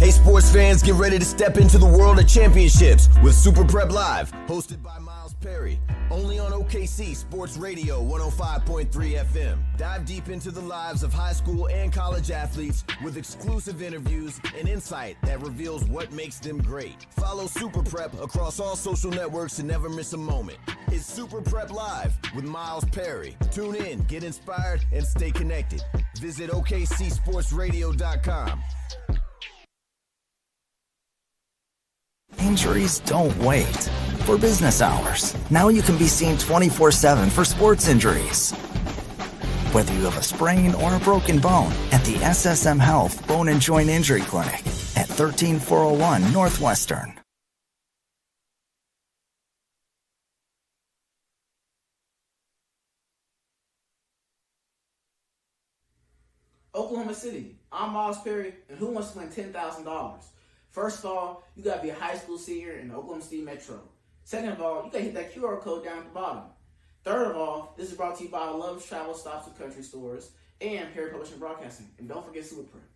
Hey sports fans, get ready to step into the world of championships with Super Prep Live, hosted by Miles Perry, only on OKC Sports Radio 105.3 FM. Dive deep into the lives of high school and college athletes with exclusive interviews and insight that reveals what makes them great. Follow Super Prep across all social networks to never miss a moment. It's Super Prep Live with Miles Perry. Tune in, get inspired, and stay connected. Visit OKCSportsRadio.com. Injuries don't wait. For business hours, now you can be seen 24/7 for sports injuries. Whether you have a sprain or a broken bone, at the SSM Health Bone and Joint Injury Clinic at 13401 Northwestern. Oklahoma City, I'm Miles Perry, and who wants to win $10,000? First of all, you got to be a high school senior in the Oklahoma City Metro. Second of all, you got to hit that QR code down at the bottom. Third of all, this is brought to you by Love's Travel Stops and Country Stores and Perry Publishing Broadcasting. And don't forget Superprint.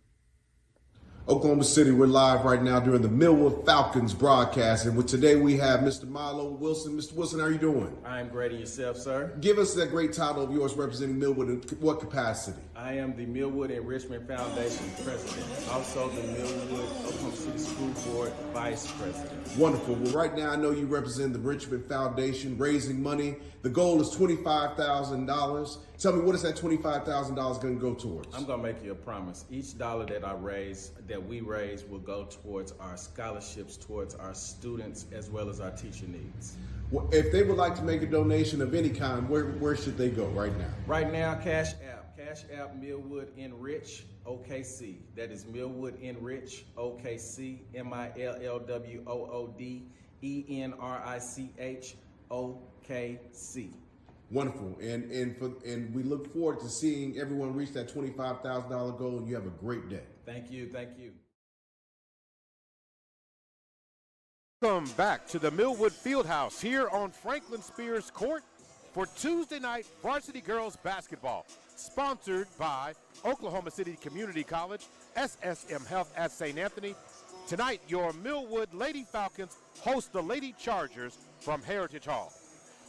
Oklahoma City, we're live right now during the Millwood Falcons broadcast. And with today we have Mr. Milo Wilson. Mr. Wilson, how are you doing? I am great, and yourself, sir? Give us that great title of yours representing Millwood in what capacity? I am the Millwood Enrichment Foundation president, also the Millwood Oklahoma City School Board vice president. Wonderful. Well, right now I know you represent the Enrichment Foundation, raising money. The goal is $25,000. Tell me, what is that $25,000 going to go towards? I'm going to make you a promise. Each dollar that we raise will go towards our scholarships, towards our students, as well as our teacher needs. Well, if they would like to make a donation of any kind, where should they go right now? Right now, Cash App Millwood Enrich OKC. That is Millwood Enrich OKC, MILLWOOD ENRICH OKC. Wonderful, and we look forward to seeing everyone reach that $25,000 goal. And you have a great day. Thank you. Welcome back to the Millwood Fieldhouse here on Franklin Spears Court for Tuesday night varsity girls basketball, sponsored by Oklahoma City Community College, SSM Health at St. Anthony. Tonight, your Millwood Lady Falcons host the Lady Chargers from Heritage Hall.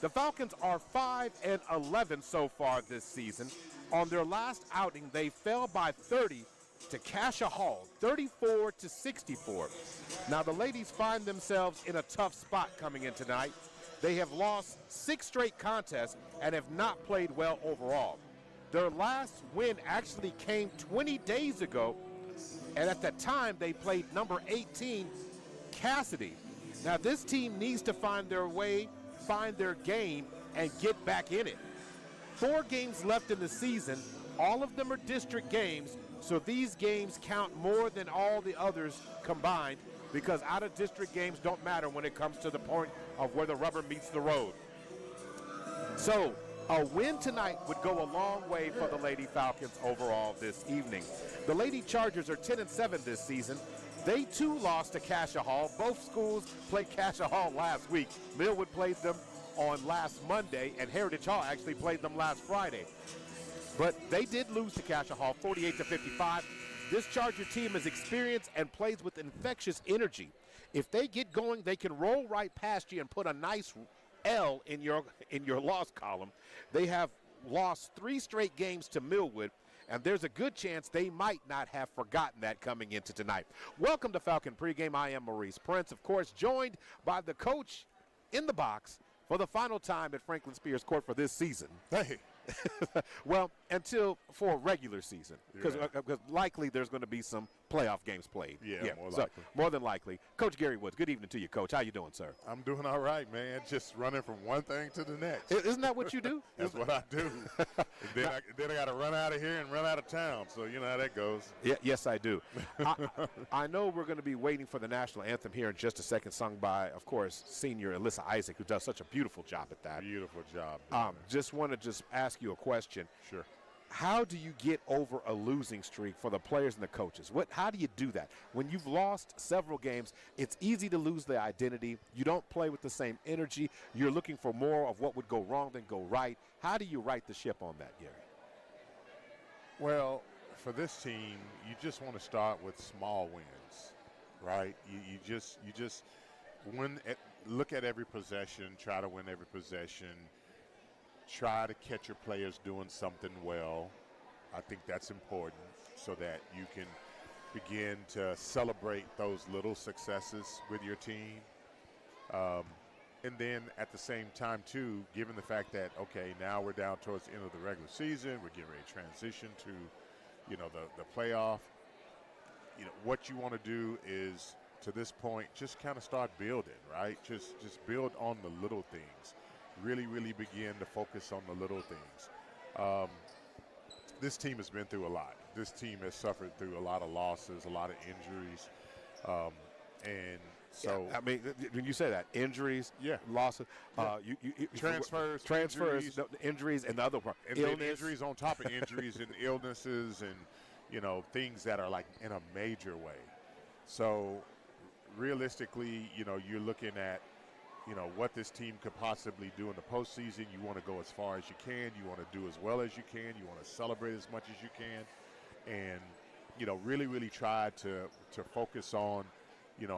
The Falcons are 5-11 so far this season. On their last outing, they fell by 30 to Cassia Hall, 34-64. Now the ladies find themselves in a tough spot coming in tonight. They have lost 6 straight contests and have not played well overall. Their last win actually came 20 days ago, and at that time they played number 18, Cassidy. Now this team needs to find their way, find their game, and get back in it. 4 games left in the season. All of them are district games, so these games count more than all the others combined, because out-of-district games don't matter when it comes to the point of where the rubber meets the road. So a win tonight would go a long way for the Lady Falcons overall this evening. The Lady Chargers are 10-7 this season. They too lost to Cassia Hall. Both schools played Cassia Hall last week. Millwood played them on last Monday, and Heritage Hall actually played them last Friday. But they did lose to Cassia Hall 48-55. This Charger team is experienced and plays with infectious energy. If they get going, they can roll right past you and put a nice L in your loss column. They have lost 3 straight games to Millwood, and there's a good chance they might not have forgotten that coming into tonight. Welcome to Falcon Pregame. I am Maurice Prince, of course, joined by the coach in the box for the final time at Franklin Spears Court for this season. Hey. Well, until for regular season, because likely there's going to be some playoff games played. Yeah, more likely. More than likely. Coach Gary Woods, good evening to you, Coach. How you doing, sir? I'm doing all right, man. Just running from one thing to the next. Isn't that what you do? That's what I do. then I got to run out of here and run out of town, so you know how that goes. Yeah, yes, I do. I know we're going to be waiting for the national anthem here in just a second, sung by, of course, senior Alyssa Isaac, who does such a beautiful job at that. Beautiful job. Just want to ask you a question. Sure. How do you get over a losing streak for the players and the coaches? How do you do that? When you've lost several games, it's easy to lose the identity. You don't play with the same energy. You're looking for more of what would go wrong than go right. How do you right the ship on that, Gary? Well, for this team, you just want to start with small wins. right? You just look at every possession, try to win every possession, try to catch your players doing something well. I think that's important so that you can begin to celebrate those little successes with your team. And then at the same time, too, given the fact that, okay, now we're down towards the end of the regular season, we're getting ready to transition to, the playoff. What you want to do is, to this point, just kind of start building, right? Just build on the little things. Really, really begin to focus on the little things. This team has been through a lot. This team has suffered through a lot of losses, a lot of injuries, and so I mean, when you say that, injuries, losses, transfers, injuries, and the other part, and illness. then injuries on top of injuries and illnesses, and things that are like in a major way. So realistically, you're looking at what this team could possibly do in the postseason. You want to go as far as you can. You want to do as well as you can. You want to celebrate as much as you can, and really, really try to focus on.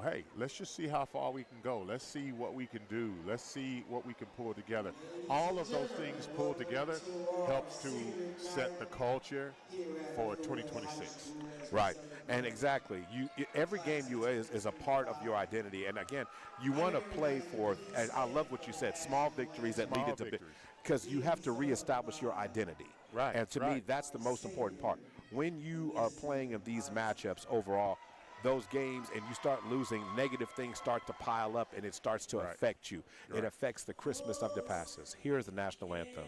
Hey, let's just see how far we can go. Let's see what we can do. Let's see what we can pull together. All of those things pulled together helps to set the culture for 2026. Right, and exactly. Every game you is a part of your identity. And again, you want to play for, and I love what you said, small victories that lead into big, because you have to reestablish your identity. Right. And to me, that's the most important part. When you are playing in these matchups overall, those games, and you start losing, negative things start to pile up, and it starts to affect you. It affects the crispness of the passes. Here's the national anthem.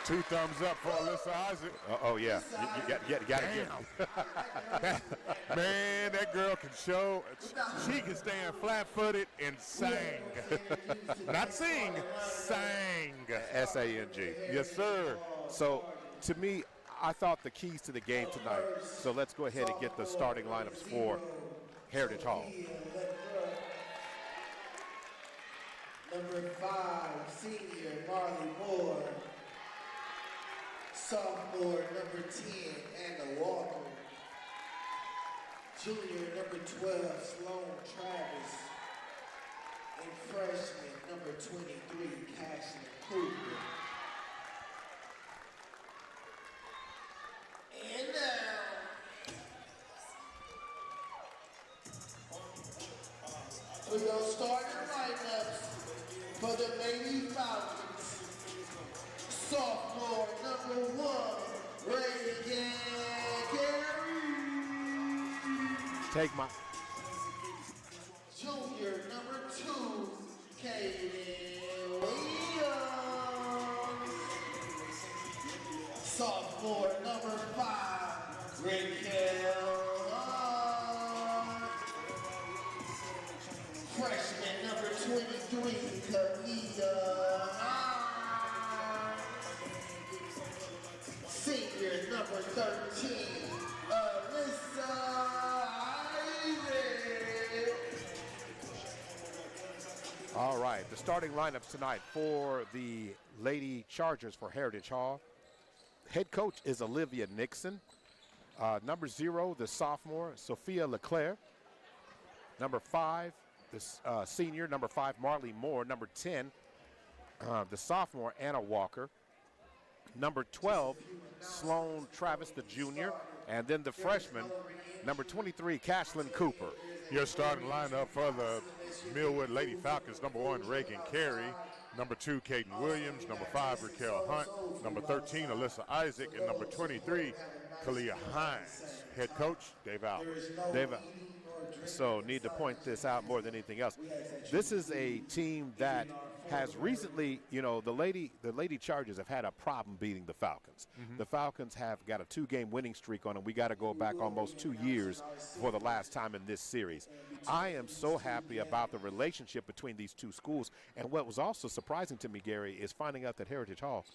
Two thumbs up for Alyssa Isaac. Oh, yeah. You got to get Man, that girl can show. She can stand flat-footed and sing. Not sing, sang. S-A-N-G. Yes, sir. So, to me, I thought the keys to the game tonight. So let's go ahead and get the starting lineups for Heritage Hall. Number 5, senior Marley Moore. Sophomore, number 10, Anna Walker. Junior, number 12, Sloan Travis. And freshman, number 23, Cashley Cooper. And now, for your starting lineups for the Lady Falcons. Sophomore, number 1, Reagan Gary. Take my. Junior, number 2, Kaden Williams. Sophomore, number 5, Raquel Hunt. Freshman, number 23, Kavita Hunt. Senior, number number 13, Alyssa Isaac. All right, the starting lineups tonight for the Lady Chargers for Heritage Hall. Head coach is Olivia Nixon. Number 0, the sophomore, Sophia Leclerc. Number 5, the senior, number 5, Marley Moore. Number 10, the sophomore, Anna Walker. Number 12, Sloan Travis, the junior. And then the freshman, number 23, Cashlyn Cooper. Your starting lineup for the Millwood Lady Falcons: number 1, Reagan Carey. Number 2, Kaden Williams. Number 5, Raquel Hunt. Number 13, Alyssa Isaac. And number 23, Kalia Hines. Head coach, Dave Allen. Dave Allen. So need to point this out more than anything else. This is a team that has recently, you know, the Lady Chargers have had a problem beating the Falcons. The Falcons have got a 2-game winning streak on them. We got to go back almost 2 years for the last time in this series. I am so happy about the relationship between these two schools. And what was also surprising to me, Gary, is finding out that Heritage Hall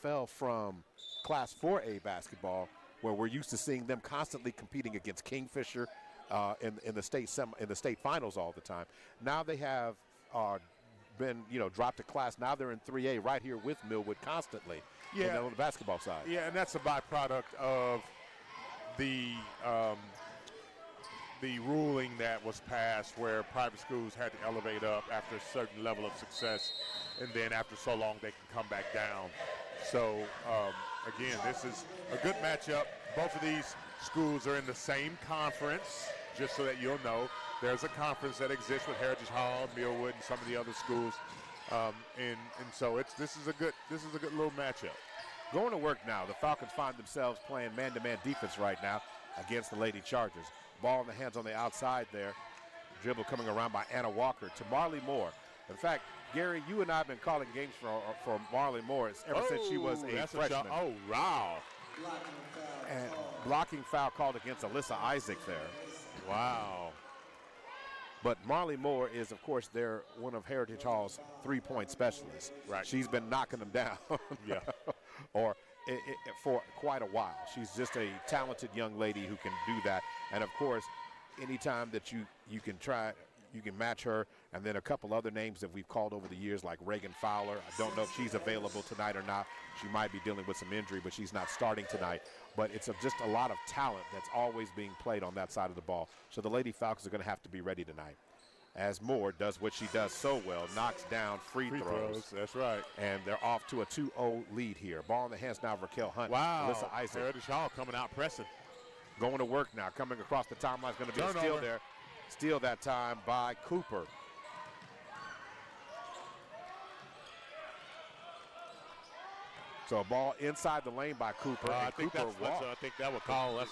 fell from Class 4A basketball, where we're used to seeing them constantly competing against Kingfisher in the state finals all the time. Now they have been, you know, dropped a class. Now they're in 3A right here with Millwood constantly on the basketball side. Yeah, and that's a byproduct of the ruling that was passed, where private schools had to elevate up after a certain level of success, and then after so long they can come back down. So again, this is a good matchup. Both of these schools are in the same conference, just so that you'll know. There's a conference that exists with Heritage Hall, Millwood, and some of the other schools, and so this is a good little matchup. Going to work now. The Falcons find themselves playing man-to-man defense right now against the Lady Chargers. Ball in the hands on the outside there. Dribble coming around by Anna Walker to Marley Moore. In fact, Gary, you and I have been calling games for Marley Moore ever since she was a freshman. Oh, wow. And blocking foul called against Alyssa Isaac there. Wow. But Marley Moore is, of course, one of Heritage Hall's 3-point specialists. Right. She's been knocking them down. Yeah. For quite a while. She's just a talented young lady who can do that. And, of course, anytime that you can match her, and then a couple other names that we've called over the years, like Reagan Fowler. I don't know if she's available tonight or not. She might be dealing with some injury, but she's not starting tonight. But it's just a lot of talent that's always being played on that side of the ball. So the Lady Falcons are going to have to be ready tonight. As Moore does what she does so well, knocks down free throws. That's right. And they're off to a 2-0 lead here. Ball in the hands now of Raquel Hunt. Wow. Alyssa Isaac. Heritage Hall coming out pressing. Going to work now. Coming across the timeline is going to be Turnover. a steal there. Steal that time by Cooper. So a ball inside the lane by Cooper. I think that would that's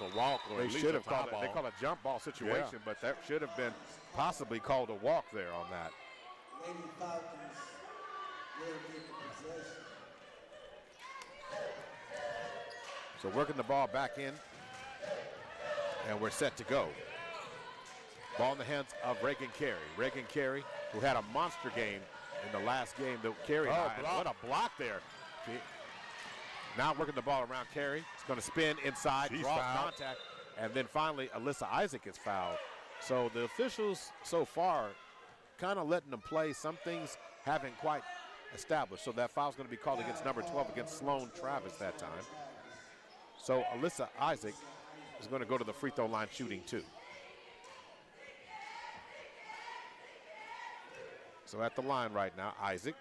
a walk, or They at least should have a called foul it. They ball. call it a jump ball situation, but that should have been possibly called a walk there on that. Lady Falcons will get the possession. So working the ball back in, and we're set to go. Ball in the hands of Reagan Carey. Reagan Carey, who had a monster game in the last game that Carey had. What a block there. Now working the ball around Carey. It's going to spin inside, draw contact, and then finally Alyssa Isaac is fouled. So the officials so far kind of letting them play. Some things haven't quite established. So that foul's going to be called against number 12 against Sloan Travis that time. So Alyssa Isaac is going to go to the free throw line shooting 2. So at the line right now, Isaac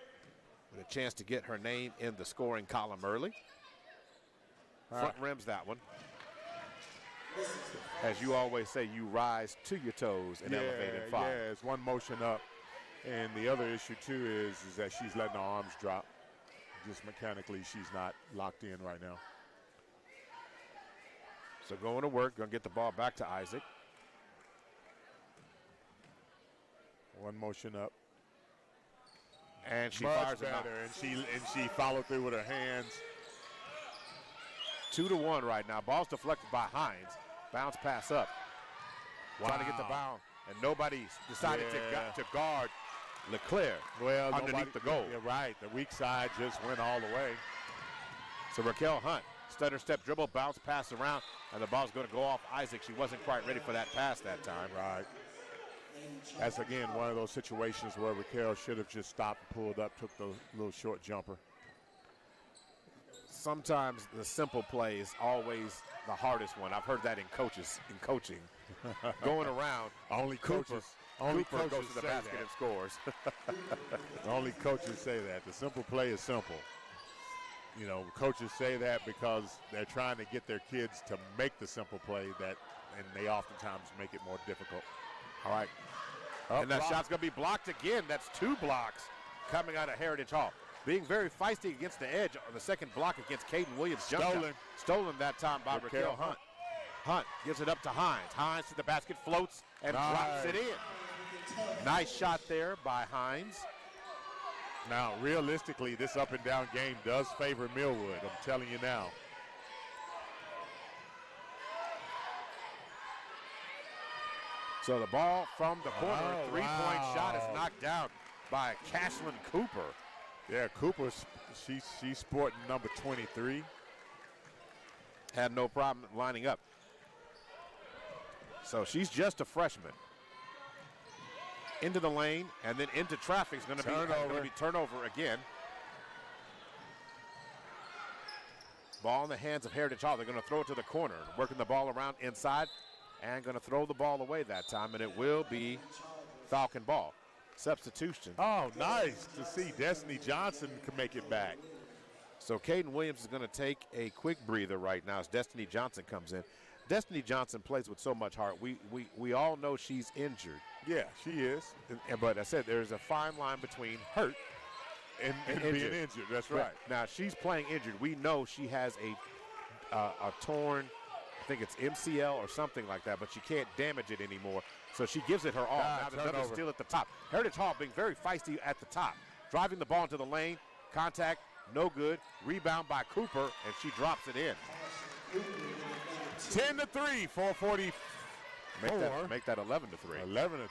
with a chance to get her name in the scoring column early. Front rims that one. As you always say, you rise to your toes and elevate and fire. Yeah, it's one motion up. And the other issue, too, is that she's letting her arms drop. Just mechanically, she's not locked in right now. So going to work, going to get the ball back to Isaac. One motion up. And she Much fires it better, and she followed through with her hands. 2-1 right now. Ball's deflected by Hines. Bounce pass up. Trying to get the bound, and nobody decided to guard Leclerc underneath the goal. You're right. The weak side just went all the way. So Raquel Hunt Stutter step dribble, bounce pass around, and the ball's going to go off Isaac. She wasn't quite ready for that pass that time. Right. That's, again, one of those situations where Raquel should have just stopped, pulled up, took the little short jumper. Sometimes the simple play is always the hardest one. I've heard that in coaching. Going around, Only Cooper goes to the basket that. and scores. Only coaches say that. The simple play is simple. You know, coaches say that because they're trying to get their kids to make the simple play and they oftentimes make it more difficult. All right. And that shot's going to be blocked again. That's 2 blocks coming out of Heritage Hall. Being very feisty against the edge on the second block against Caden Williams. Stolen that time by Raquel Hunt. Hunt gives it up to Hines. Hines to the basket, floats, and drops it in. Nice shot there by Hines. Now, realistically, this up and down game does favor Millwood. I'm telling you now. So the ball from the corner, three-point shot is knocked down by Cashlyn Cooper. Yeah, Cooper, she's sporting number 23. Had no problem lining up. So she's just a freshman. Into the lane and then into traffic. It's going to be turnover again. Ball in the hands of Heritage Hall. They're going to throw it to the corner, working the ball around inside and going to throw the ball away that time, and it will be Falcon ball. Substitution. Oh, nice to see Destiny Johnson can make it back. So Caden Williams is going to take a quick breather right now as Destiny Johnson comes in. Destiny Johnson plays with so much heart. We all know she's injured. Yeah, she is. But I said there's a fine line between hurt and being injured. That's right. Now she's playing injured. We know she has a torn, I think it's MCL or something like that, but she can't damage it anymore. So she gives it her all. Now there's another steal at the top. Heritage Hall being very feisty at the top. Driving the ball into the lane. Contact, no good. Rebound by Cooper, and she drops it in. 10-3, 4:40. Make that 11-3. 11-3.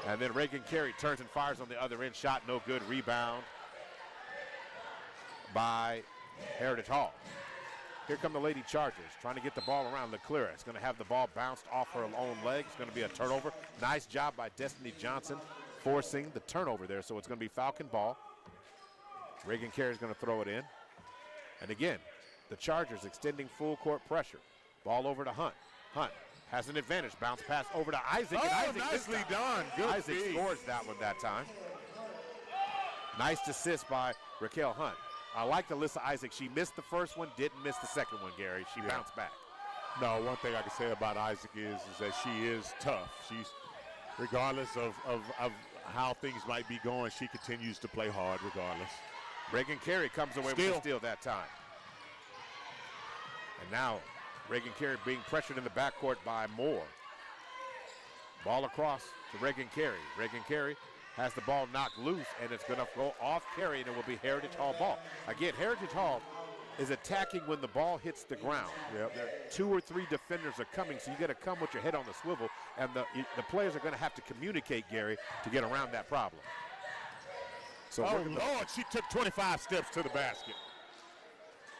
And then Reagan Carey turns and fires on the other end. Shot no good. Rebound by Heritage Hall. Here come the Lady Chargers trying to get the ball around Leclerc. It's going to have the ball bounced off her own leg. It's going to be a turnover. Nice job by Destiny Johnson forcing the turnover there. So it's going to be Falcon ball. Reagan Carey is going to throw it in. And again, the Chargers extending full court pressure. Ball over to Hunt. Hunt has an advantage. Bounce pass over to Isaac. And Isaac nicely done. Good Isaac feed. scores that one that time. Nice assist by Raquel Hunt. I like Alyssa Isaac. She missed the first one, didn't miss the second one, Gary. She bounced back. No, one thing I can say about Isaac is that she is tough. She's, regardless of how things might be going, she continues to play hard regardless. Reagan Carey comes away with the steal that time. And now Reagan Carey being pressured in the backcourt by Moore. Ball across to Reagan Carey. Reagan Carey has the ball knocked loose, and it's going to go off Carey, and it will be Heritage Hall ball. Again, Heritage Hall is attacking when the ball hits the ground. Yep. 2 or 3 defenders are coming, so you got to come with your head on the swivel, and the players are going to have to communicate, Gary, to get around that problem. So Lord, she took 25 steps to the basket.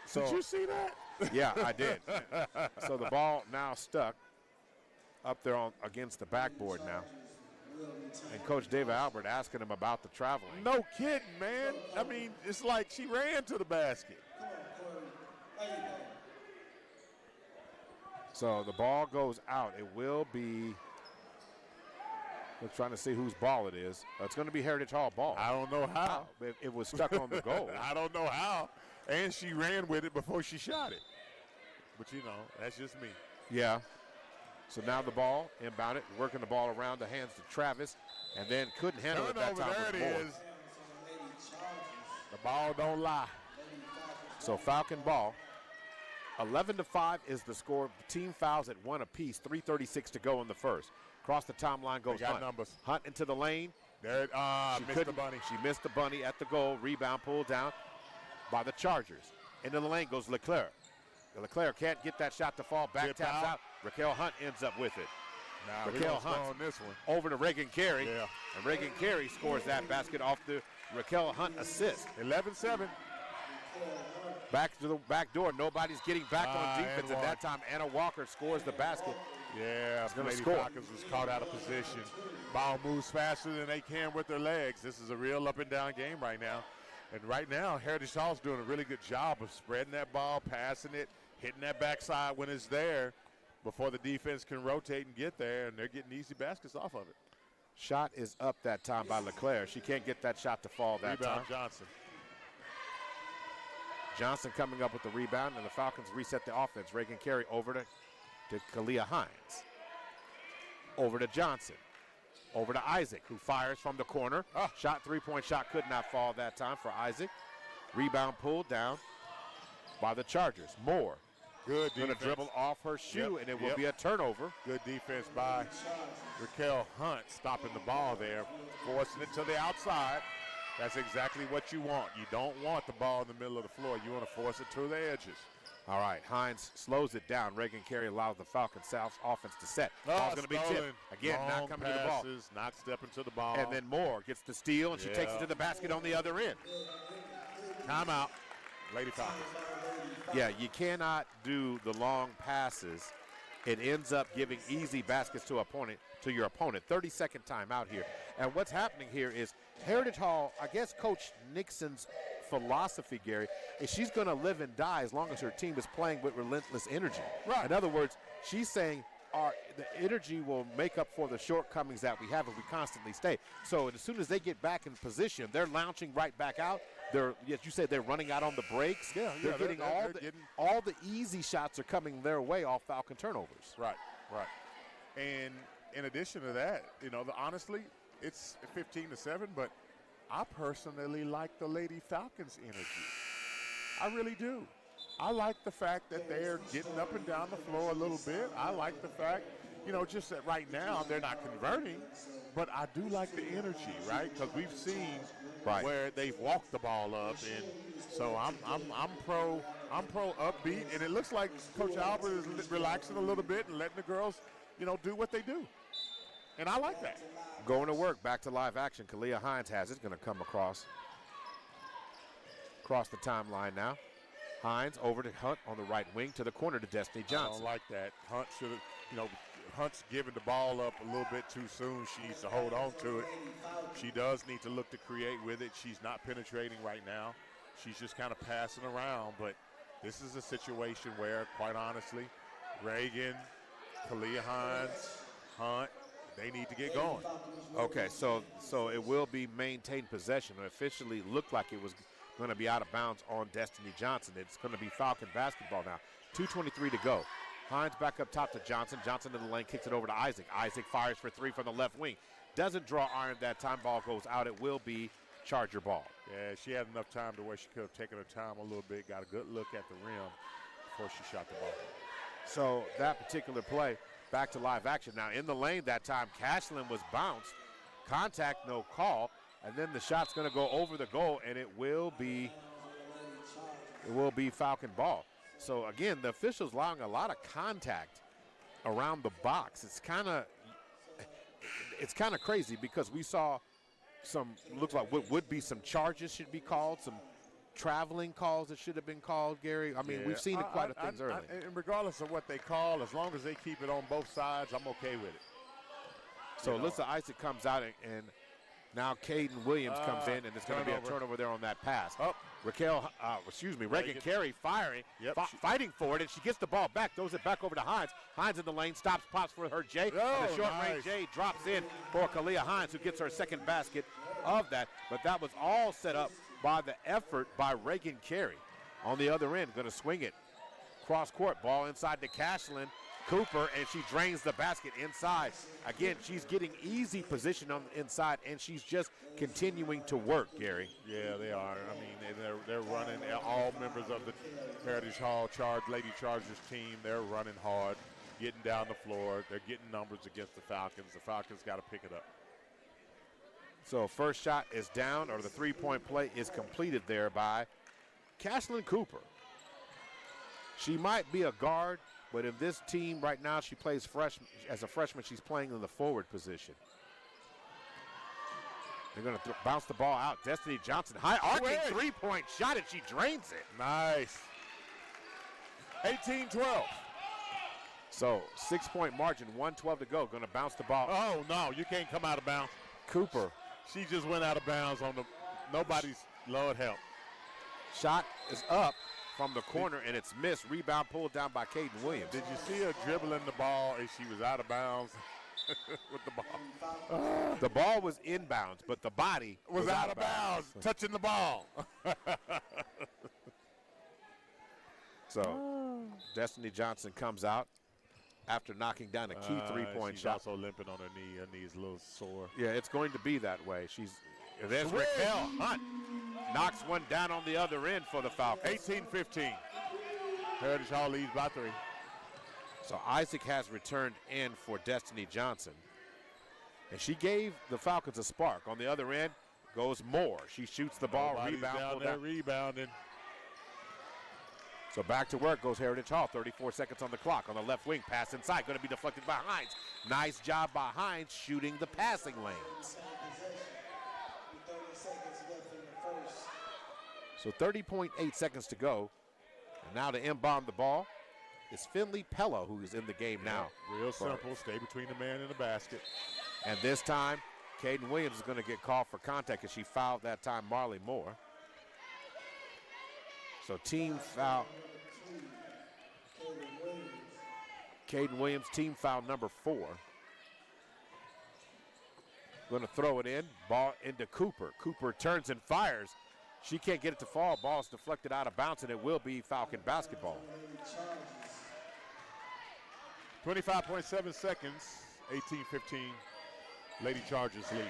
So, did you see that? Yeah, I did. So the ball now stuck up there against the backboard now. And Coach David Albert asking him about the traveling. No kidding, man. I mean, it's like she ran to the basket. So the ball goes out. It will be, we're trying to see whose ball it is. It's going to be Heritage Hall ball. I don't know how. It was stuck on the goal. I don't know how. And she ran with it before she shot it. But, you know, that's just me. Yeah. So now the ball inbounded, working the ball around the hands to Travis, and then couldn't handle it that time. There it is. The ball don't lie. So Falcon ball. 11-5 is the score. Team fouls at 1 apiece. 3:36 to go in the first. Across the timeline goes Hunt. Numbers. Hunt into the lane. There, missed the bunny. She missed the bunny at the goal. Rebound pulled down by the Chargers. Into the lane goes Leclerc. Leclerc can't get that shot to fall. Back taps out. Raquel Hunt ends up with it. Nah, Raquel Hunt on this one. over to Reagan Carey. Yeah. And Reagan Carey scores that basket off the Raquel Hunt assist. 11-7. Back to the back door. Nobody's getting back on defense at that time. Anna Walker scores the basket. Yeah, Lady Falcons was caught out of position. Ball moves faster than they can with their legs. This is a real up and down game right now. And right now, Heritage Hall's doing a really good job of spreading that ball, passing it, hitting that backside when it's there before the defense can rotate and get there, and they're getting easy baskets off of it. Shot is up that time by LeClaire. She can't get that shot to fall that time. Johnson. Johnson coming up with the rebound, and the Falcons reset the offense. Reagan Carey over to Kalia Hines. Over to Johnson. Over to Isaac, who fires from the corner. Shot, three-point shot could not fall that time for Isaac. Rebound pulled down by the Chargers. Moore. Good defense. Going to dribble off her shoe, and it will be a turnover. Good defense by Raquel Hunt, stopping the ball there, forcing it to the outside. That's exactly what you want. You don't want the ball in the middle of the floor. You want to force it to the edges. All right, Hines slows it down. Reagan Carey allows the Falcons South offense to set. Ball's going to be tipped. Again, long not coming to the ball. Not stepping to the ball. And then Moore gets the steal, and she takes it to the basket on the other end. Timeout. Lady Falcons. Yeah, you cannot do the long passes. It ends up giving easy baskets to your opponent. 30-second timeout here. And what's happening here is Heritage Hall, I guess Coach Nixon's philosophy, Gary, is she's going to live and die as long as her team is playing with relentless energy. Right. In other words, she's saying the energy will make up for the shortcomings that we have if we constantly stay. So as soon as they get back in position, they're launching right back out. Yes, you said they're running out on the breaks. They're getting all the easy shots are coming their way off Falcon turnovers. Right. And in addition to that, honestly, it's 15-7, but I personally like the Lady Falcons' energy. I really do. I like the fact that they're getting up and down the floor a little bit. I like the fact, just that right now they're not converting, but I do like the energy, right? Because we've seen where they've walked the ball up, and so I'm pro upbeat, and it looks like Coach Albert is relaxing a little bit and letting the girls, do what they do, and I like that. Going to work, back to live action. Kalia Hines has it. Going to come across the timeline now. Hines over to Hunt on the right wing to the corner to Destiny Johnson. I don't like that. Hunt should have, Hunt's giving the ball up a little bit too soon. She needs to hold on to it. She does need to look to create with it. She's not penetrating right now. She's just kind of passing around. But this is a situation where, quite honestly, Reagan, Kalia Hines, Hunt, they need to get going. Okay, so it will be maintained possession. It officially looked like it was going to be out of bounds on Destiny Johnson. It's going to be Falcon basketball now. 2:23 to go. Hines back up top to Johnson. Johnson in the lane, kicks it over to Isaac. Isaac fires for three from the left wing. Doesn't draw iron that time. Ball goes out. It will be Charger ball. Yeah, she had enough time to where she could have taken her time a little bit, got a good look at the rim before she shot the ball. So that particular play, back to live action. Now in the lane that time, Cashlin was bounced. Contact, no call. And then the shot's going to go over the goal, and it will be Falcon ball. So again, the officials allowing a lot of contact around the box. It's kind of crazy because we saw looks like what would be some charges should be called, some traveling calls that should have been called, Gary. I mean, we've seen quite a things early. And regardless of what they call, as long as they keep it on both sides, I'm okay with it. So Alyssa Isaac comes out and now Caden Williams comes in, and it's going to be a turnover there on that pass. Reagan Carey firing, fighting for it, and she gets the ball back, throws it back over to Hines. Hines in the lane, stops, pops for her J. And the short-range J drops in for Kalia Hines, who gets her second basket of that. But that was all set up by the effort by Reagan Carey. On the other end, going to swing it. Cross court, ball inside to Cashlin Cooper, and she drains the basket inside. Again, she's getting easy position on the inside, and she's just continuing to work, Gary. Yeah, they are. I mean, they're running. All members of the Heritage Hall Lady Chargers team, they're running hard, getting down the floor. They're getting numbers against the Falcons. The Falcons got to pick it up. So first shot is down, or the three-point play is completed there by Cashlin Cooper. She might be a guard, but in this team right now, she plays as a freshman. She's playing in the forward position. They're going to bounce the ball out. Destiny Johnson, high arcing three-point shot, and she drains it. Nice. 18-12. So 6-point margin, 1:12 to go. Going to bounce the ball. Oh, no, you can't come out of bounds. Cooper. She just went out of bounds on the nobody's, Lord help. Shot is up from the corner, and it's missed. Rebound pulled down by Caden Williams. Did you see her dribbling the ball as she was out of bounds with the ball? The ball was inbounds, but the body was out of bounds, touching the ball. So Destiny Johnson comes out after knocking down a key three-point shot. She's also limping on her knee. Her knee's a little sore. Yeah, it's going to be that way. There's Raquel Hunt. Knocks one down on the other end for the Falcons. 18-15. Heritage Hall leads by 3. So Isaac has returned in for Destiny Johnson. And she gave the Falcons a spark. On the other end goes Moore. She shoots the ball, Rebounding. So back to work goes Heritage Hall. 34 seconds on the clock. On the left wing, pass inside. Going to be deflected by Hines. Nice job by Hines shooting the passing lanes. So 30.8 seconds to go. And now to inbound the ball is Finley Pello, who is in the game now. Real simple. Stay between the man and the basket. And this time, Caden Williams is going to get called for contact as she fouled that time Marley Moore. So team foul. Caden Williams, team foul number 4. Going to throw it in. Ball into Cooper. Cooper turns and fires. She can't get it to fall. Ball's deflected out of bounds, and it will be Falcon basketball. 25.7 seconds. 18-15. Lady Chargers lead.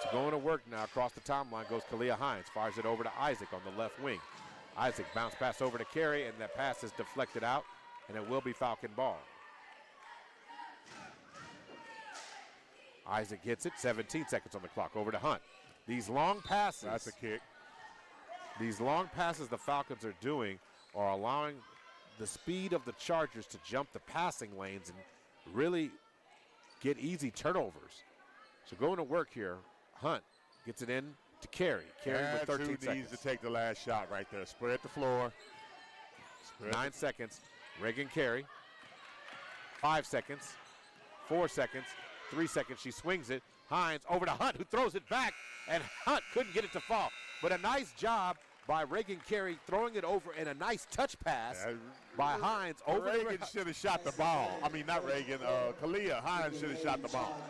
So going to work now across the timeline goes Kalia Hines. Fires it over to Isaac on the left wing. Isaac bounce pass over to Carey, and that pass is deflected out, and it will be Falcon ball. Isaac gets it, 17 seconds on the clock, over to Hunt. These long passes. That's a kick. These long passes the Falcons are doing are allowing the speed of the Chargers to jump the passing lanes and really get easy turnovers. So going to work here, Hunt gets it in to Carey. Carey with 13 seconds. Needs to take the last shot right there. Spread the floor. 9 seconds. Reagan Carey. 5 seconds. 4 seconds. 3 seconds. She swings it. Hines over to Hunt, who throws it back, and Hunt couldn't get it to fall. But a nice job by Reagan Carey throwing it over, and a nice touch pass by Hines over. Reagan should have shot the ball. I mean, not Reagan. Kalia Hines should have shot the ball.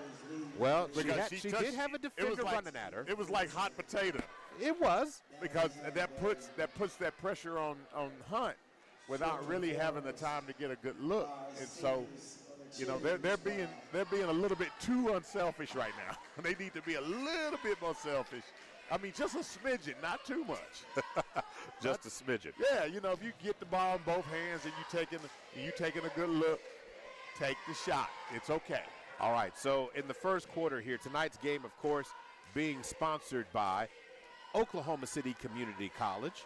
Well, she did have a defender running at her. It was like hot potato. It was. Because that puts that pressure on Hunt without really having the time to get a good look. And so, you know, they're being a little bit too unselfish right now. They need to be a little bit more selfish. I mean, just a smidgen, not too much. Just a smidgen. Yeah, you know, if you get the ball in both hands and you taking a good look, take the shot. It's okay. All right, so in the first quarter here, tonight's game, of course, being sponsored by Oklahoma City Community College,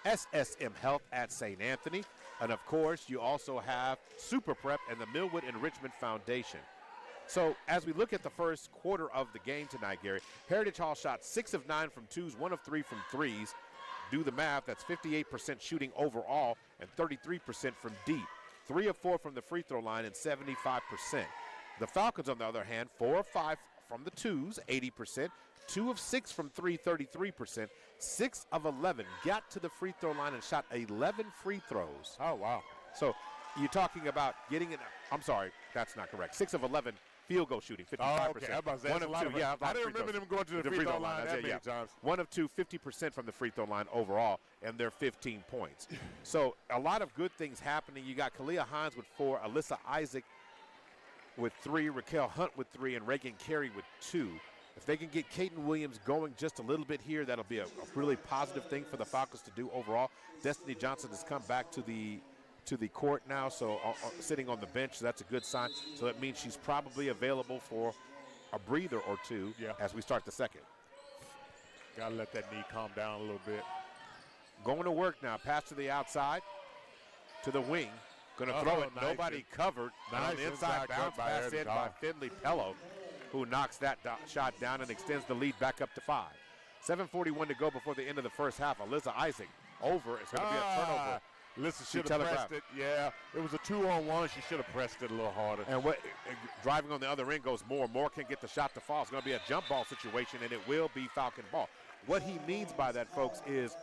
SSM Health at St. Anthony, and of course, you also have Super Prep and the Millwood Enrichment Foundation. So as we look at the first quarter of the game tonight, Gary, Heritage Hall shot 6 of 9 from twos, 1 of 3 from threes. Do the math, that's 58% shooting overall and 33% from deep. 3 of 4 from the free throw line and 75%. The Falcons, on the other hand, 4 of 5 from the twos, 80%. 2 of 6 from 3, 33%. 6 of 11 got to the free throw line and shot 11 free throws. Oh, wow. So you're talking about getting it. I'm sorry, that's not correct. 6 of 11 field goal shooting, 55%. Oh, okay. One of 2, yeah. I didn't remember them going to the free throw line that many times. 1 of 2, 50% from the free throw line overall, and they're 15 points. So a lot of good things happening. You got Kalia Hines with 4, Alyssa Isaac with 3, Raquel Hunt with 3, and Reagan Carey with 2. If they can get Caden Williams going just a little bit here, that'll be a really positive thing for the Falcons to do overall. Destiny Johnson has come back to the court now, so sitting on the bench, so that's a good sign. So that means she's probably available for a breather or two as we start the second. Got to let that knee calm down a little bit. Going to work now. Pass to the outside, to the wing. Going to throw it. Nice. Nobody covered. Nice On the inside bounce pass in by Finley Pello, who knocks that shot down and extends the lead back up to 5. 7:41 to go before the end of the first half. Alyssa Isaac over. It's going to be a turnover. Alyssa should have pressed it. Yeah, it was a 2-on-1. She should have pressed it a little harder. And driving on the other end goes Moore. Moore can get the shot to fall. It's going to be a jump ball situation, and it will be Falcon ball. What he means by that, folks, is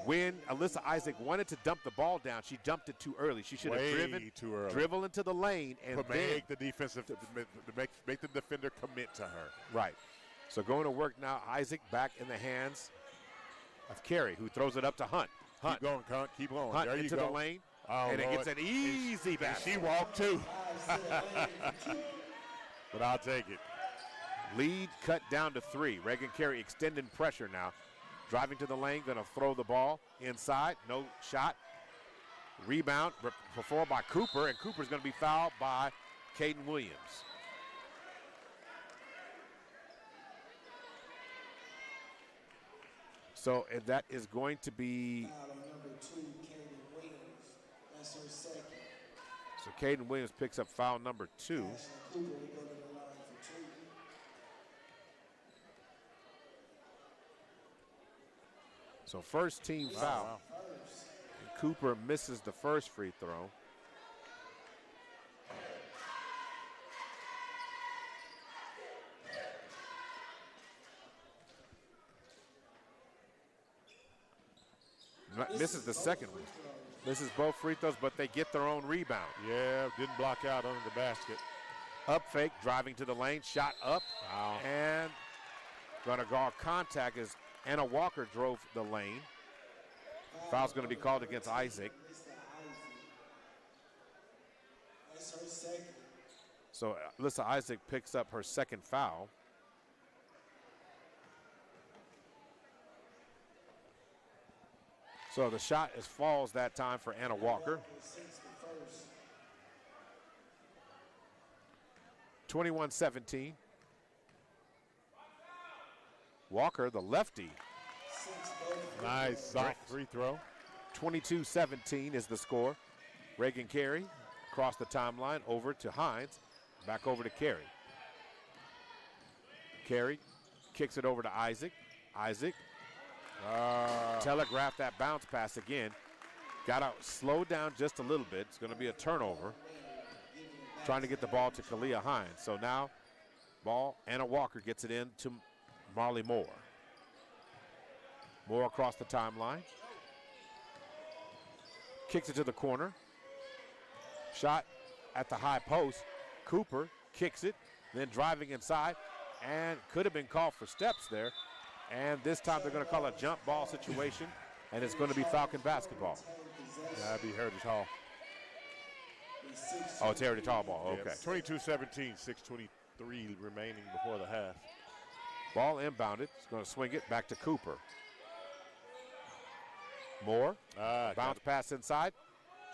when Alyssa Isaac wanted to dump the ball down, she dumped it too early. She should have driven into the lane and make the defensive make the defender commit to her. Right. So going to work now. Isaac back in the hands of Carey, who throws it up to Hunt. Hunt. Keep going, Hunt. Keep going. Hunt there into you go. the lane, and it gets an easy basket. She walked too. But I'll take it. Lead cut down to 3. Reagan Carey extending pressure now. Driving to the lane, going to throw the ball inside. No shot. Rebound performed by Cooper, and Cooper's going to be fouled by Caden Williams. So and that is going to be Number 2, Caden Williams. That's her second. So Caden Williams picks up foul number 2. Cooper will go to the line for 2. So first team foul. And Cooper misses the first free throw. Misses the second one. Misses both free throws, but they get their own rebound. Yeah, didn't block out under the basket. Up fake, driving to the lane, shot up, and going to guard contact as Anna Walker drove the lane. Foul's going to be called against Isaac. That's her second. So Alyssa Isaac picks up her second foul. So the shot falls that time for Anna Walker. 21-17. Walker, the lefty. Nice soft free throw. 22-17 is the score. Reagan Carey across the timeline over to Hines. Back over to Carey. Carey kicks it over to Isaac. Isaac telegraphed that bounce pass again. Got to slow down just a little bit. It's going to be a turnover. Trying to get the ball to Kalia Hines. So now, Anna Walker gets it in to Marley Moore. Moore across the timeline. Kicks it to the corner. Shot at the high post. Cooper kicks it, then driving inside, and could have been called for steps there. And this time they're going to call a jump ball situation, and it's going to be Falcon basketball. That'd be Heritage Hall. Oh, it's Heritage Hall ball. Okay. 22-17, 6:23 remaining before the half. Ball inbounded. It's going to swing it back to Cooper. Moore. Bounce pass inside.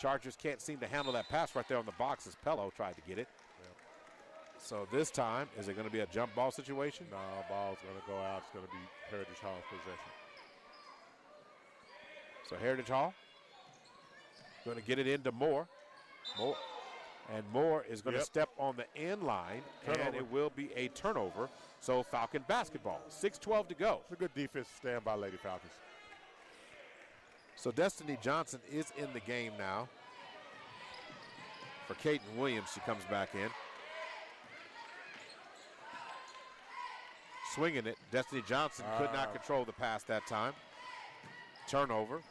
Chargers can't seem to handle that pass right there on the box as Pello tried to get it. So this time, is it going to be a jump ball situation? No, ball's going to go out. It's going to be Heritage Hall's possession. So Heritage Hall going to get it into Moore. Moore is going to step on the end line, and it will be a turnover. So Falcon basketball, 6:12 to go. It's a good defense stand by Lady Falcons. So Destiny Johnson is in the game now. For Caden Williams, she comes back in. Swinging it, Destiny Johnson could not control the pass that time. Turnover.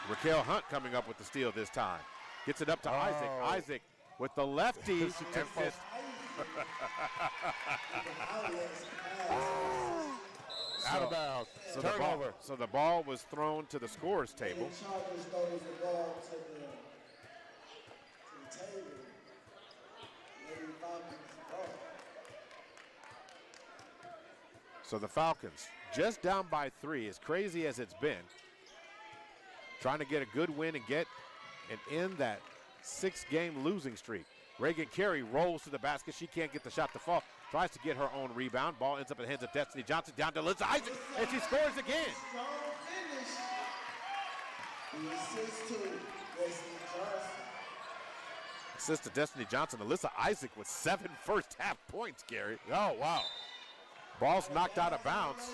Raquel Hunt coming up with the steal this time. Gets it up to Isaac. Isaac with the lefty. Out of bounds. So turnover. So the ball was thrown to the scorer's table. So the Falcons just down by 3, as crazy as it's been. Trying to get a good win and end that 6-game losing streak. Reagan Carey rolls to the basket. She can't get the shot to fall. Tries to get her own rebound. Ball ends up in the hands of Destiny Johnson. Down to Alyssa Isaac, and she scores again. Assist to Destiny Johnson. Alyssa Isaac with 7 first-half points, Gary. Oh, wow. Ball's knocked out of bounds.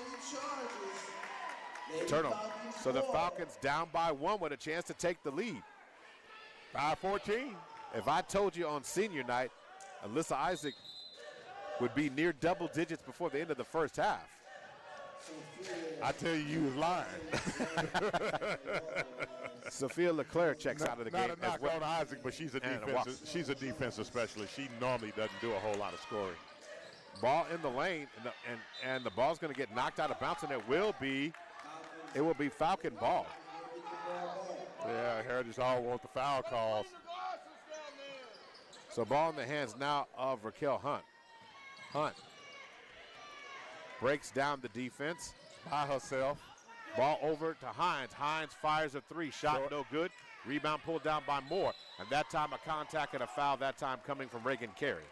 Turnover. So the Falcons down by 1 with a chance to take the lead. 5-14. If I told you on senior night, Alyssa Isaac would be near double digits before the end of the first half, I tell you, you was lying. Sophia Leclerc checks out of the game. Not a knock on Isaac, but she's a defensive specialist. She normally doesn't do a whole lot of scoring. Ball in the lane, and the ball's going to get knocked out of bounds, and it will be Falcon ball. Yeah, Heritage Hall want the foul calls. So ball in the hands now of Raquel Hunt. Hunt breaks down the defense By herself. Ball over to Hines. Hines fires a 3. Shot no good. Rebound pulled down by Moore. And that time a contact and a foul, that time coming from Reagan Carey.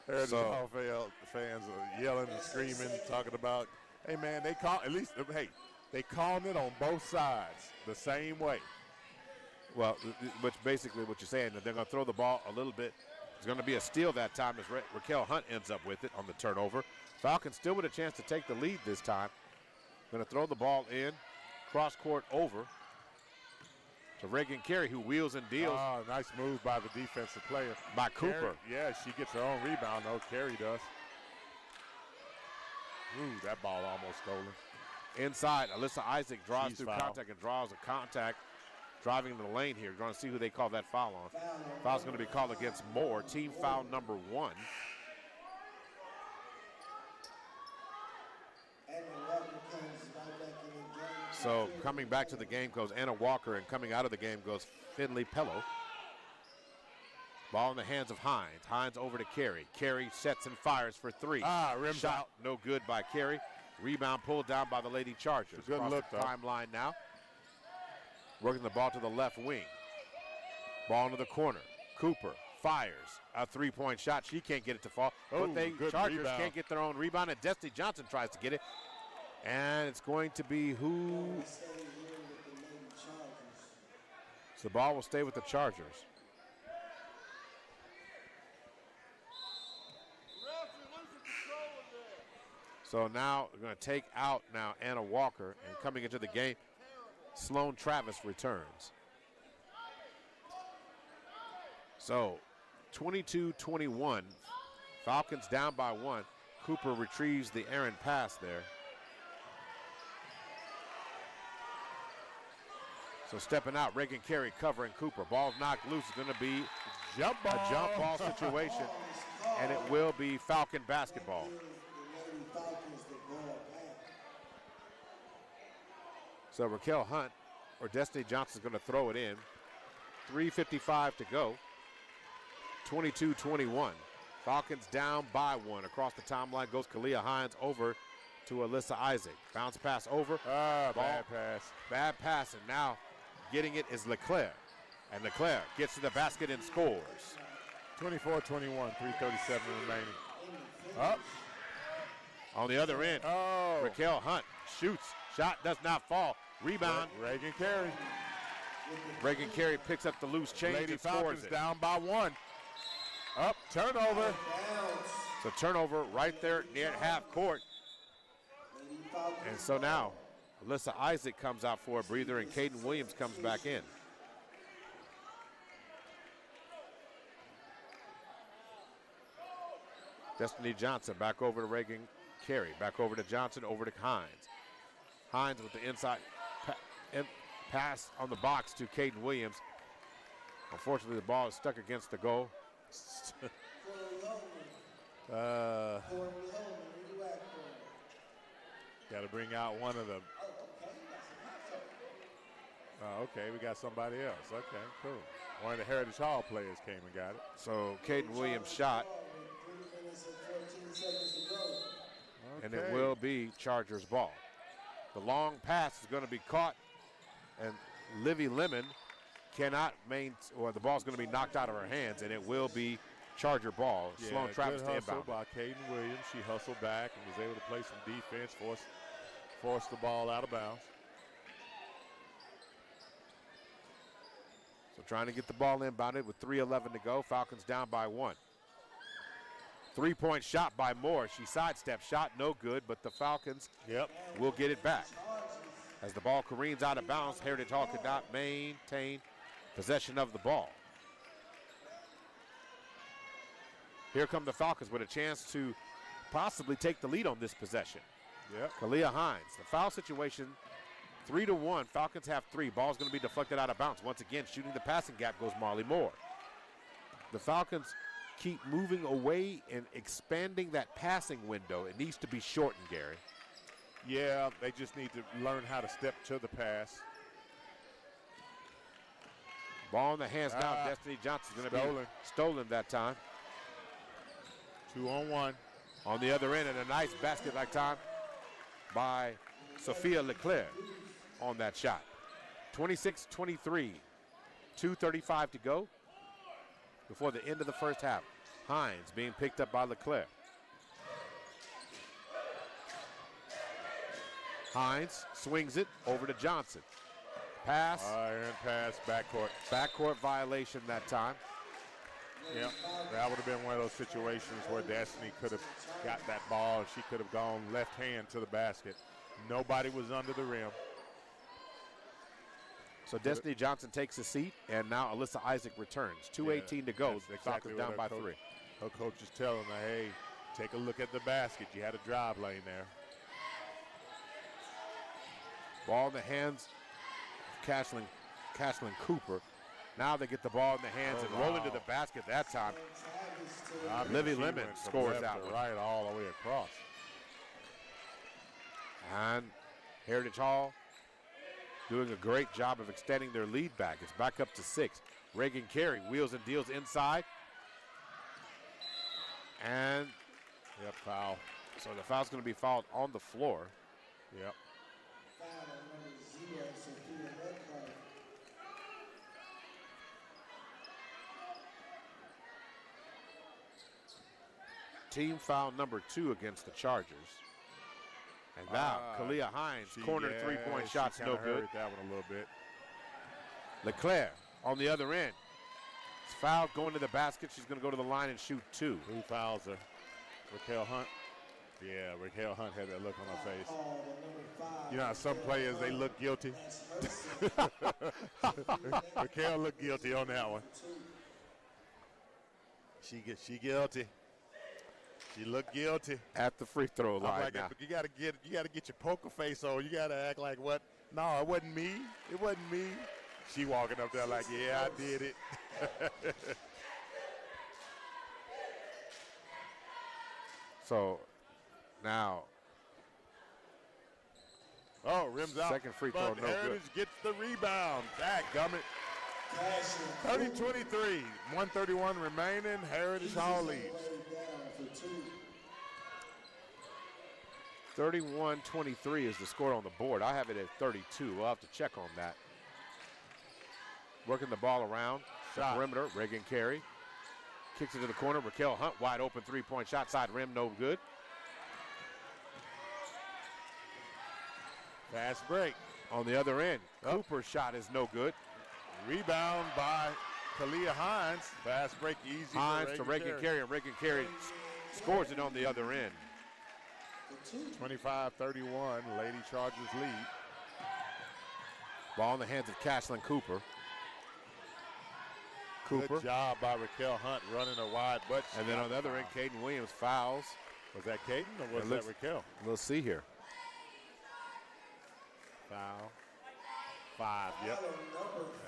Heritage Hall fans are yelling and screaming, talking about, hey man, they calling it on both sides the same way. Well, which basically what you're saying, that they're going to throw the ball a little bit. It's going to be a steal that time as Raquel Hunt ends up with it on the turnover. Falcons still with a chance to take the lead this time. Going to throw the ball in, cross court over to Reagan Carey, who wheels and deals. Oh, nice move by the defensive player. By Cooper. Yeah, she gets her own rebound, though. Carey does. Ooh, that ball almost stolen. Inside, Alyssa Isaac draws She's through fouled. contact and draws a contact. Driving into the lane here. Going to see who they call that foul on. Foul's going to be called against Moore. Team foul number 1. So coming back to the game goes Anna Walker, and coming out of the game goes Finley Pello. Ball in the hands of Hines. Hines over to Carey. Carey sets and fires for 3. Rim Shot out. no good by Carey. Rebound pulled down by the Lady Chargers. Good Across look, the though. timeline now. Working the ball to the left wing. Ball into the corner. Cooper fires a 3-point shot. She can't get it to fall. Oh, But they good Chargers rebound. can't get their own rebound, and Destiny Johnson tries to get it. And it's going to be who? So the ball will stay with the Chargers. So now we're going to take out now Anna Walker, and coming into the game, Sloan Travis returns. So 22-21, Falcons down by 1. Cooper retrieves the errant pass there. So stepping out, Reagan Carey covering Cooper. Ball knocked loose. It's going to be a jump ball situation, and it will be Falcon basketball. So Raquel Hunt or Destiny Johnson is going to throw it in. 3:55 to go. 22-21. Falcons down by 1. Across the timeline goes Kalia Hines over to Alyssa Isaac. Bounce pass over. Bad pass. Bad pass, and now getting it is Leclerc. And Leclerc gets to the basket and scores. 24-21, 3:37 remaining. Up. On the other end, Raquel Hunt shoots. Shot does not fall. Rebound. Reagan Carey. Reagan Carey picks up the loose change Lady and scores Falcons it. down by 1. Up, turnover. So turnover right there near half court. And so now Alyssa Isaac comes out for a breather, and Caden Williams comes back in. Destiny Johnson back over to Reagan Carey. Back over to Johnson, over to Hines. Hines with the inside pass on the box to Caden Williams. Unfortunately, the ball is stuck against the goal. Got to bring out one of them. Okay, we got somebody else. Okay, cool. One of the Heritage Hall players came and got it. So Caden Williams shot. And it will be Chargers ball. The long pass is going to be caught, and Livy Lemon cannot or the ball's going to be knocked out of her hands, and it will be Charger ball. Yeah, Sloan Travis good to hustle inbound. by Caden Williams. She hustled back and was able to play some defense, force the ball out of bounds. trying to get the ball inbounded with 3:11 to go. Falcons down by 1. 3-point shot by Moore. She sidestepped, shot no good, but the Falcons will get it back. As the ball careens out of bounds, Heritage Hall could not maintain possession of the ball. Here come the Falcons with a chance to possibly take the lead on this possession. Kalia Hines, the foul situation, 3-1. Falcons have 3. Ball's going to be deflected out of bounds. Once again, shooting the passing gap goes Marley Moore. The Falcons keep moving away and expanding that passing window. It needs to be shortened, Gary. Yeah, they just need to learn how to step to the pass. Ball in the hands now. Destiny Johnson's going to be stolen that time. 2-on-1. On the other end, and a nice basket-like time by Sophia Leclerc on that shot. 26-23, 2:35 to go before the end of the first half. Hines being picked up by Leclerc. Hines swings it over to Johnson. Pass. Iron pass, backcourt. Backcourt violation that time. Yep, that would have been one of those situations where Destiny could have got that ball. She could have gone left hand to the basket. Nobody was under the rim. So Destiny Johnson takes a seat, and now Alyssa Isaac returns. 2:18 to go. The Falcons down by 3. Her coach is telling her, hey, take a look at the basket. You had a drive lane there. Ball in the hands of Cashlyn Cooper. Now they get the ball in the hands and roll into the basket that time. Livy Lemon scores that one. Right all the way across. And Heritage Hall doing a great job of extending their lead back. It's back up to 6. Reagan Carey wheels and deals inside. And foul. So the foul's going to be fouled on the floor. Yep. Team foul number 2 against the Chargers. And now Kalia Hines, corner 3-point shots, no good. That one a little bit. Leclerc on the other end. It's fouled going to the basket. She's going to go to the line and shoot 2. Who fouls her? Raquel Hunt. Yeah, Raquel Hunt had that look on her face. You know how some players, they look guilty? Raquel looked guilty on that one. She guilty. She looked guilty at the free throw line. Like, now. You gotta get your poker face on. You gotta act like what? No, it wasn't me. It wasn't me. She walking up there like, yeah, I did it. So now. Oh, rims out. Second free throw, no Heritage good. gets the rebound. Dadgummit. 30-23, 1:31 remaining. Heritage Hall leads. 31-23 is the score on the board. I have it at 32. We'll have to check on that. Working the ball around the perimeter. Reagan Carey kicks it to the corner. Raquel Hunt, wide open 3-point shot, side rim, no good. Fast break. On the other end, Cooper's shot is no good. Rebound by Kalia Hines. Fast break, easy. Hines to Reagan Carey, and Reagan Carey scores it on the other end. 25-31, Lady Chargers lead. Ball in the hands of Cashlyn Cooper. Good job by Raquel Hunt running a wide butt. And then on the other end, Caden Williams fouls. Was that Caden or was that Raquel? We'll see here. Foul. 5, yep.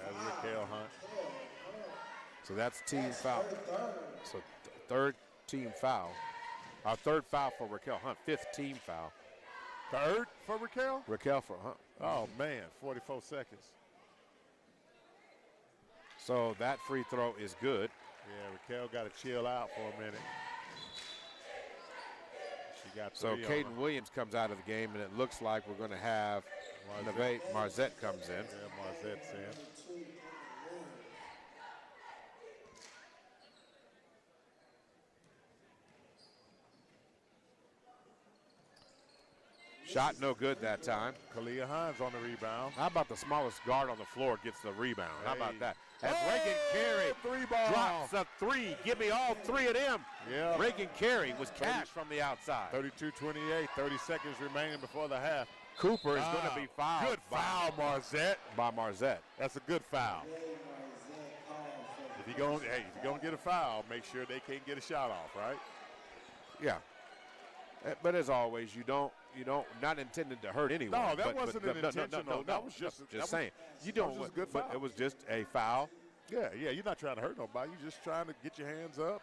That's Raquel Hunt. So that's team foul. So third team foul. Our third foul for Raquel Hunt. 5th team foul. Third for Raquel? Raquel for Hunt. Oh, man, 44 seconds. So that free throw is good. Yeah, Raquel got to chill out for a minute. She got so Caden Williams comes out of the game, and it looks like we're going to have Navate Marzette comes in. Yeah, Marzette's in. Shot no good that time. Kalia Hines on the rebound. How about the smallest guard on the floor gets the rebound? How about that? As Hey, Reagan Carey three-ball. drops a three. Give me all three of them. Yeah. Reagan Carey was cashed from the outside. 32-28, 30 seconds remaining before the half. Cooper is going to be fouled. Good foul, Marzette. By Marzette. That's a good foul. If you're gonna get a foul, make sure they can't get a shot off, right? Yeah. But as always, you don't not intended to hurt anyone. No, that but, wasn't but, an no, intentional. That was just saying. You that don't. was just a good but foul. it was just a foul. Yeah, you're not trying to hurt nobody. You're just trying to get your hands up.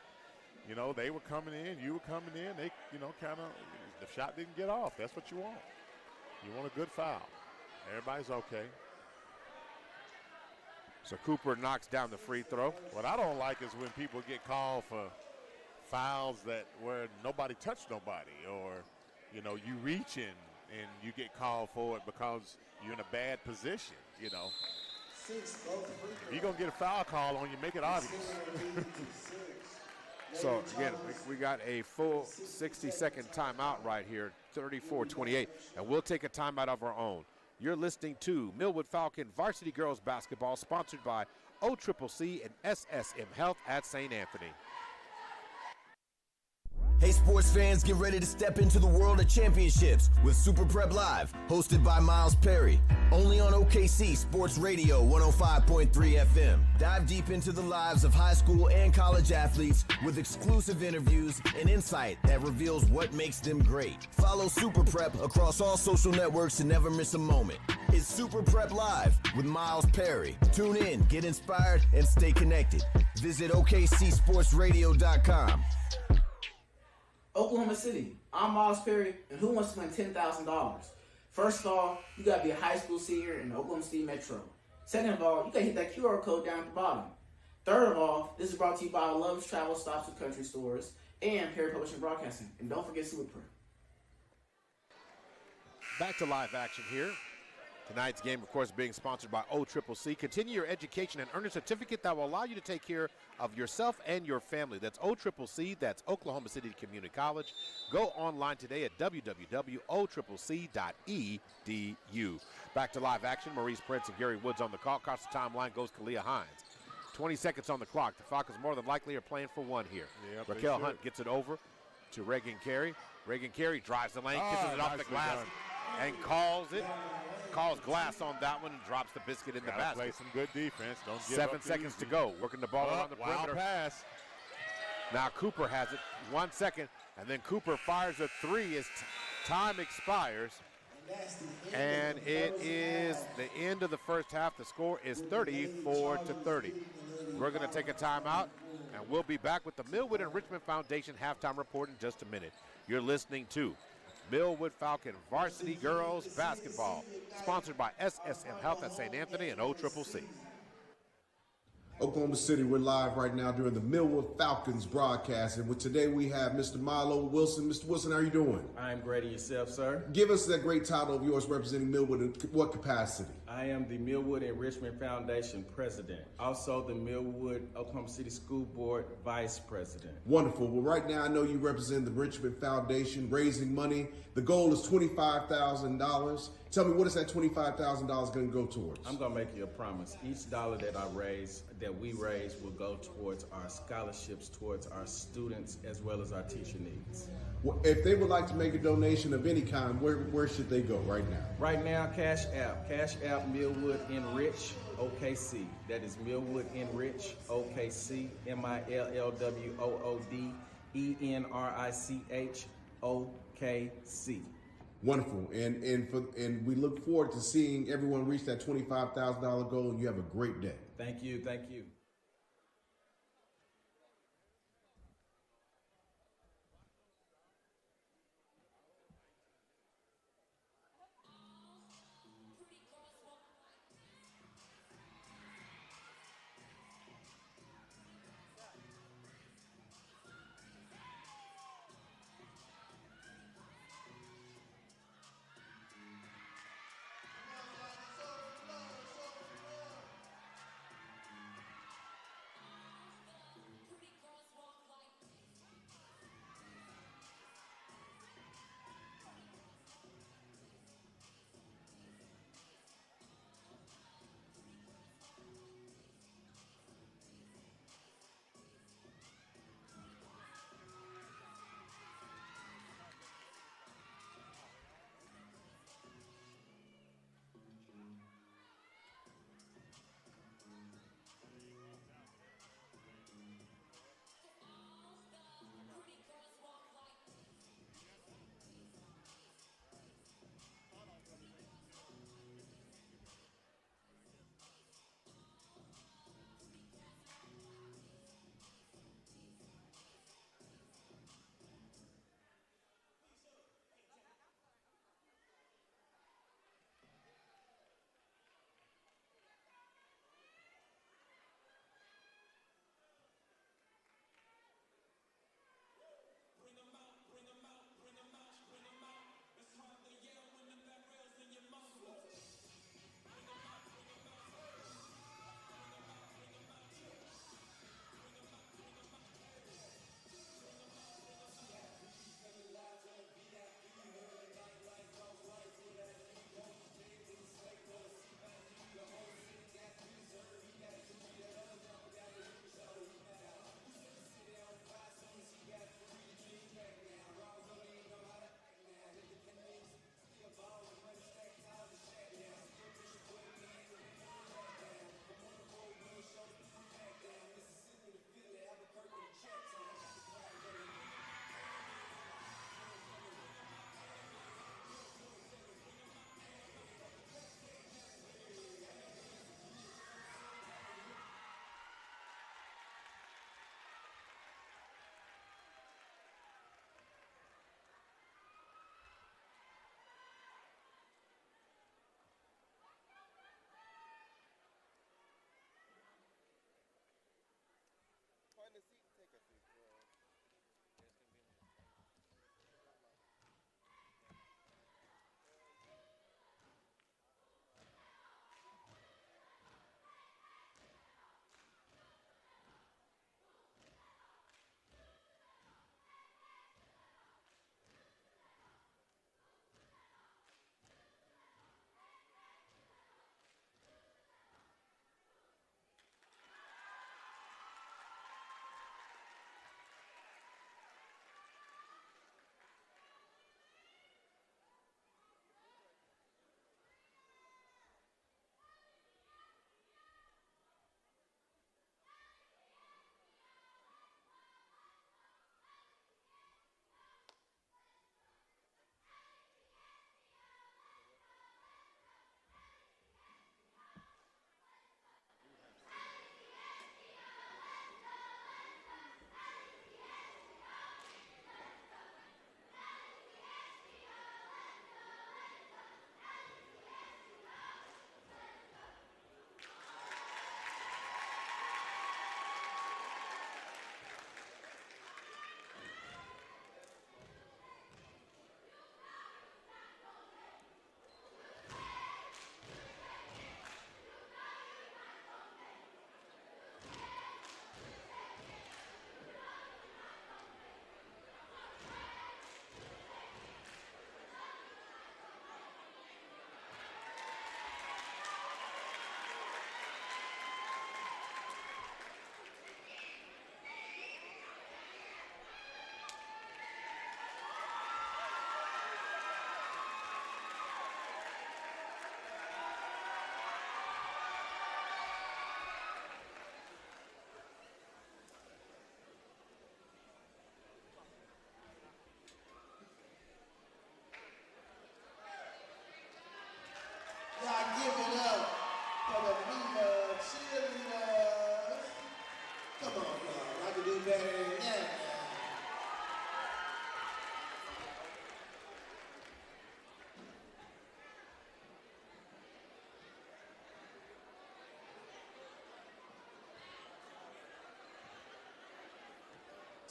You know, they were coming in, you were coming in. They, kind of, the shot didn't get off. That's what you want. You want a good foul. Everybody's okay. So Cooper knocks down the free throw. What I don't like is when people get called for fouls where nobody touched nobody, or you reach in and you get called for it because you're in a bad position. If you're gonna get a foul call on you, make it obvious. So again, we got a full 60-second timeout right here, 34-28, and we'll take a timeout of our own. You're listening to Millwood Falcon Varsity Girls Basketball, sponsored by OCCC and SSM Health at St. Anthony. Hey sports fans, get ready to step into the world of championships with Super Prep Live, hosted by Miles Perry. Only on OKC Sports Radio 105.3 FM. Dive deep into the lives of high school and college athletes with exclusive interviews and insight that reveals what makes them great. Follow Super Prep across all social networks to never miss a moment. It's Super Prep Live with Miles Perry. Tune in, get inspired, and stay connected. Visit OKCSportsRadio.com. Oklahoma City, I'm Miles Perry, and who wants to win $10,000? First of all, you got to be a high school senior in the Oklahoma City Metro. Second of all, you got to hit that QR code down at the bottom. Third of all, this is brought to you by Love's Travel Stops with Country Stores and Perry Publishing Broadcasting. And don't forget Super Prep. Back to live action here. Tonight's game, of course, being sponsored by OCCC. Continue your education and earn a certificate that will allow you to take care of yourself and your family. That's OCCC. That's Oklahoma City Community College. Go online today at www.occc.edu. Back to live action. Maurice Prince and Gary Woods on the call. Across the timeline goes Kalia Hines. 20 seconds on the clock. The Falcons more than likely are playing for one here. Yep, Raquel Hunt gets it over to Reagan Carey. Reagan Carey drives the lane, kisses it off the glass, and calls glass on that one and drops the biscuit in the basket. Play some good defense. Don't give 7 up seconds easy. to go. Working the ball around the perimeter. Pass. Now Cooper has it. 1 second, and then Cooper fires a three as time expires. And it is the end of the first half. The score is 34-30. We're going to take a timeout, and we'll be back with the Millwood and Richmond Foundation halftime report in just a minute. You're listening to Millwood Falcon Varsity Girls Basketball, sponsored by SSM Health at St. Anthony and OCCC. Oklahoma City, we're live right now during the Millwood Falcons broadcast. And today we have Mr. Milo Wilson. Mr. Wilson, how are you doing? I'm great. And yourself, sir? Give us that great title of yours representing Millwood in what capacity? I am the Millwood and Richmond Foundation president. Also the Millwood Oklahoma City School Board vice president. Wonderful. Well, right now I know you represent the Richmond Foundation, raising money. The goal is $25,000. Tell me, what is that $25,000 going to go towards? I'm going to make you a promise. Each dollar that we raise will go towards our scholarships, towards our students, as well as our teacher needs. Well, if they would like to make a donation of any kind, where should they go right now? Right now, Cash App Millwood Enrich OKC. That is Millwood Enrich OKC, MILLWOOD ENRICH OKC. Wonderful, and we look forward to seeing everyone reach that $25,000 goal, and you have a great day. Thank you.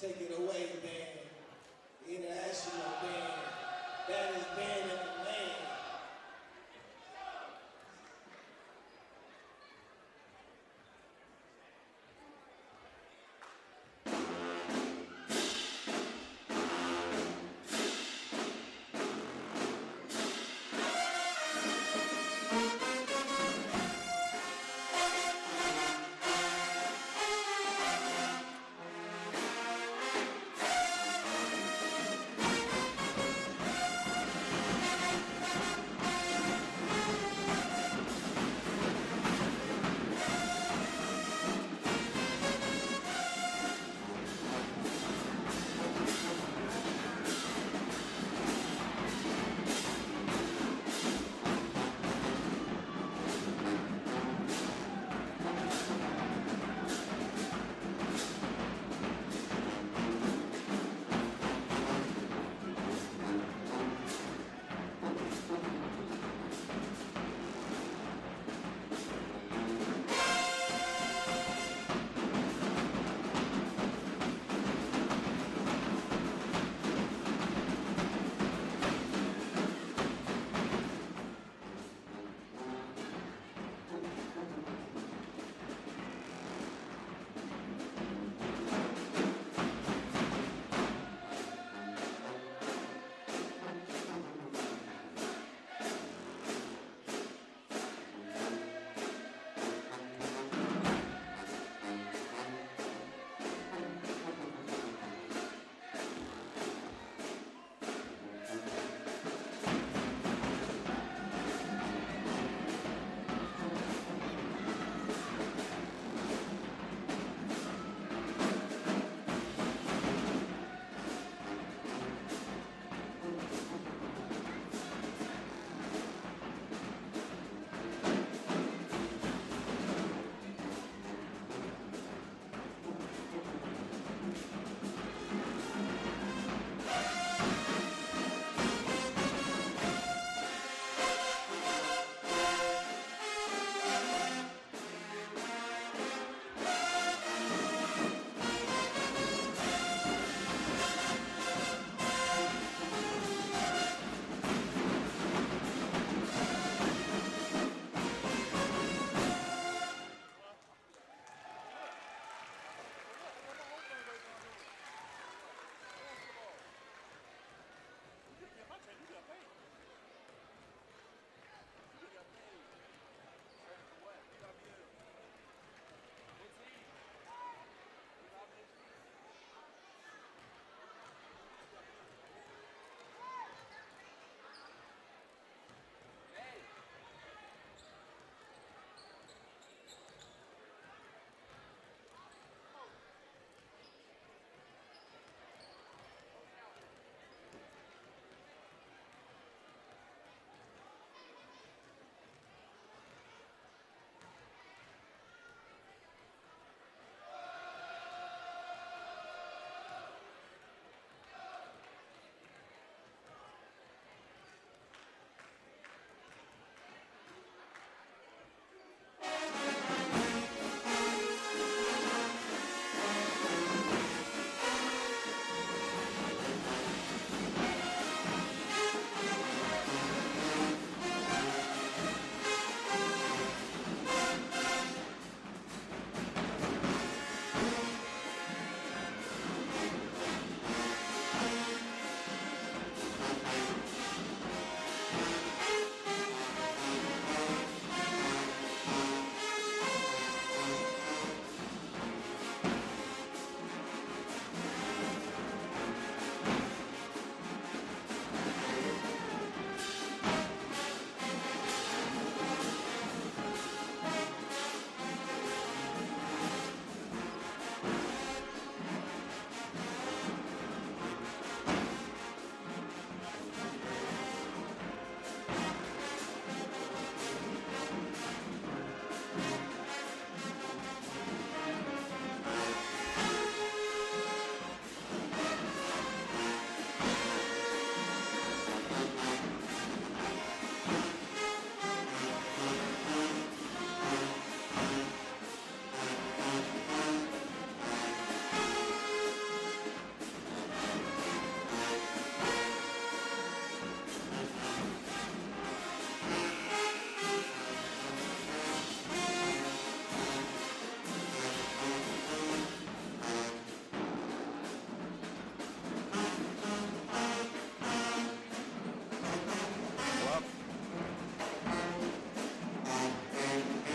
Take it away, band. International band. That is band in the land.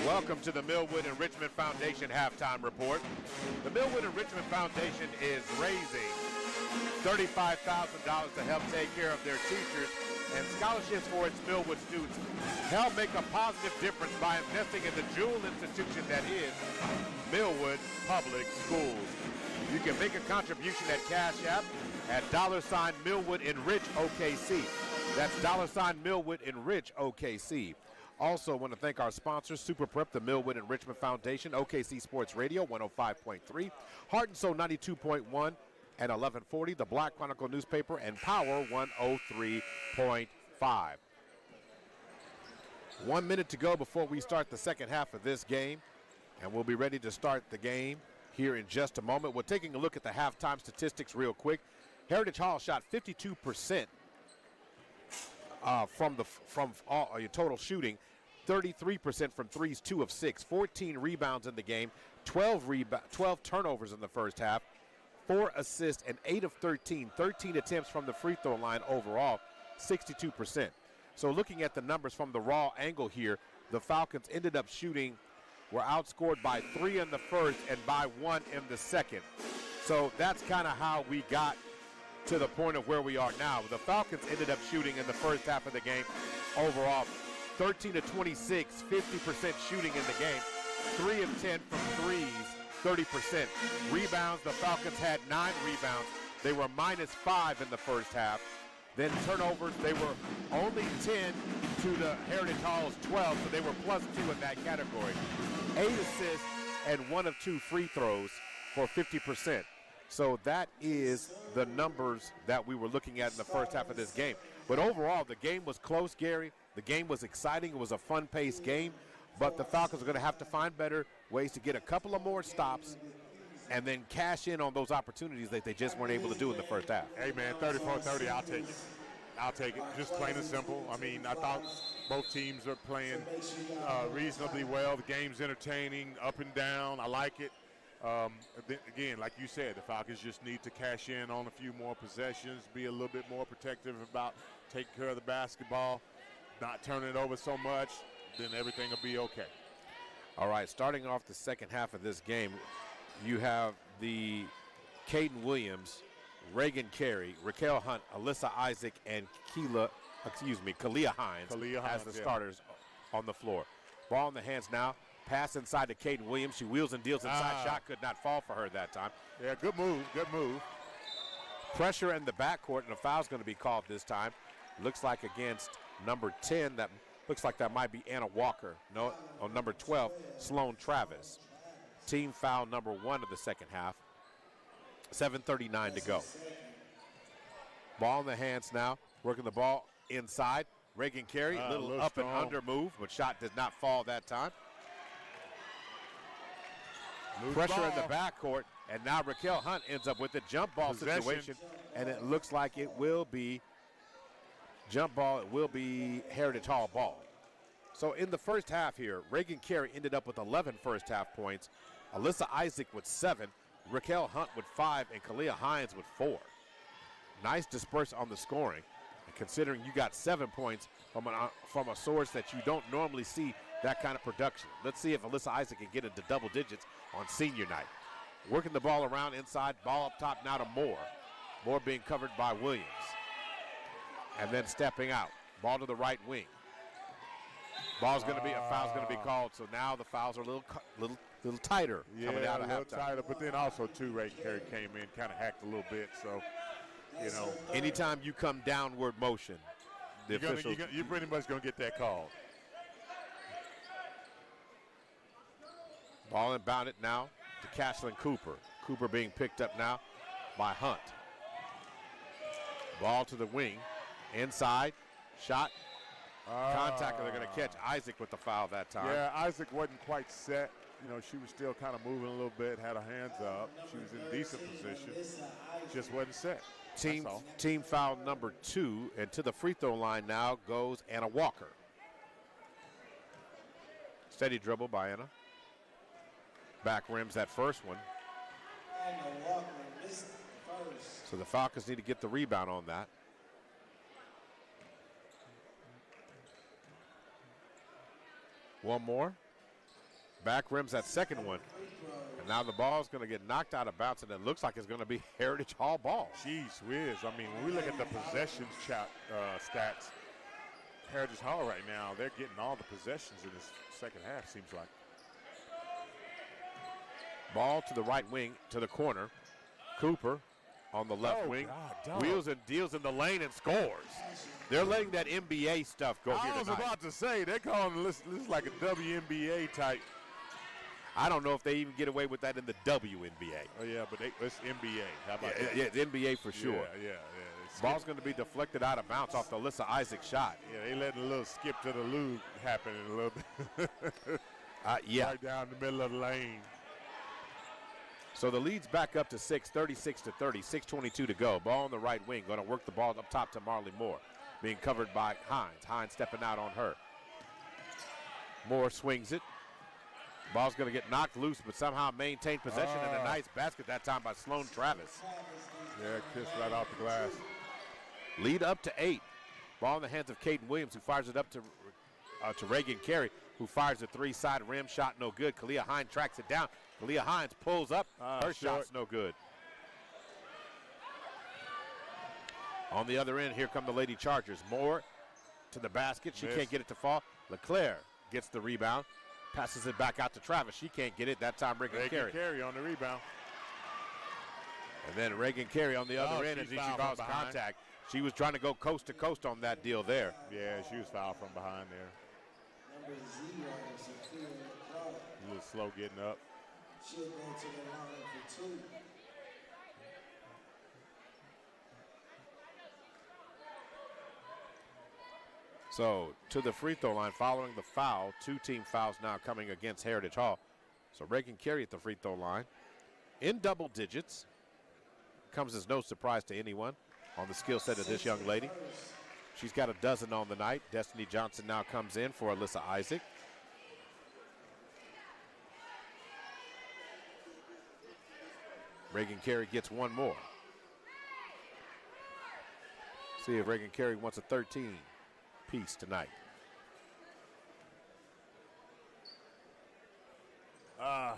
Welcome to the Millwood and Richmond Foundation Halftime Report. The Millwood and Richmond Foundation is raising $35,000 to help take care of their teachers and scholarships for its Millwood students. Help make a positive difference by investing in the jewel institution that is Millwood Public Schools. You can make a contribution at Cash App at $Millwood Enrich OKC. That's $Millwood Enrich OKC. Also want to thank our sponsors, Super Prep, the Millwood and Richmond Foundation, OKC Sports Radio 105.3, Heart and Soul 92.1 and 1140, the Black Chronicle newspaper, and Power 103.5. 1 minute to go before we start the second half of this game, and we'll be ready to start the game here in just a moment. We're taking a look at the halftime statistics real quick. Heritage Hall shot 52% from all total shooting, 33% from threes, 2 of 6, 14 rebounds in the game, 12 turnovers in the first half, 4 assists, and 8 of 13 attempts from the free throw line overall, 62%. So looking at the numbers from the raw angle here, the Falcons ended up were outscored by 3 in the first and by 1 in the second. So that's kind of how we got to the point of where we are now. The Falcons ended up shooting in the first half of the game overall 13 to 26, 50% shooting in the game, 3 of 10 from threes, 30%. Rebounds, the Falcons had 9 rebounds. They were -5 in the first half. Then turnovers, they were only 10 to the Heritage Hall's 12, so they were +2 in that category. 8 assists and 1 of 2 free throws for 50%. So that is the numbers that we were looking at in the first half of this game. But overall, the game was close, Gary. The game was exciting. It was a fun-paced game. But the Falcons are going to have to find better ways to get a couple of more stops and then cash in on those opportunities that they just weren't able to do in the first half. Hey, man, 34-30, I'll take it. I'll take it. Just plain and simple. I mean, I thought both teams are playing reasonably well. The game's entertaining, up and down. I like it. Again, like you said, the Falcons just need to cash in on a few more possessions, be a little bit more protective about taking care of the basketball, not turning it over so much, then everything will be okay. All right, starting off the second half of this game, you have the Caden Williams, Reagan Carey, Raquel Hunt, Alyssa Isaac, and Kalia Hines as the starters on the floor. Ball in the hands now. Pass inside to Caden Williams. She wheels and deals inside. Shot could not fall for her that time. Yeah, good move, good move. Pressure in the backcourt, and a foul's going to be called this time. Looks like against number 10, that looks like that might be Anna Walker. No, on number 12, Sloan Travis. Team foul number 1 of the second half. 7:39 to go. Ball in the hands now. Working the ball inside. Reagan Carey, a little up and under move, but shot did not fall that time. Pressure in the backcourt, and now Raquel Hunt ends up with the jump ball situation, and it looks like it will be jump ball. It will be Heritage Hall ball. So in the first half here, Reagan Carey ended up with 11 first half points, Alyssa Isaac with 7, Raquel Hunt with 5, and Kalia Hines with 4. Nice disperse on the scoring, and considering you got 7 points from a source that you don't normally see that kind of production. Let's see if Alyssa Isaac can get into double digits on senior night. Working the ball around inside, ball up top now to Moore. Moore being covered by Williams. And then stepping out, ball to the right wing. Foul's going to be called, so now the fouls are a little tighter coming out of halftime. A little tighter, but then also too, Reagan Carey came in, kind of hacked a little bit, so, you know. Anytime you come downward motion, you're pretty much going to get that call. Ball inbounded now to Cashlyn Cooper. Cooper being picked up now by Hunt. Ball to the wing. Inside. Shot. Contact, and they're going to catch Isaac with the foul that time. Yeah, Isaac wasn't quite set. You know, she was still kind of moving a little bit, had her hands up. She was in decent position. Just wasn't set. Team foul number 2, and to the free throw line now goes Anna Walker. Steady dribble by Anna. Back rims that first one. So the Falcons need to get the rebound on that. One more. Back rims that second one. And now the ball's going to get knocked out of bounds, and it looks like it's going to be Heritage Hall ball. Jeez whiz. I mean, when we look at the possessions stats, Heritage Hall right now, they're getting all the possessions in this second half, seems like. Ball to the right wing, to the corner. Cooper on the left wing. God, wheels and deals in the lane and scores. They're letting that NBA stuff go here I was tonight. about to say, they're calling this like a WNBA type. I don't know if they even get away with that in the WNBA. Oh, yeah, but it's NBA. How about that? Yeah, it's NBA for sure. Yeah. Ball's going to be deflected out of bounds off the Alyssa Isaac shot. Yeah, they letting a little skip to the loo happen in a little bit. Yeah. Right down the middle of the lane. So the lead's back up to 6, 36 to 30, 6:22 to go. Ball on the right wing, going to work the ball up top to Marley Moore. Being covered by Hines. Hines stepping out on her. Moore swings it. Ball's going to get knocked loose, but somehow maintain possession, and a nice basket that time by Sloan Travis. Yeah, kissed right off the glass. Lead up to 8. Ball in the hands of Caden Williams, who fires it up to Reagan Carey, who fires a 3-side rim shot, no good. Kalia Hines tracks it down. Kalia Hines pulls up. Her shot's no good. On the other end, here come the Lady Chargers. Moore to the basket. She can't get it to fall. LeClaire gets the rebound. Passes it back out to Travis. She can't get it. That time Reagan Carey. Carey on the rebound. And then Reagan Carey on the other end, and she draws contact. She was trying to go coast to coast on that deal there. Yeah, she was fouled from behind there. Number 0 is Sophia Clark. A little slow getting up. She'll go to the line for 2. So to the free throw line following the foul. 2 team fouls now coming against Heritage Hall. So Reagan Carey at the free throw line in double digits. Comes as no surprise to anyone on the skill set of this young lady. She's got a dozen on the night. Destiny Johnson now comes in for Alyssa Isaac. Reagan Carey gets one more. See if Reagan Carey wants a 13 piece tonight.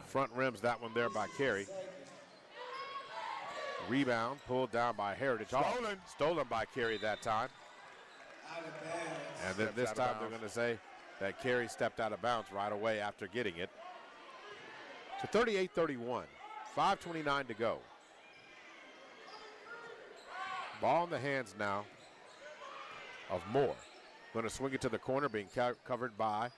Front rims that one there by Carey. Rebound pulled down by Heritage. Stolen by Carey that time. And then this time they're going to say that Carey stepped out of bounds right away after getting it. To 38-31. 5:29 to go. Ball in the hands now of Moore. Going to swing it to the corner, being covered by.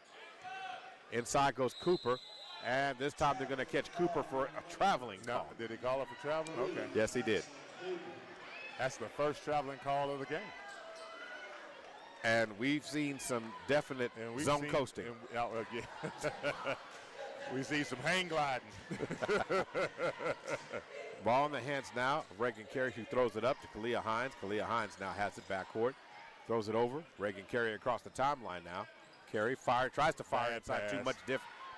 Inside goes Cooper. And this time they're going to catch Cooper for a traveling call. Did he call it for traveling? Okay. Yes, he did. That's the first traveling call of the game. And we've seen some definite zone coasting. We see some hang gliding. Ball in the hands now of Reagan Carey, who throws it up to Kalia Hines. Kalia Hines now has it backcourt. Throws it over. Reagan Carey across the timeline now. Carey tries to fire inside.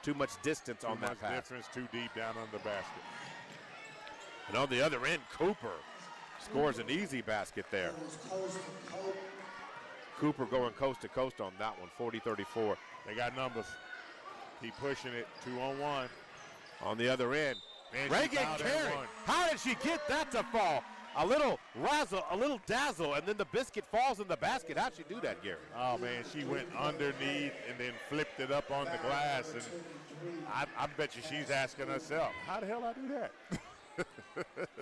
Too much distance on that pass. Difference, too deep down on the basket. And on the other end, Cooper scores an easy basket there. Cooper going coast to coast on that one, 40-34. They got numbers. Keep pushing it, 2-on-1. On the other end, Man, Reagan Carey. How did she get that to fall? A little razzle, a little dazzle, and then the biscuit falls in the basket. How'd she do that, Gary? Oh, man, she went underneath and then flipped it up on the glass. And I bet you she's asking herself, how the hell I do that?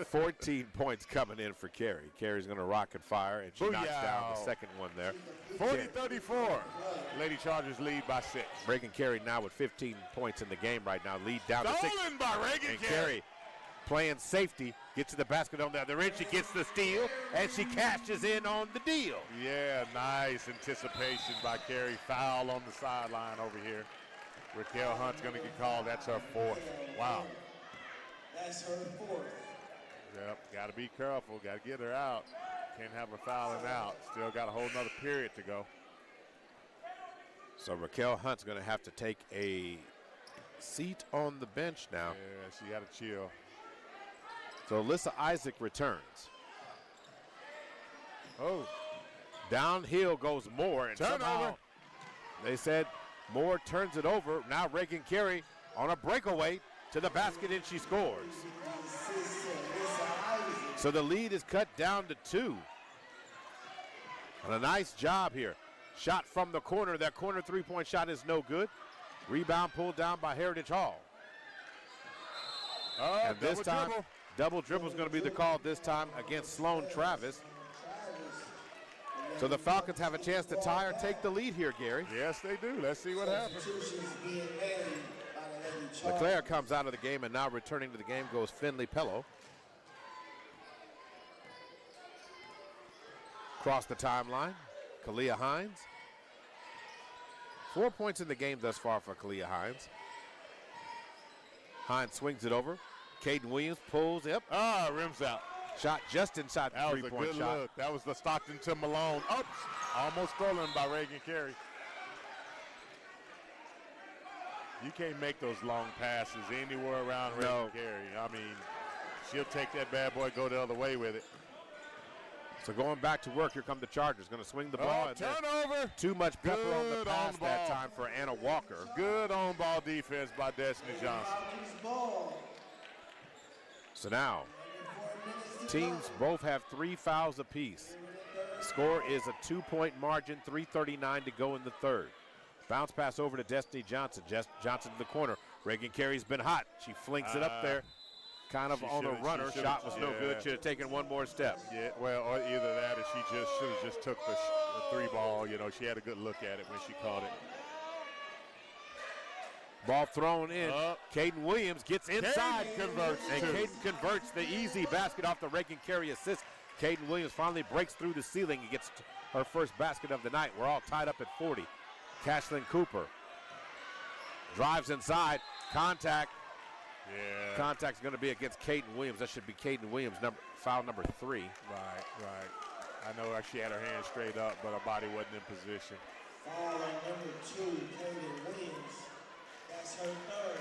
14 points coming in for Carey. Carey's going to rock and fire, and she knocks down the second one there. 40-34. Lady Chargers lead by 6. Reagan Carey now with 15 points in the game right now. Lead down to 6. Stolen by Reagan Carey playing safety, gets to the basket on the other end. She gets the steal, and she cashes in on the deal. Yeah, nice anticipation by Carey. Foul on the sideline over here. Raquel Hunt's going to get called. That's her 4th. Wow. That's her 4th. Yep, got to be careful. Got to get her out. Can't have her fouling out. Still got a whole nother period to go. So Raquel Hunt's going to have to take a seat on the bench now. Yeah, she got to chill. So Alyssa Isaac returns. Oh. Downhill goes Moore. And Turnover. They said Moore turns it over. Now Reagan Carey on a breakaway to the basket, and she scores. So the lead is cut down to 2. And a nice job here. Shot from the corner. That corner three-point shot is no good. Rebound pulled down by Heritage Hall. And this time, double dribble is going to be the call this time against Sloan Travis. So the Falcons have a chance to tie or take the lead here, Gary. Yes, they do. Let's see what happens. LeClaire comes out of the game, and now returning to the game goes Finley Pello. Across the timeline, Kalia Hines. 4 points in the game thus far for Kalia Hines. Hines swings it over. Caden Williams pulls up. Rims out. Shot just inside the three-point shot. That was a good look. That was the Stockton to Malone. Oops. Almost stolen by Reagan Carey. You can't make those long passes anywhere around Reagan Carey. I mean, she'll take that bad boy, go the other way with it. So going back to work, here come the Chargers. Going to swing the ball. And turnover. Too much pepper on the pass that time for Anna Walker. Good on-ball defense by Destiny Johnson. So now, teams both have 3 fouls apiece. Score is a 2-point margin, 3:39 to go in the third. Bounce pass over to Destiny Johnson. Johnson to the corner. Reagan Carey's been hot. She flings it up there. Kind of on a runner. Shot was no good. Should have taken one more step. Yeah, well, or either that or she should have just took the three ball. You know, she had a good look at it when she caught it. Ball thrown in. Caden Williams gets inside. Caden converts the easy basket off the Reagan Carey assist. Caden Williams finally breaks through the ceiling and gets her first basket of the night. We're all tied up at 40. Cashlyn Cooper drives inside. Contact. Yeah. Contact's going to be against Caden Williams. That should be Caden Williams, foul number 3. Right. I know she had her hand straight up, but her body wasn't in position. Foul on number 2, Caden Williams. That's her third.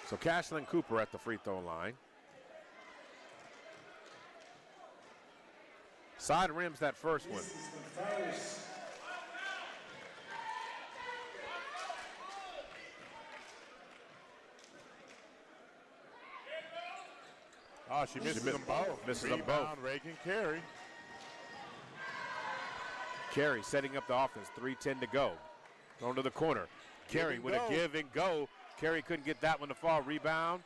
So Cashlyn Cooper at the free throw line. Side rims that first one. This is the first. Oh, she misses them both. Misses them both. Reagan Carey. Carey setting up the offense. 3:10 to go. Going to the corner. Carey with a give and go. Carey couldn't get that one to fall. Rebound.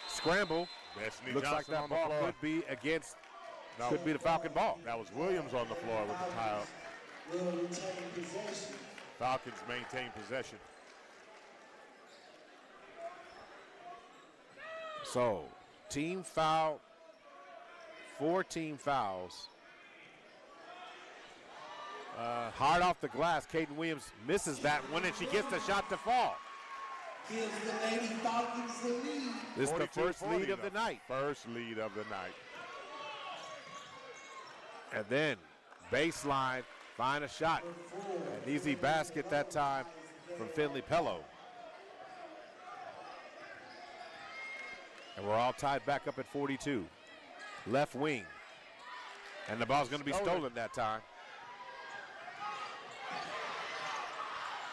Scramble. Destiny Looks Johnson like that on the ball floor. could be against. Could be the Falcon ball. That was Williams on the floor with the tie up. Will retain possession. Falcons maintain possession. So, team foul, 4 team fouls. Hard off the glass, Caden Williams misses that one, and she gets the shot to fall. Gives the Lady Falcons the lead. This is the first lead of the night. First lead of the night. And then, baseline, find a shot. An easy basket that time from Finley Pello. And we're all tied back up at 42. Left wing. And the ball's going to be stolen that time.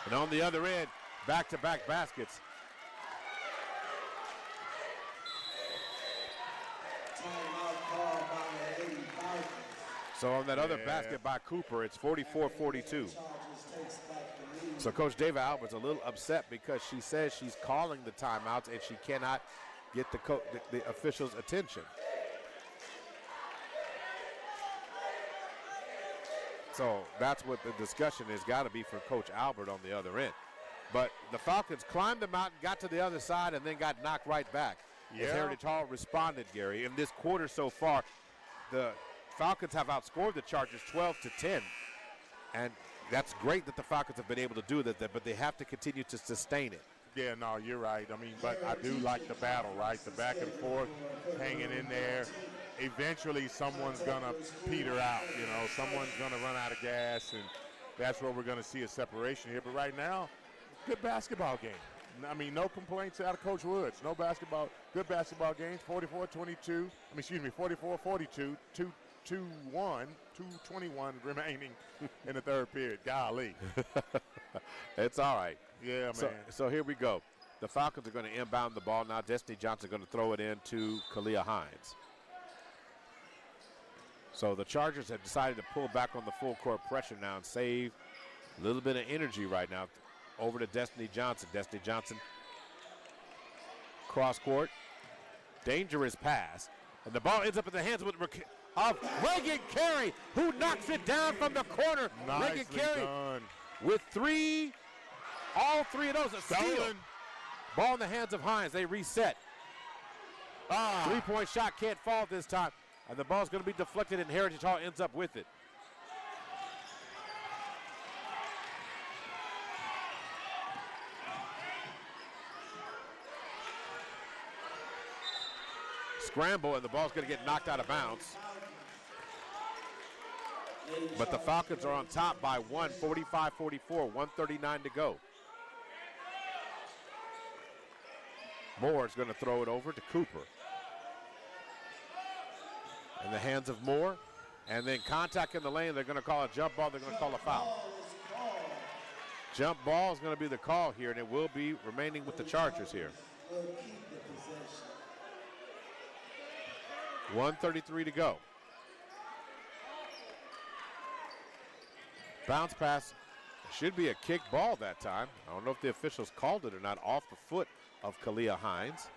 And on the other end, back-to-back baskets. Timeout called by the Lady Falcons. So on that other basket by Cooper, it's 44-42. So Coach David Albert's a little upset because she says she's calling the timeouts and she cannot get the officials' attention. So that's what the discussion has got to be for Coach Albert on the other end. But the Falcons climbed the mountain, got to the other side, and then got knocked right back. As Heritage Hall responded, Gary. In this quarter so far, the Falcons have outscored the Chargers 12-10. And that's great that the Falcons have been able to do that, but they have to continue to sustain it. Yeah, no, you're right. I mean, but I do like the battle, right? The back and forth, hanging in there. Eventually, someone's going to peter out, you know. Someone's going to run out of gas, and that's where we're going to see a separation here. But right now, good basketball game. I mean, no complaints out of Coach Woods. Good basketball games, 44-42. 44-42, 2:21 remaining in the third period. Golly. It's all right. Yeah, man. So here we go. The Falcons are going to inbound the ball now. Destiny Johnson is going to throw it into Kalia Hines. So the Chargers have decided to pull back on the full court pressure now and save a little bit of energy right now over to Destiny Johnson. Destiny Johnson, cross court, dangerous pass. And the ball ends up in the hands of Reagan Carey, who knocks it down from the corner. Nicely Reagan Carey done. with all three of those are steal. Ball in the hands of Hines. They reset. Three-point shot can't fall this time. And the ball's going to be deflected, and Heritage Hall ends up with it. Scramble, and the ball's going to get knocked out of bounds. But the Falcons are on top by 45-44, 1:39 to go. Moore is going to throw it over to Cooper. In the hands of Moore, and then contact in the lane. They're going to call a jump ball. They're going to call a foul. Jump ball is going to be the call here, and it will be remaining with the Chargers here. 1:33 to go. Bounce pass should be a kick ball that time. I don't know if the officials called it or not, off the foot of Kalia Hines.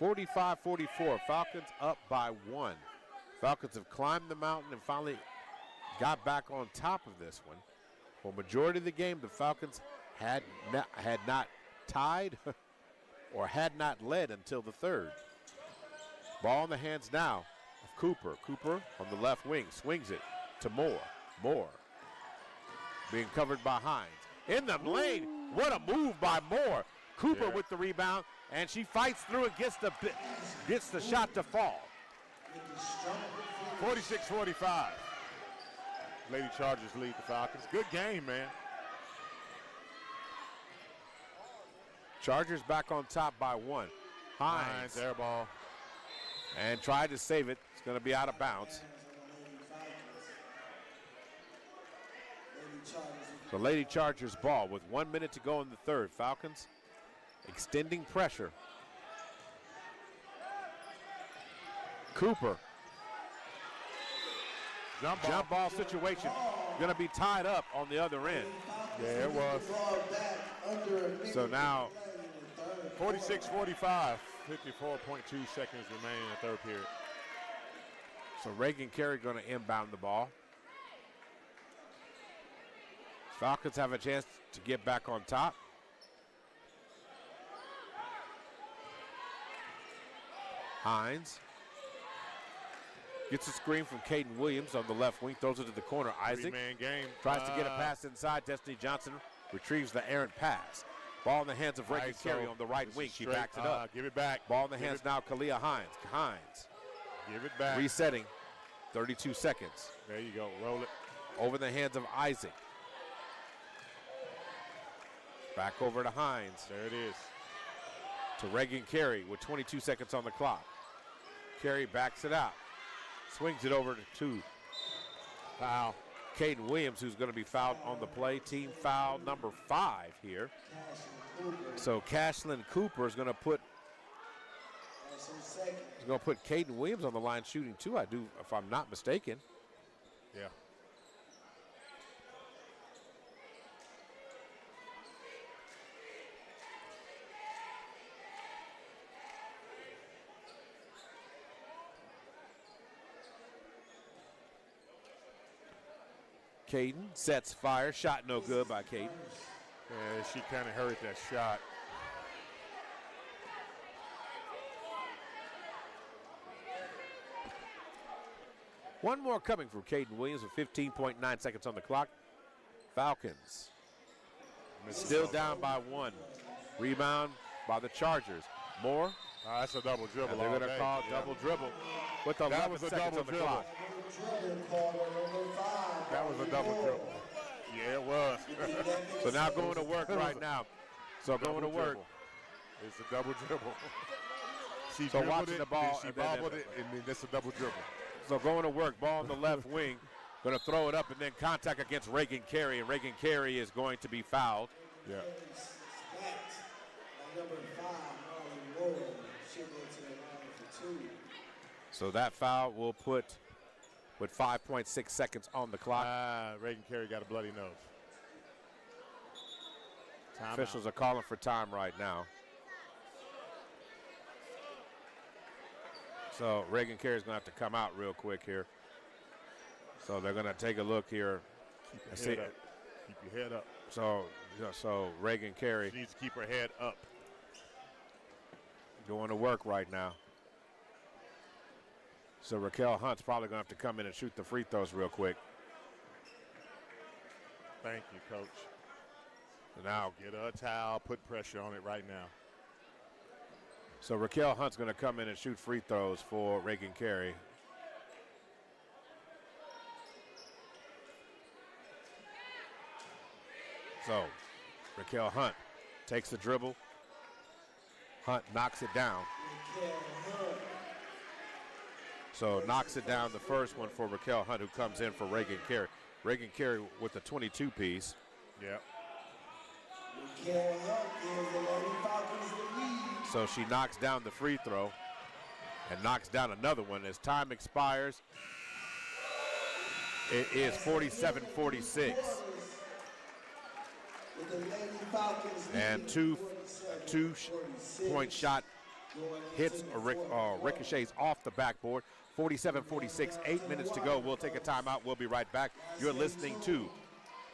(45-44), Falcons up by 1. Falcons have climbed the mountain and finally got back on top of this one. For majority of the game, the Falcons had not tied or had not led until the third. Ball in the hands now of Cooper. Cooper on the left wing swings it to Moore. Moore being covered by Hines. In the lane, what a move by Moore. Cooper with the rebound, and she fights through and gets the shot to fall. 46-45. Lady Chargers lead the Falcons. Good game, man. Chargers back on top by 1. Hines air ball. And tried to save it. It's going to be out of bounds. So Lady Chargers ball with 1 minute to go in the third. Falcons extending pressure. Cooper. Jump ball situation. Going to be tied up on the other end. Yeah, it was. So now 46-45, 54.2 seconds remaining in the third period. So Reagan Carey going to inbound the ball. Falcons have a chance to get back on top. Hines gets a screen from Caden Williams on the left wing, throws it to the corner. Isaac tries to get a pass inside. Destiny Johnson retrieves the errant pass. Ball in the hands of Reagan Carey on the right wing. She backs it up. Give it back. Ball in the hands now, Kalia Hines. Hines. Give it back. Resetting. 32 seconds. There you go. Roll it. Over the hands of Isaac. Back over to Hines. There it is. To Reagan Carey with 22 seconds on the clock. Carey backs it out. Swings it over to foul. Caden Williams, who's going to be fouled on the play. Team foul number 5 here. So Cashlyn Cooper is going to put Caden Williams on the line shooting too. I do, if I'm not mistaken. Yeah. Caden sets fire. Shot no good by Caden. Yeah, she kind of hurt that shot. One more coming from Caden Williams with 15.9 seconds on the clock. Falcons still down by 1. Rebound by the Chargers. Moore. That's a double dribble. And they're going to call double dribble with 11 seconds on the clock. That was a double dribble. Yeah, it was. So now going to work right now. So going to work. It's a double dribble. She So watching it, the ball, she and then bobbled it, and then that's a double dribble. So going to work, ball on the left wing. Going to throw it up and then contact against Reagan Carey, and Reagan Carey is going to be fouled. Yeah. Number 5, Marlon Ward, should go to the line for 2. So that foul will put with 5.6 seconds on the clock. Reagan Carey got a bloody nose. Time Officials out. are calling for time right now. So Reagan Carey's going to have to come out real quick here. So they're going to take a look here. Keep your head up. Keep your head up. So Reagan Carey She needs to keep her head up. going to work right now. So Raquel Hunt's probably going to have to come in and shoot the free throws real quick. Thank you, Coach. Now, Get her a towel, put pressure on it right now. so Raquel Hunt's going to come in and shoot free throws for Reagan Carey. So Raquel Hunt takes the dribble. Hunt knocks it down. So knocks it down, the first one for Raquel Hunt, who comes in for Reagan Carey. Reagan Carey with the 22 piece. Yeah. So she knocks down the free throw and knocks down another one. As time expires, it is 47-46. And two-point shot hits or ricochets off the backboard. 47-46, 8 minutes to go. We'll take a timeout. We'll be right back. You're listening to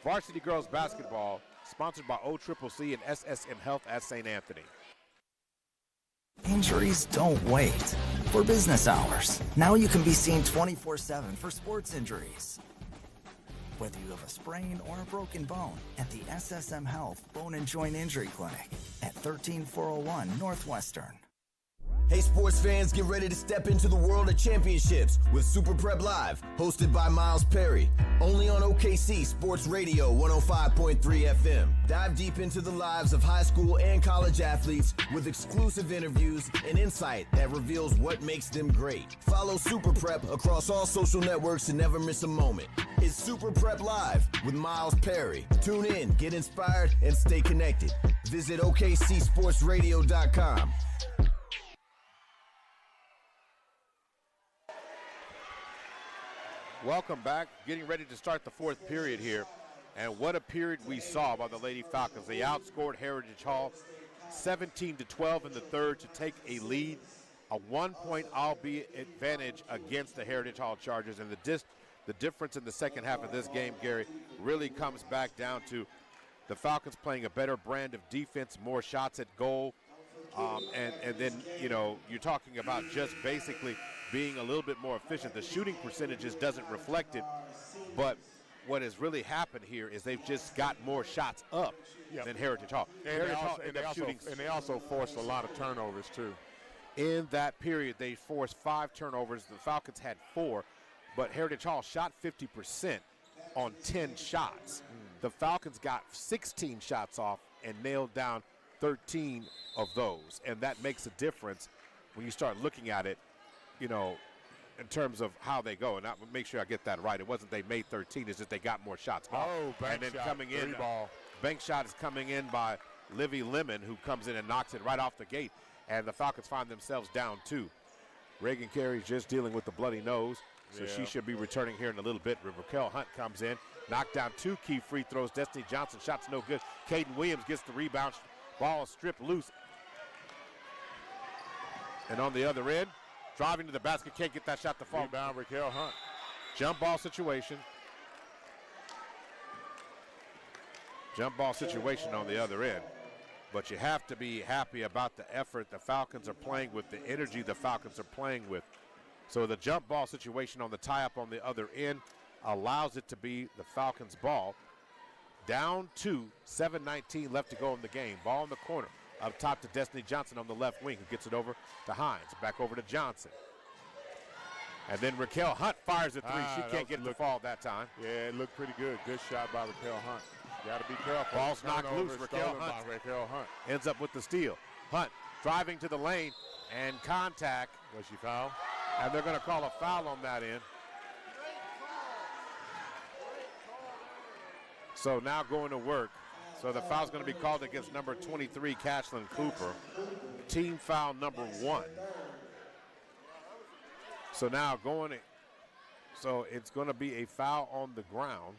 Varsity Girls Basketball, sponsored by OCCC and SSM Health at St. Anthony. Injuries don't wait. For business hours, now you can be seen 24/7 for sports injuries. Whether you have a sprain or a broken bone, at the SSM Health Bone and Joint Injury Clinic at 13401 Northwestern. Hey sports fans, get ready to step into the world of championships with Super Prep Live, hosted by Miles Perry, only on OKC Sports Radio 105.3 FM. Dive deep into the lives of high school and college athletes with exclusive interviews and insight that reveals what makes them great. Follow Super Prep across all social networks to never miss a moment. It's Super Prep Live with Miles Perry. Tune in, get inspired, and stay connected. Visit OKCSportsRadio.com. Welcome back. Getting ready to start the fourth period here. And what a period we saw by the Lady Falcons. They outscored Heritage Hall 17-12 in the third to take a lead, a 1-point albeit advantage against the Heritage Hall Chargers. And the difference in the second half of this game, Gary, really comes back down to the Falcons playing a better brand of defense, more shots at goal. And then, you know, you're talking about just basically being a little bit more efficient. The shooting percentages doesn't reflect it, but what has really happened here is they've just got more shots up than Heritage Hall. And they also forced a lot of turnovers, too. In that period, they forced 5 turnovers. The Falcons had 4, but Heritage Hall shot 50% on 10 shots. The Falcons got 16 shots off and nailed down 13 of those, and that makes a difference when you start looking at it, you know, in terms of how they go. And I make sure I get that right. It wasn't they made 13, it's just they got more shots off. Bank and then shot, coming in, ball. bank shot is coming in by Livy Lemon, who comes in and knocks it right off the gate, and the Falcons find themselves down 2. Reagan Carey's just dealing with the bloody nose, so she should be returning here in a little bit. Raquel Hunt comes in, knocked down 2 key free throws. Destiny Johnson, shots no good. Caden Williams gets the rebound. Ball stripped loose. And on the other end, driving to the basket, can't get that shot to fall. Rebound, Raquel Hunt. Jump ball situation. Jump ball situation on the other end. But you have to be happy about the effort the Falcons are playing with, the energy the Falcons are playing with. So the jump ball situation on the tie-up on the other end allows it to be the Falcons' ball. Down 2, 7:19 left to go in the game. Ball in the corner. Up top to Destiny Johnson on the left wing, who gets it over to Hines. Back over to Johnson. And then Raquel Hunt fires a 3. She can't get the fall that time. Yeah, it looked pretty good. Good shot by Raquel Hunt. Got to be careful. Ball's knocked Turnover loose. Raquel stolen by Hunt Raquel Hunt. ends up with the steal. Hunt driving to the lane and contact. Was she fouled? And they're going to call a foul on that end. So now going to work. So the foul's going to be called against number 23, Cashlyn Cooper. Team foul number 1. So now so it's going to be a foul on the ground.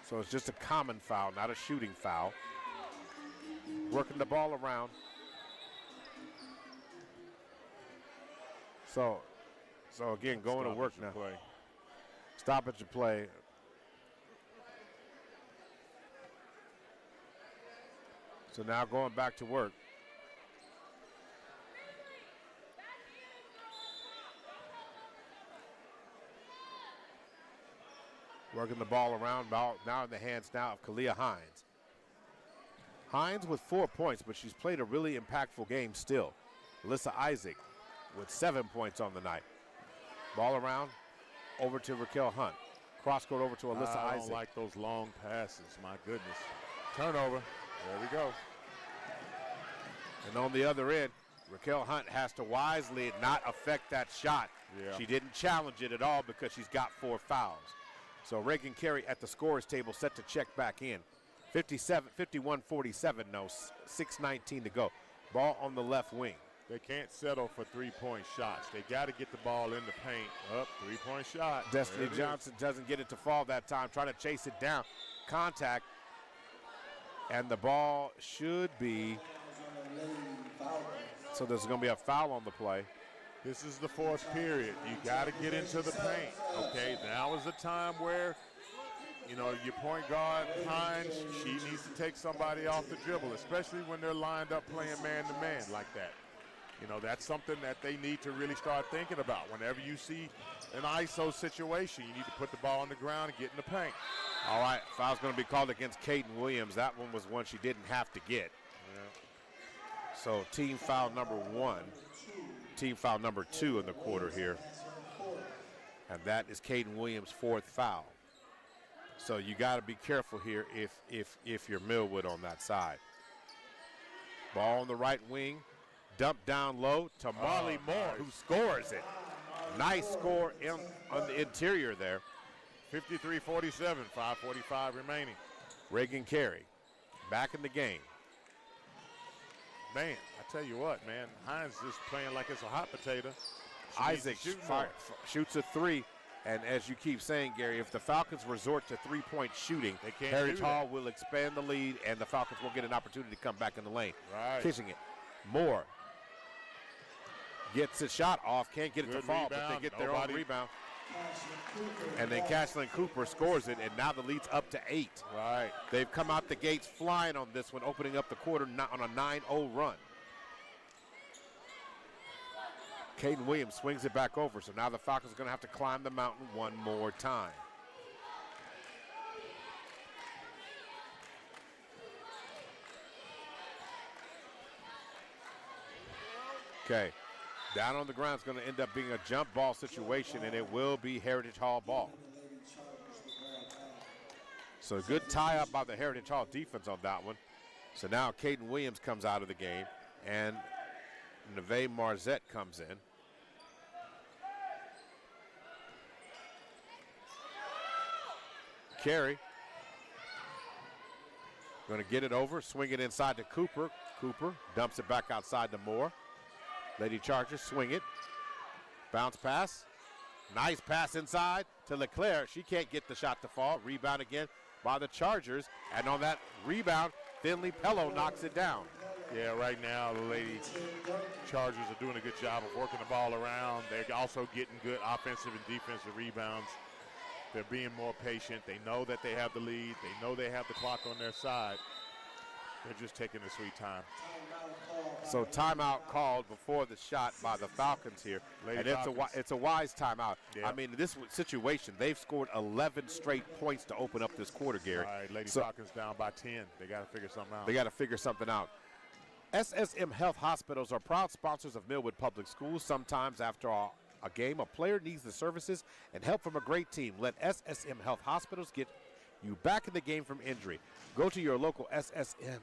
So it's just a common foul, not a shooting foul. Working the ball around. So again, going to work now. Play. Stoppage to play. So now going back to work. Working the ball around, now in the hands now of Kalia Hines. Hines with 4 points, but she's played a really impactful game still. Alyssa Isaac with 7 points on the night. Ball around, over to Raquel Hunt. Cross court over to Alyssa I Isaac. don't like those long passes, my goodness. Turnover, there we go. And on the other end, Raquel Hunt has to wisely not affect that shot. Yeah. She didn't challenge it at all because she's got 4 fouls. So Reagan Carey at the scorer's table set to check back in. 51-47, no, 6:19 to go. Ball on the left wing. They can't settle for three-point shots. They got to get the ball in the paint. Up, three-point shot. Destiny Johnson doesn't get it to fall that time, trying to chase it down. Contact. And the ball should be. So there's going to be a foul on the play. This is the fourth period. You got to get into the paint. Okay, now is the time where, you know, your point guard, Hines, she needs to take somebody off the dribble, especially when they're lined up playing man-to-man like that. You know, that's something that they need to really start thinking about. Whenever you see an ISO situation, you need to put the ball on the ground and get in the paint. All right, foul's going to be called against Kaden Williams. That one was one she didn't have to get. Yeah. So team foul number 1, team foul number 2 in the quarter here. And that is Kaden Williams' 4th foul. So you got to be careful here if you're Millwood on that side. Ball on the right wing. Dump down low to Marley Moore, who scores it. Nice score on the interior there. 53-47, 5:45 remaining. Reagan Carey back in the game. Man, I tell you what, man, Hines just playing like it's a hot potato. Isaac shoots a 3. And as you keep saying, Gary, if the Falcons resort to three-point shooting, Heritage Hall will expand the lead, and the Falcons will get an opportunity to come back in the lane. Right. Kissing it. Moore gets a shot off, can't get it to fall, rebound. but they get their own rebound. And then Cashlyn Cooper scores it, and now the lead's up to 8. Right. They've come out the gates flying on this one, opening up the quarter on a 9-0 run. Kaden Williams swings it back over, so now the Falcons are going to have to climb the mountain one more time. Okay, down on the ground is going to end up being a jump ball situation, and it will be Heritage Hall ball. So a good tie-up by the Heritage Hall defense on that one. So now Kaden Williams comes out of the game, and Neve Marzette comes in. Carey going to get it over, swing it inside to Cooper. Cooper dumps it back outside to Moore. Lady Chargers swing it. Bounce pass. Nice pass inside to LeClaire. She can't get the shot to fall. Rebound again by the Chargers. And on that rebound, Finley Pello knocks it down. Yeah, right now the Lady Chargers are doing a good job of working the ball around. They're also getting good offensive and defensive rebounds. They're being more patient. They know that they have the lead. They know they have the clock on their side. They're just taking their sweet time. So timeout called before the shot by the Falcons here. Lady and Falcons. it's a wise timeout. Yeah. I mean, in this situation, they've scored 11 straight points to open up this quarter, Gary. All right, Lady Falcons down by 10. They got to figure something out. They got to figure something out. SSM Health Hospitals are proud sponsors of Millwood Public Schools. Sometimes after a game, a player needs the services and help from a great team. Let SSM Health Hospitals get you back in the game from injury. Go to your local SSM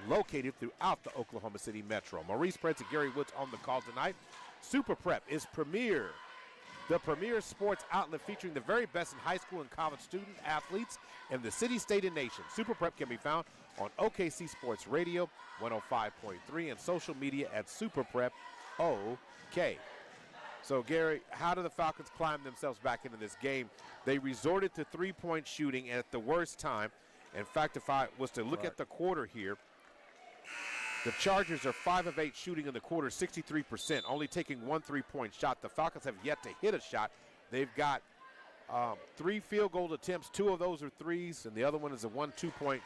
located throughout the Oklahoma City Metro. Maurice Prince and Gary Woods on the call tonight. Super Prep is the premier sports outlet featuring the very best in high school and college student athletes in the city, state, and nation. Super Prep can be found on OKC Sports Radio 105.3 and social media at Super Prep OK. So, Gary, how do the Falcons climb themselves back into this game? They resorted to three-point shooting at the worst time. In fact, if I was to look at the quarter here, the Chargers are 5 of 8 shooting in the quarter, 63%, only taking one three-point shot. The Falcons have yet to hit a shot. They've got 3 field goal attempts. 2 of those are threes, and the other one is a 1 2-point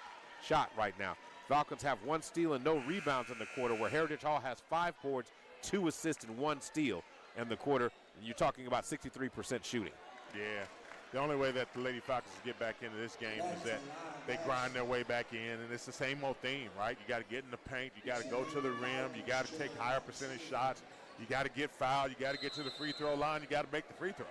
shot right now. Falcons have 1 steal and no rebounds in the quarter, where Heritage Hall has 5 boards, 2 assists, and 1 steal in the quarter. You're talking about 63% shooting. Yeah. The only way that the Lady Falcons get back into this game is that they grind their way back in, and it's the same old theme, right? You got to get in the paint. You got to go to the rim. You got to take higher percentage shots. You got to get fouled. You got to get to the free throw line. You got to make the free throws.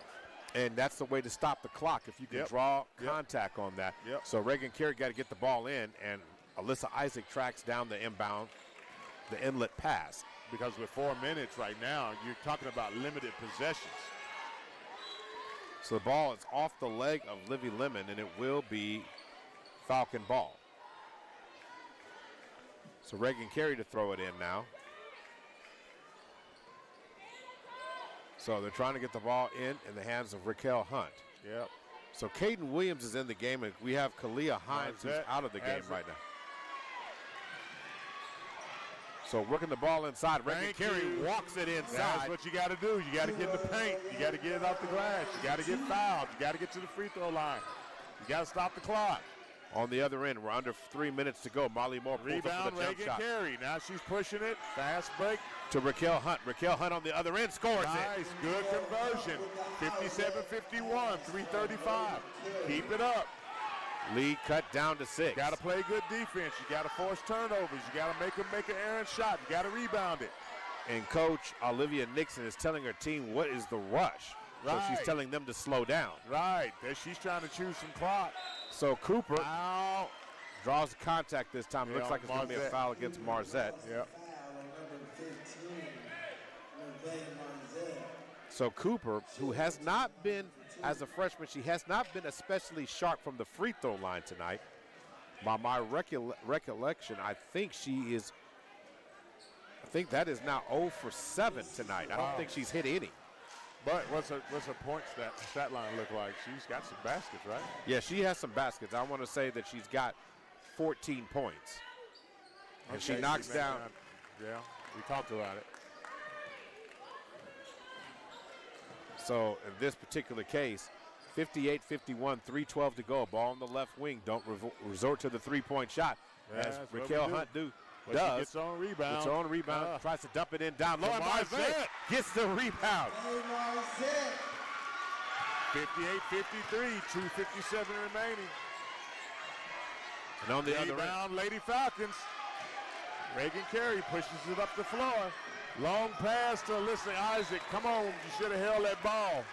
And that's the way to stop the clock if you can draw contact on that. So Reagan Carey got to get the ball in, and Alyssa Isaac tracks down the inlet pass. Because with 4 minutes right now, you're talking about limited possessions. So the ball is off the leg of Livy Lemon, and it will be Falcon ball. So Reagan Carey to throw it in now. So they're trying to get the ball in the hands of Raquel Hunt. Yep. So Caden Williams is in the game, and we have Kalia Hines who's out of the game right now. So working the ball inside. Reagan Carey walks it inside. That's what you got to do. You got to get in the paint. You got to get it off the glass. You got to get fouled. You got to get to the free throw line. You got to stop the clock. On the other end, we're under 3 minutes to go. Molly Moore pulls up for the jump Reagan shot. Carey. Now she's pushing it. Fast break. To Raquel Hunt. Raquel Hunt on the other end scores nice. it. Good conversion. 57-51, 3:35. Keep it up. Lead cut down to 6. You got to play good defense. You got to force turnovers. You got to make them make an errant shot. You got to rebound it. And Coach Olivia Nixon is telling her team what is the rush. Right. So she's telling them to slow down. Right. She's trying to choose some clock. So Cooper draws contact this time. Yeah, Looks like it's going to be a foul against Marzette. Yep. So Cooper, who has not been, as a freshman, she has not been especially sharp from the free throw line tonight. By my recollection, I think that is now 0 for 7 tonight. I don't think she's hit any. But what's her point stat line look like? She's got some baskets, right? Yeah, she has some baskets. I want to say that she's got 14 points. And she knocks down. Yeah, we talked about it. So in this particular case, 58-51, 3:12 to go. Ball on the left wing. Don't resort to the three-point shot. As Raquel Hunt does. She gets on rebound. Gets on rebound. Tries to dump it in down low. And Marzette gets the rebound. 58-53, 2:57 remaining. And on the other end, Lady Falcons. Reagan Carey pushes it up the floor. Long pass to Alyssa Isaac. Come on, you should have held that ball.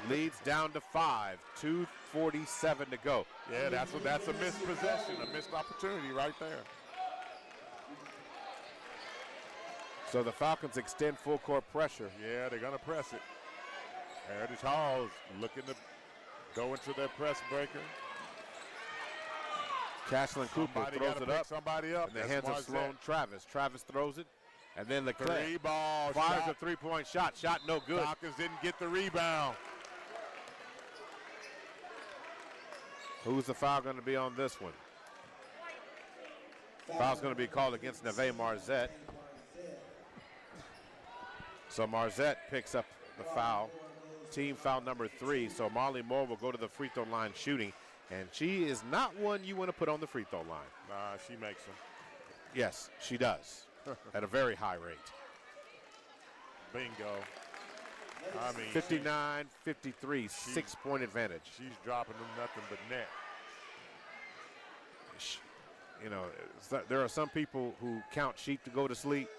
Leads down to 5, 2:47 to go. Yeah, that's a missed possession, a missed opportunity right there. So the Falcons extend full court pressure. Yeah, they're going to press it. Heritage Hall's looking to go into their press breaker. Cashlyn Cooper throws it up. Somebody up. In the hands of Sloan Travis. Travis throws it. And then Leclerc ball fires a three-point shot. Shot no good. Falcons didn't get the rebound. Who's the foul going to be on this one? Foul's going to be called against Neve Marzette. So Marzette picks up the foul. Team foul number 3. So Molly Moore will go to the free throw line shooting. And she is not one you want to put on the free throw line. Nah, she makes them. Yes, she does. At a very high rate. Bingo. I mean, 59-53, 6-point advantage. She's dropping them nothing but net. You know, there are some people who count sheep to go to sleep.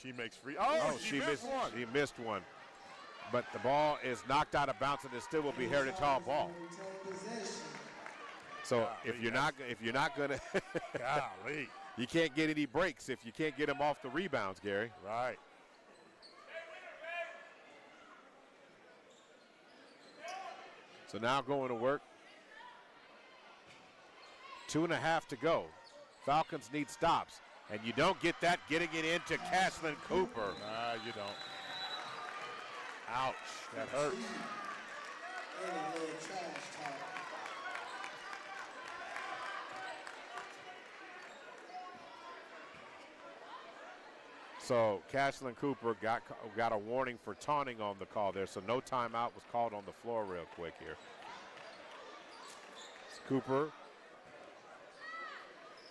She makes free. Oh, she missed one. She missed one. But the ball is knocked out of bounds, and it still will be Heritage Hall ball. So if you're not gonna, golly, you can't get any breaks if you can't get them off the rebounds, Gary. Right. So now going to work. 2.5 to go. Falcons need stops. And you don't get that getting it into Cashlyn Cooper. Nah, you don't. Ouch, that hurts. So Cashlyn Cooper got a warning for taunting on the call there, so no timeout was called on the floor real quick here. It's Cooper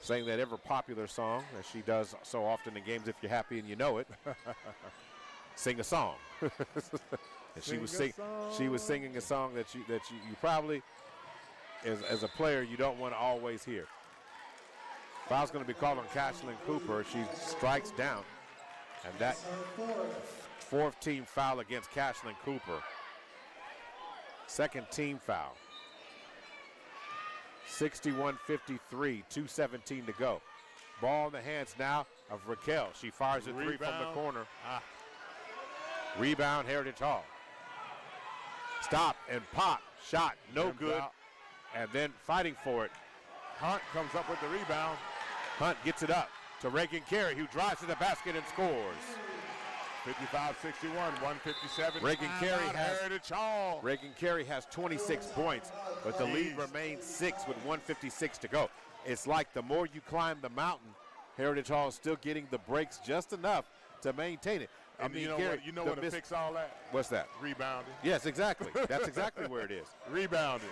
saying that ever popular song, as she does so often in games if you're happy and you know it. Sing a song. And she was singing a song that you probably as a player you don't want to always hear. Foul's going to be called on Cashlyn Cooper. She strikes down. And that fourth team foul against Cashlyn Cooper. Second team foul. 61-53, 2:17 to go. Ball in the hands now of Raquel. She fires a three from the corner. Rebound, Heritage Hall. Stop and pop. Shot, no good. And then fighting for it. Hunt comes up with the rebound. Hunt gets it up to Reagan Carey, who drives to the basket and scores. 55-61, 157. Reagan Carey has 26 points, but the lead remains 6 with 1:56 to go. It's like the more you climb the mountain, Heritage Hall is still getting the breaks just enough to maintain it. I mean, you know what to fix all that? What's that? Rebounding. Yes, exactly. That's exactly where it is. Rebounding.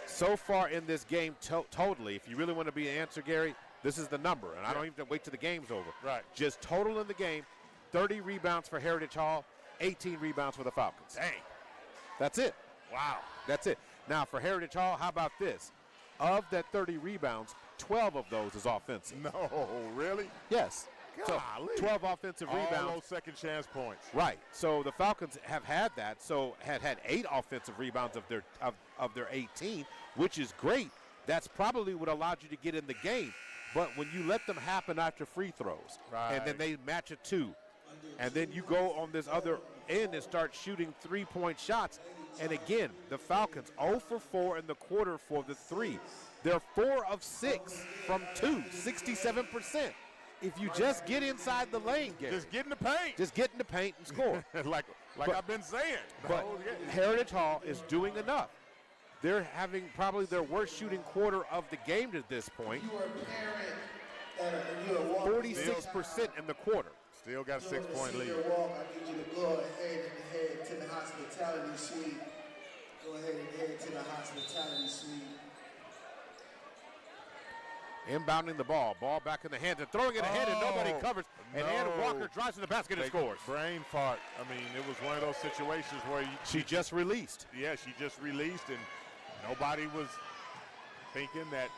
So far in this game, totally, if you really want to be an answer, Gary, this is the number, and I don't even have to wait till the game's over. Right. Just total in the game, 30 rebounds for Heritage Hall, 18 rebounds for the Falcons. Dang. That's it. Wow. That's it. Now, for Heritage Hall, how about this? Of that 30 rebounds, 12 of those is offensive. No, really? Yes. So 12 offensive rebounds. All those second chance points. Right. So the Falcons have had that. So had 8 offensive rebounds of their 18, which is great. That's probably what allowed you to get in the game. But when you let them happen after free throws, and then they match a 2, and then you go on this other end and start shooting 3-point shots, and again, the Falcons 0 for 4 in the quarter for the 3. They're 4 of 6 from 2, 67%. If you just get inside the lane, Gary. Just get in the paint. Just get in the paint and score. like I've been saying. But Heritage Hall is doing enough. They're having probably their worst shooting quarter of the game to this point. 46% in the quarter. Still got a 6-point lead. I need you to go ahead and head to the hospitality suite. Go ahead and head to the hospitality suite. Inbounding the ball back in the hands and throwing it ahead and nobody covers. And Ann Walker drives to the basket and scores. Brain fart. I mean, it was one of those situations where she just released. Yeah, she just released and nobody was thinking that.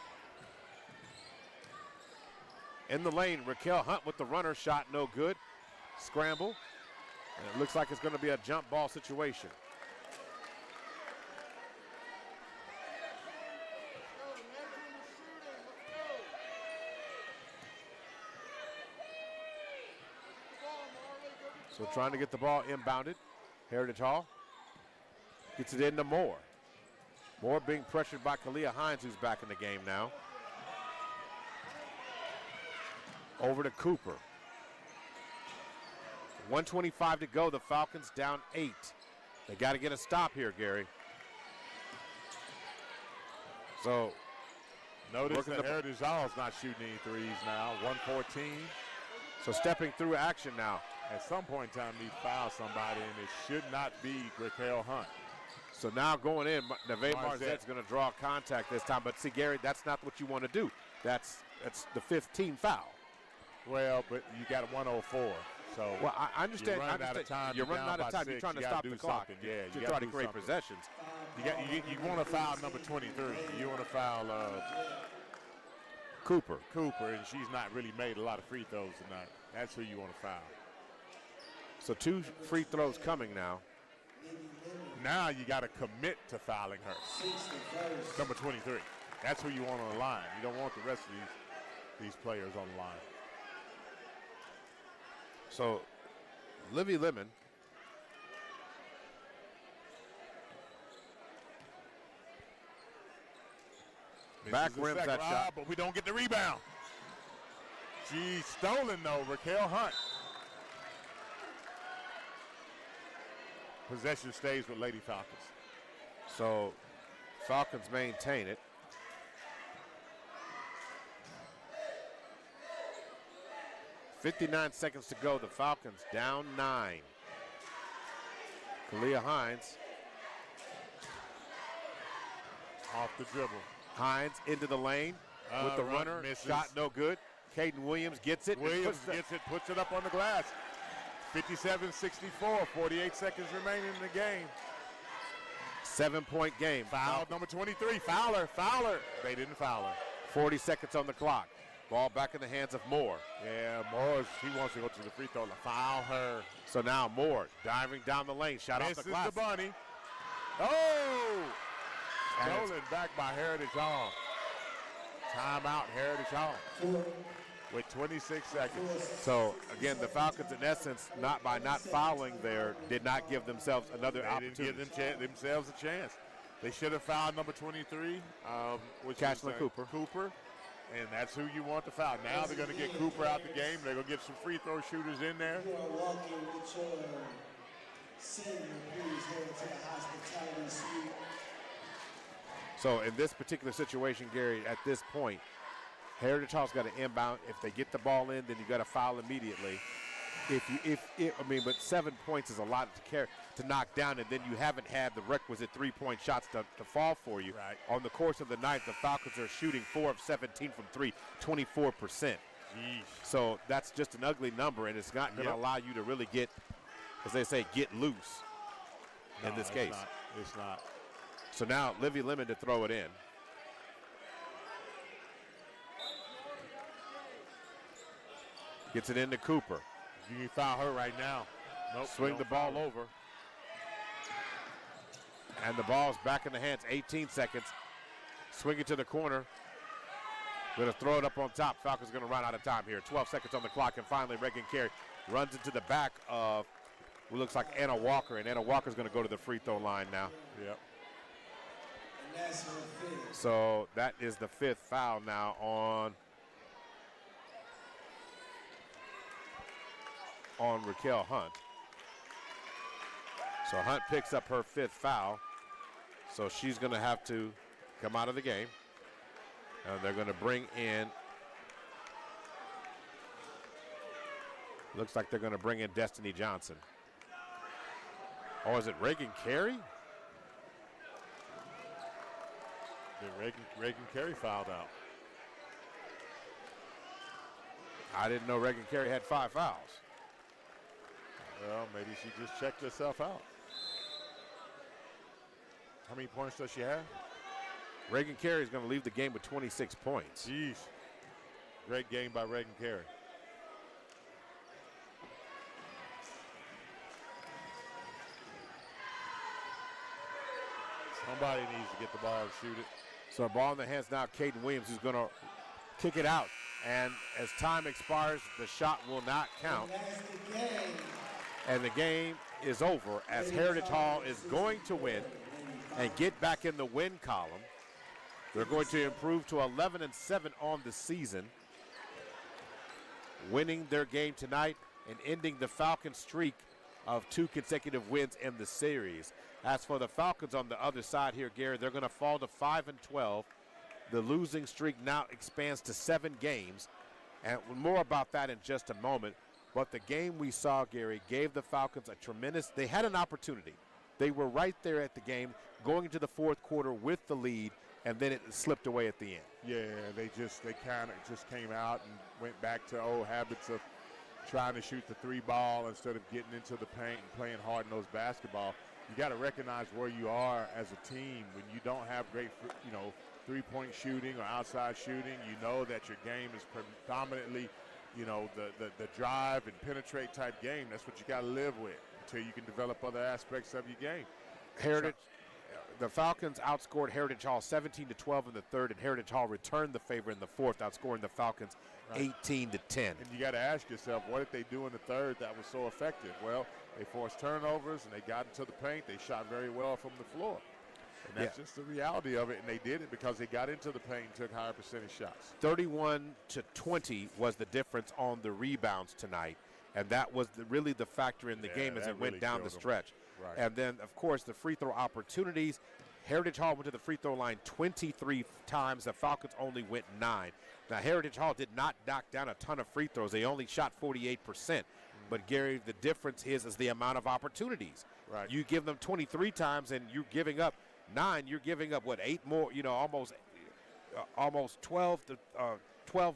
In the lane, Raquel Hunt with the runner shot, no good. Scramble. And it looks like it's going to be a jump ball situation. So trying to get the ball inbounded. Heritage Hall gets it into Moore. Moore being pressured by Kalia Hines, who's back in the game now. Over to Cooper. 1:25 to go. The Falcons down 8. They got to get a stop here, Gary. So notice that Heritage Hall is not shooting any threes now. 114. So stepping through action now. At some point in time, need to foul somebody, and it should not be Raquel Hunt. So now going in, Neve Marzette's going to draw contact this time. But see, Gary, that's not what you want to do. That's the 15th foul. Well, but you got 104. So well, I understand. You're running out of time. You're running out of time. You're trying to stop the clock. Yeah, you're trying to create possessions. You want to foul number 23. You want to foul Cooper, and she's not really made a lot of free throws tonight. That's who you want to foul. So 2 free throws coming now. Now you got to commit to fouling her. Number 23. That's who you want on the line. You don't want the rest of these players on the line. So, Livy Lemon back rims that shot. But we don't get the rebound. Geez, stolen though, Raquel Hunt. Possession stays with Lady Falcons. So, Falcons maintain it. .59 seconds to go. The Falcons down 9. Kalia Hines. Off the dribble. Hines into the lane with the runner. Misses. Shot no good. Caden Williams gets it. Williams gets it, puts it up on the glass. 57-64, 48 seconds remaining in the game. 7-point game. Foul number 23, Fowler. They didn't foul her. 40 seconds on the clock. Ball back in the hands of Moore. Yeah, Moore, he wants to go to the free throw line. Foul her. So now Moore diving down the lane. Shot off the glass. This is the bunny. Oh! Stolen back by Heritage Hall. Timeout, Heritage Hall. With 26 seconds. So, again, the Falcons, in essence, not fouling there, did not give themselves another opportunity. They didn't give themselves a chance. They should have fouled number 23, which Cashlin is Cooper. And that's who you want to foul. Now they're going to get Cooper out the game. They're going to get some free throw shooters in there. You are walking with your senior, please head to the hospitality suite. So in this particular situation, Gary, at this point, Heritage Hall's got to inbound. If they get the ball in, then you got to foul immediately. But 7 points is a lot to knock down, and then you haven't had the requisite 3-point shots to fall for you. Right. On the course of the night, the Falcons are shooting 4 of 17 from 3, 24%. Jeez. So that's just an ugly number, and it's not going to allow you to really get, as they say, get loose in this case. It's not. So now Livy Lemon to throw it in. Gets it into Cooper. You can foul her right now. Nope. Swing the ball over. And the ball's back in the hands. 18 seconds. Swing it to the corner. Going to throw it up on top. Falcons going to run out of time here. 12 seconds on the clock. And finally, Reagan Carey runs into the back of what looks like Anna Walker. And Anna Walker's going to go to the free throw line now. Yep. And that's her fifth. So that is the 5th foul now on Raquel Hunt. So Hunt picks up her 5th foul. So she's going to have to come out of the game. And they're going to bring in, looks like they're going to bring in Destiny Johnson. Or is it Reagan Carey? Reagan Carey fouled out. I didn't know Reagan Carey had 5 fouls. Well, maybe she just checked herself out. How many points does she have? Reagan Carey is going to leave the game with 26 points. Jeez. Great game by Reagan Carey. Somebody needs to get the ball and shoot it. So ball in the hands now, Caden Williams, who's going to kick it out. And as time expires, the shot will not count. And the game is over as Heritage Hall is going to win and get back in the win column. They're going to improve to 11-7 on the season, winning their game tonight and ending the Falcons streak of 2 consecutive wins in the series. As for the Falcons on the other side here, Gary, they're going to fall to 5-12. The losing streak now expands to 7 games. And more about that in just a moment. But the game we saw, Gary, gave the Falcons a tremendous, they had an opportunity. They were right there at the game, going into the 4th quarter with the lead, and then it slipped away at the end. Yeah, they kind of just came out and went back to old habits of trying to shoot the 3 ball instead of getting into the paint and playing hard-nosed basketball. You got to recognize where you are as a team when you don't have great, 3-point shooting or outside shooting. You know that your game is predominantly, the drive and penetrate type game. That's what you got to live with until you can develop other aspects of your game. Heritage, The Falcons outscored Heritage Hall 17-12 in the third, and Heritage Hall returned the favor in the fourth, outscoring the Falcons 18-10. And you got to ask yourself, what did they do in the third that was so effective? Well, they forced turnovers, and they got into the paint. They shot very well from the floor. And that's just the reality of it, and they did it because they got into the paint and took higher percentage shots. 31-20 was the difference on the rebounds tonight, and that was really the factor in the game as it went down the stretch. Right. And then, of course, the free throw opportunities. Heritage Hall went to the free throw line 23 times. The Falcons only went 9. Now, Heritage Hall did not knock down a ton of free throws. They only shot 48%. But, Gary, the difference is the amount of opportunities. Right. You give them 23 times, and you're giving up 9. You're giving up, 8 more, almost 12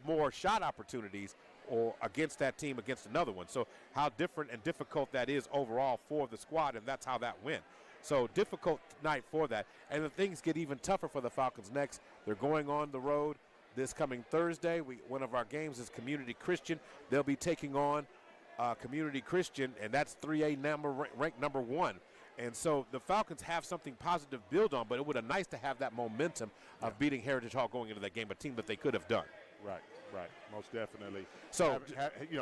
more shot opportunities or against that team against another one. So how different and difficult that is overall for the squad, and that's how that went. So difficult night for that. And the things get even tougher for the Falcons next. They're going on the road this coming Thursday. One of our games is Community Christian. They'll be taking on Community Christian, and that's 3A ranked number 1. And so the Falcons have something positive to build on, but it would have nice to have that momentum of beating Heritage Hall going into that game, a team that they could have done. Right, most definitely. So,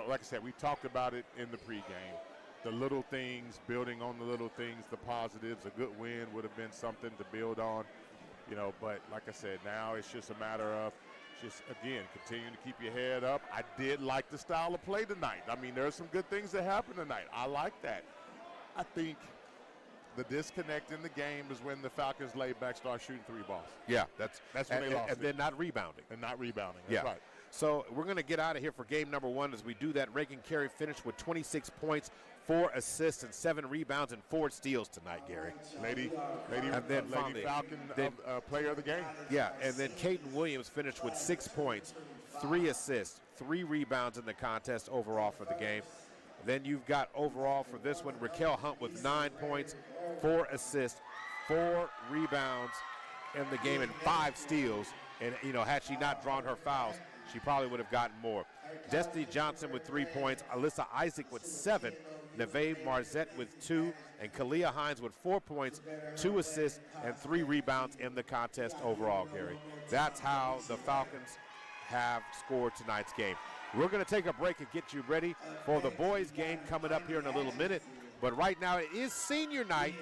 like I said, we talked about it in the pregame. The little things, building on the little things, the positives. A good win would have been something to build on, But like I said, now it's just a matter of again, continuing to keep your head up. I did like the style of play tonight. I mean, there are some good things that happened tonight. I like that. I think the disconnect in the game is when the Falcons laid back, start shooting 3 balls. Yeah, that's when they lost it. And then not rebounding. That's right. So we're going to get out of here for game number 1. As we do that, Reagan Carey finished with 26 points, 4 assists, and 7 rebounds and 4 steals tonight, Gary. Lady Falcon, player of the game. Yeah, and then Caden Williams finished with 6 points, 3 assists, 3 rebounds in the contest overall for the game. Then you've got overall for this one, Raquel Hunt with 9 points, 4 assists, 4 rebounds in the game, and 5 steals. And, had she not drawn her fouls, she probably would have gotten more. Destiny Johnson with 3 points, Alyssa Isaac with 7, Neve Marzette with 2, and Kalia Hines with 4 points, 2 assists, and 3 rebounds in the contest overall, Gary. That's how the Falcons have scored tonight's game. We're going to take a break and get you ready for the boys' game coming up here in a little minute. But right now it is senior night,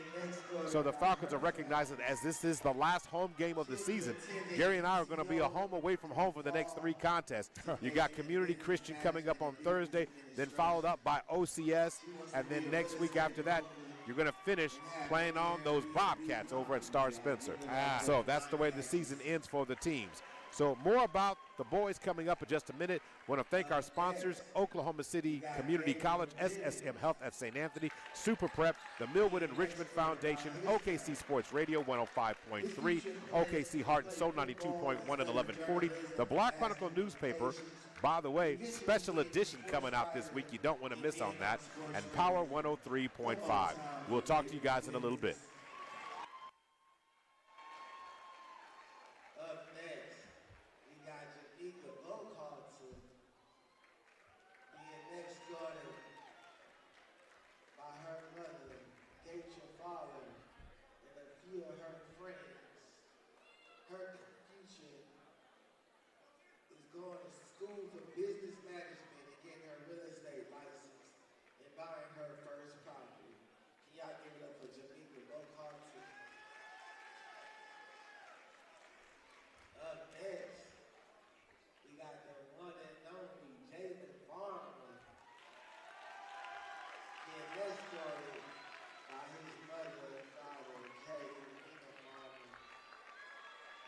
so the Falcons are recognizing as this is the last home game of the season. Gary and I are going to be a home away from home for the next 3 contests. You got Community Christian coming up on Thursday, then followed up by OCS, and then next week after that, you're going to finish playing on those Bobcats over at Star Spencer. So that's the way the season ends for the teams. So more about the boys coming up in just a minute. Want to thank our sponsors, Oklahoma City Community College, SSM Health at St. Anthony, Super Prep, the Millwood and Richmond Foundation, OKC Sports Radio 105.3, OKC Heart and Soul 92.1 and 1140, the Black Chronicle newspaper. By the way, special edition coming out this week. You don't want to miss on that. And Power 103.5. We'll talk to you guys in a little bit.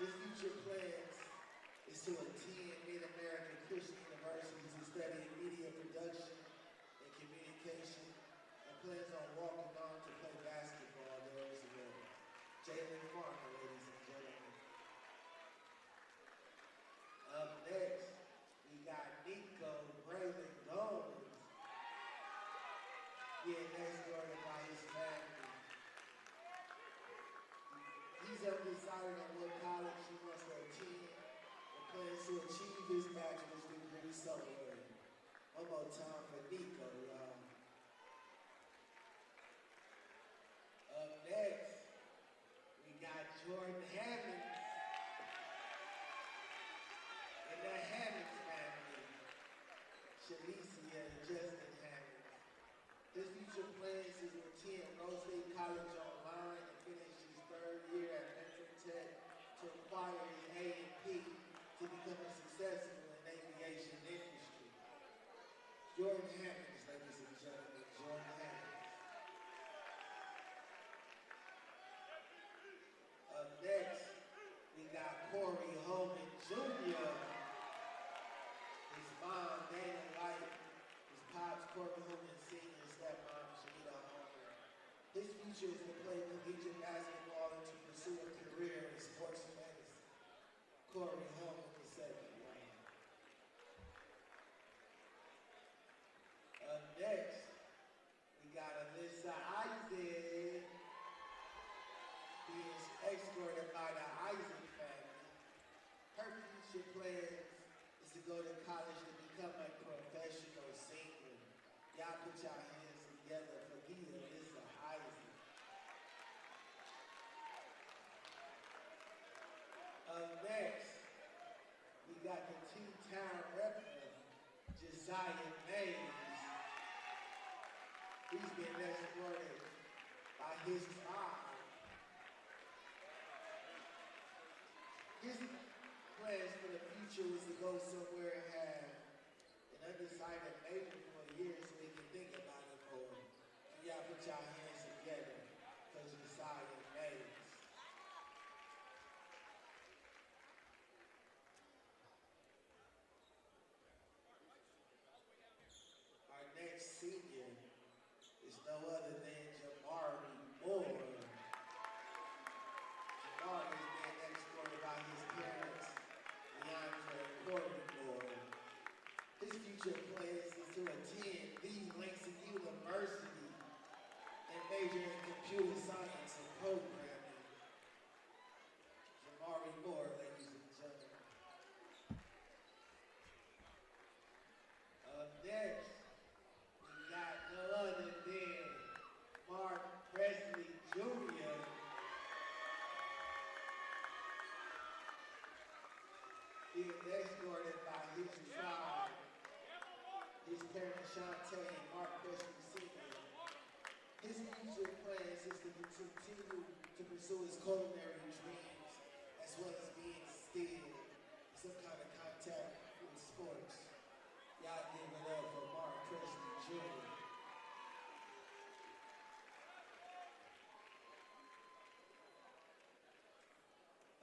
His future plans is to attend Mid-American Christian University to study media production and communication, and plans on walking on to play basketball there as well. Jalen Farmer, ladies and gentlemen. Up next, we got Nico Braylon Gomes, being escorted by his family. He's undecided on what college he wants to attend and plans to achieve his bachelor's degree somewhere. One more time for Nico, y'all. Up next, we got Shalicia and Justin Hammond. His future plans is to attend Rose State College online and finish his third year at Metro Tech to acquire his A&P to become a successful in the aviation industry. Jordan Hammonds, ladies and gentlemen, Jordan Hammonds. Up next, we got Corey Holman Jr. His mom, Dana White, his pops, Corey Holman Sr., stepmom, Shanita Homer. His future is to play collegiate basketball and to pursue a career in sports medicine. Corey Holman II. Up next, we got Alyssa Isaac. He is escorted by the Isaac family. Her future plans is to go to college to become a professional singer. Y'all put your hands together for the Alyssa Isaac. Next, we got the T-Town replica, Josiah Mays. He's been escorted by his mom. His plans for the future is to go somewhere and have an undecided major for a year so he can think about it more. And y'all put y'all hands together for Josiah Mays. Our next senior is no other than Jamari Moore. Jamari is being escorted by his parents, Leandra and Courtney Moore. His future plans is to attend the Langston University and major in computer science and programming. Jamari Moore, ladies and gentlemen. Up next, we got no other than Mark Presley Jr. Being escorted by his tribe, his parents Shantae and Mark Presley Sr. His future plans is to continue to pursue his culinary dreams as well as being still in some kind of contact with sports. Y'all give it up for Mark Presley Jr.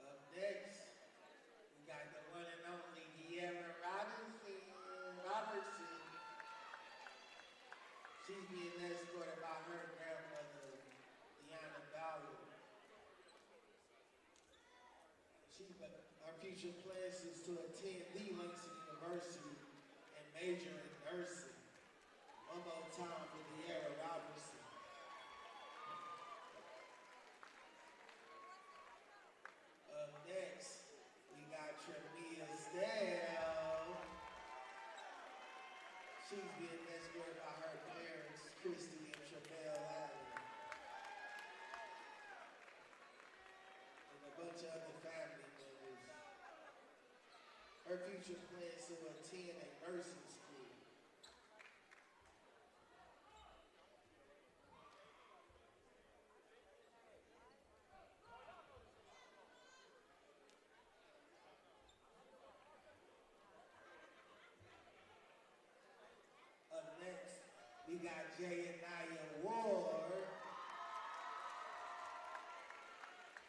Up next, we got the one and only De'Ara Robertson. She's being escorted by her grandmother, Deanna Ballard. Her future plans is to attend the Langston University and major in nursing. One more time for De'Ara Robertson. Up next, we got Tremia Stell. She's being escorted by her parents, Christy and Tramel Allen. And a bunch of other family members. Her future plans to attend a nursing school. Up next, we got Jayaniah Ward.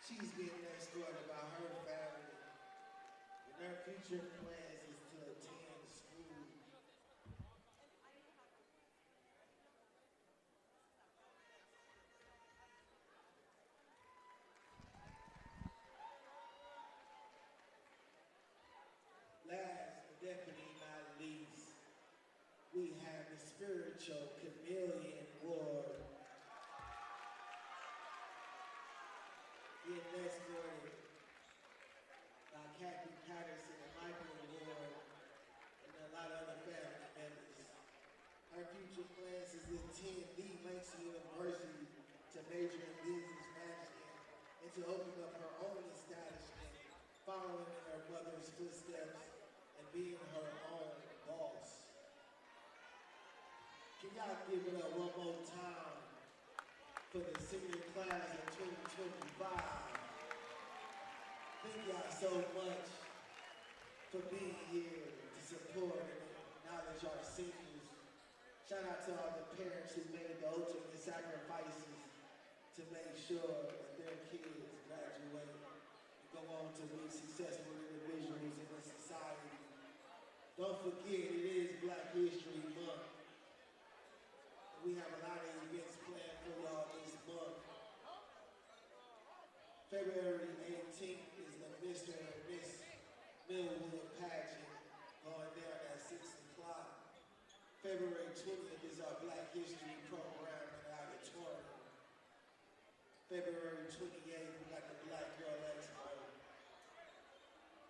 She's being escorted by her family. And her future plans is to attend school. Last but definitely not least, we have the spiritual chameleon Ward. Being escorted by Kathy Patterson and Michael Ward and a lot of other family members. Her future plans is to attend the Langston University to major in business management and to open up her own establishment, following in her mother's footsteps and being her own boss. Can y'all give it up one more time for the senior class of 2025? Thank y'all so much for being here to support and acknowledge our seniors. Shout out to all the parents who made the ultimate sacrifices to make sure that their kids graduate and go on to be successful individuals in the society. Don't forget, it is Black History Month. We have a lot of events planned for y'all this month. February 18th is the Mr. and Miss Millwood pageant going down at 6 o'clock. February 20th is our Black History program in the auditorium. February 28th, we got the Black Girl Expo.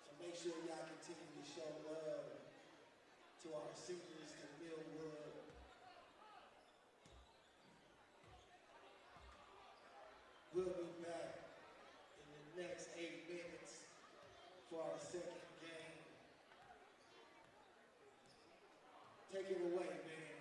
So make sure y'all continue to show love to our seniors in Millwood. We'll be back in the next 8 minutes for our second game. Take it away, man.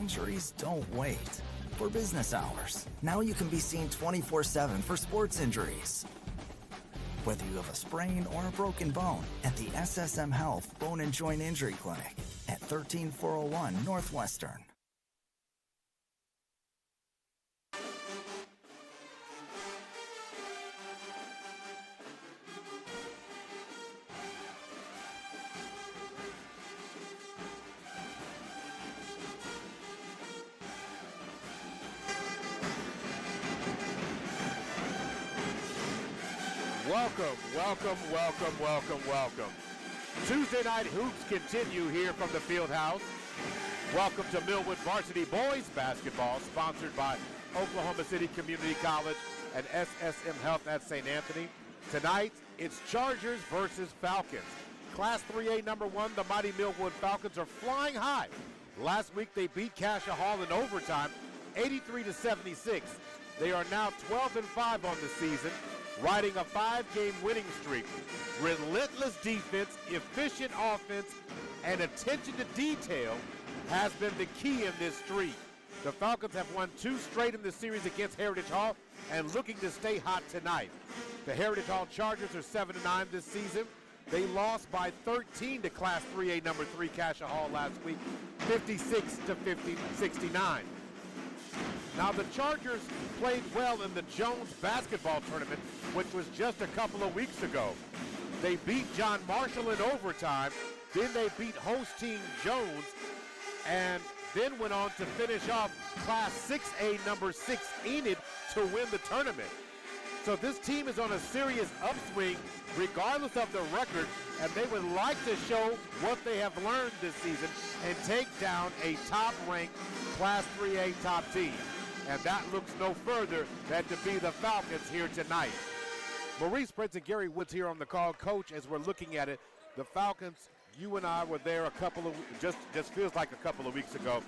Injuries don't wait. For business hours, now you can be seen 24/7 for sports injuries. Whether you have a sprain or a broken bone, at the SSM Health Bone and Joint Injury Clinic at 13401 Northwestern. Welcome. Tuesday night hoops continue here from the field house. Welcome to Millwood Varsity Boys Basketball, sponsored by Oklahoma City Community College and SSM Health at St. Anthony. Tonight, it's Chargers versus Falcons. Class 3A number 1, the mighty Millwood Falcons are flying high. Last week, they beat Cassia Hall in overtime, 83-76. They are now 12-5 on the season, riding a 5-game winning streak. Relentless defense, efficient offense, and attention to detail has been the key in this streak. The Falcons have won 2 straight in the series against Heritage Hall and looking to stay hot tonight. The Heritage Hall Chargers are 7-9 this season. They lost by 13 to Class 3A number 3 Cassia Hall last week, 56-69. Now the Chargers played well in the Jones basketball tournament, which was just a couple of weeks ago. They beat John Marshall in overtime, then they beat host team Jones, and then went on to finish off Class 6A number 6 Enid to win the tournament. So this team is on a serious upswing regardless of the record, and they would like to show what they have learned this season and take down a top-ranked Class 3A top team. And that looks no further than to be the Falcons here tonight. Maurice Prince and Gary Woods here on the call. Coach, as we're looking at it, the Falcons, you and I were there just feels like a couple of weeks ago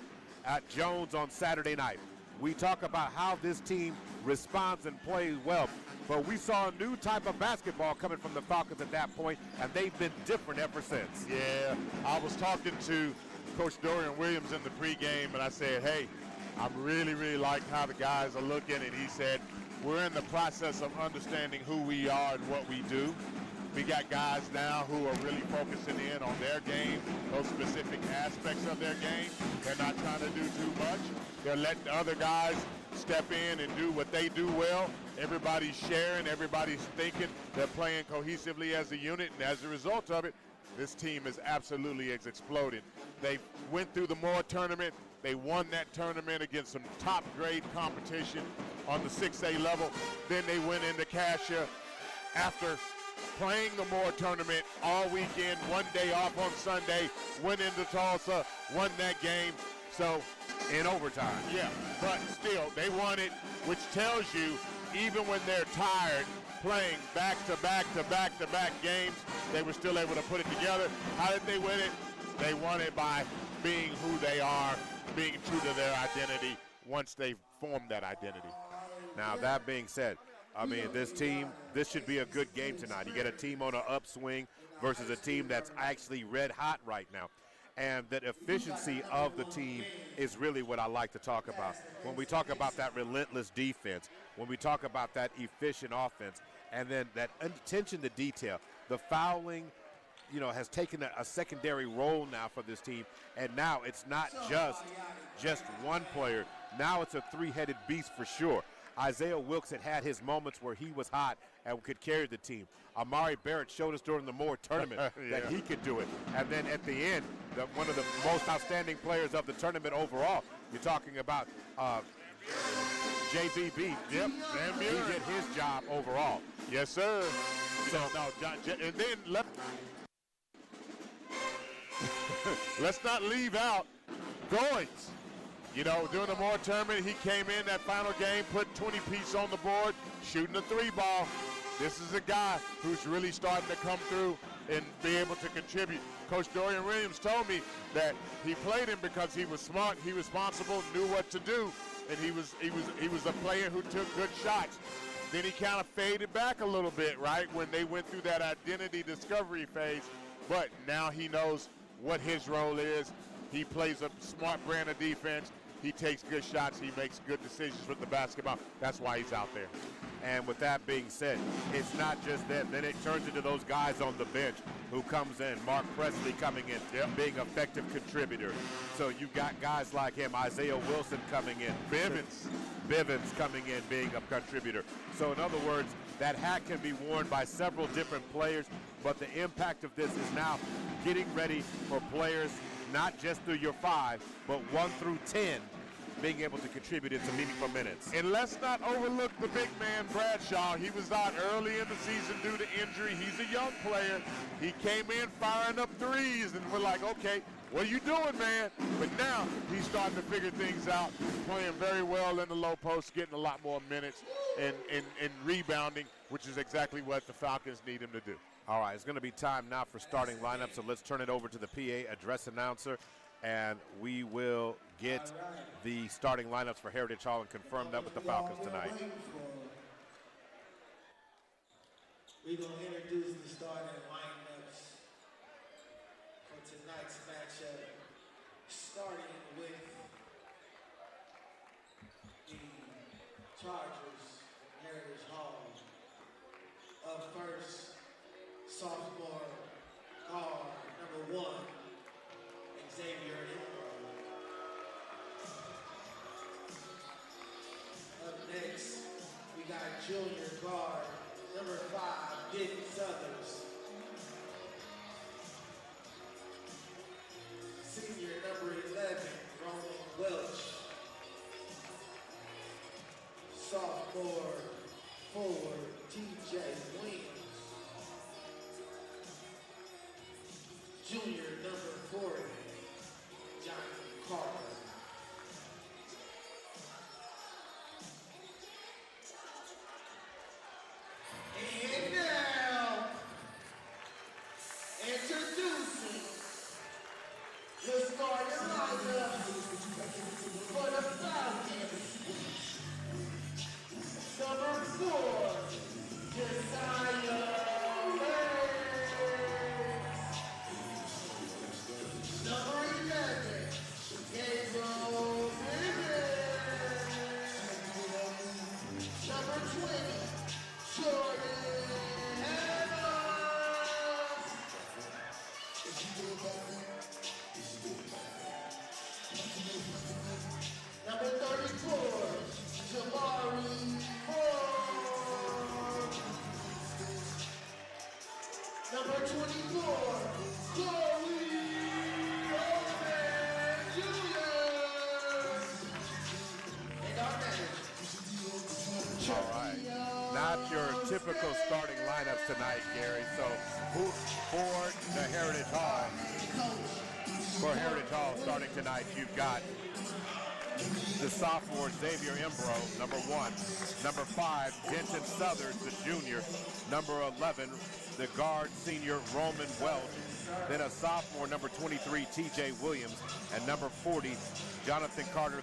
at Jones on Saturday night. We talk about how this team responds and plays well, but we saw a new type of basketball coming from the Falcons at that point, and they've been different ever since. Yeah, I was talking to Coach Dorian Williams in the pregame, and I said, hey, I really like how the guys are looking, and he said, we're in the process of understanding who we are and what we do. We got guys now who are really focusing in on their game, those specific aspects of their game. They're not trying to do too much. They're letting the other guys step in and do what they do well. Everybody's sharing, everybody's thinking, they're playing cohesively as a unit, and as a result of it, this team is absolutely exploding. They went through the Moore tournament. They won that tournament against some top-grade competition on the 6A level. Then they went into Cassia after playing the Moore tournament all weekend, one day off on Sunday, went into Tulsa, won that game. So in overtime. Yeah, but still, they won it, which tells you even when they're tired playing back-to-back games, they were still able to put it together. How did they win it? They won it by being who they are, being true to their identity once they formed that identity. Now, that being said, I mean, this should be a good game tonight. You get a team on an upswing versus a team that's actually red hot right now. And that efficiency of the team is really what I like to talk about. When we talk about that relentless defense, when we talk about that efficient offense, and then that attention to detail, the fouling, has taken a secondary role now for this team. And now it's not just one player. Now it's a three-headed beast for sure. Isaiah Wilkes had his moments where he was hot and could carry the team. Amari Barrett showed us during the Moore tournament that he could do it. And then at the end, one of the most outstanding players of the tournament overall, you're talking about JVB. Yep, he did his job overall. Yes, sir. So and then let's not leave out Goins. During the Moore tournament, he came in that final game, put 20 piece on the board, shooting a 3-ball. This is a guy who's really starting to come through and be able to contribute. Coach Dorian Williams told me that he played him because he was smart, he was responsible, knew what to do, and he was a player who took good shots. Then he kind of faded back a little bit, right, when they went through that identity discovery phase. But now he knows what his role is. He plays a smart brand of defense. He takes good shots. He makes good decisions with the basketball. That's why he's out there. And with that being said, it's not just them. Then it turns into those guys on the bench who comes in. Mark Presley coming in, being an effective contributor. So you got guys like him, Isaiah Wilson coming in. Bivens coming in, being a contributor. So in other words, that hat can be worn by several different players, but the impact of this is now getting ready for players, not just through your 5, but 1 through 10, being able to contribute into meaningful minutes. And let's not overlook the big man, Bradshaw. He was out early in the season due to injury. He's a young player. He came in firing up threes, and we're like, okay, what are you doing, man? But now he's starting to figure things out, playing very well in the low post, getting a lot more minutes and rebounding, which is exactly what the Falcons need him to do. All right, it's going to be time now for starting lineup, so let's turn it over to the PA address announcer, and we will get the starting lineups for Heritage Hall and confirm that with the Falcons tonight. We're going to introduce the starting lineups for tonight's matchup, starting with the Chargers from Heritage Hall. Up first, sophomore guard number 1, Xavier Embro. Up next, we got junior guard number 5, Denton Southers. Senior number 11, Roman Welch. Sophomore forward, TJ Williams. Junior number 40, Johnny Carter. And now, introducing the starting lineup for the Falcons. Number 4, Josiah Number 11, Gabriel Bivens. Number 20, Jordan Adams. Number 34, Jamari Moore. Number 24, Chloe All right, not your typical starting lineups tonight, Gary. So for the Heritage Hall, starting tonight, you've got the sophomore Xavier Embro, number 1. Number 5, Denton Southers, the junior. Number 11, the guard senior Roman Welch. Then a sophomore, number 23, TJ Williams. And number 40, Jonathan Carter,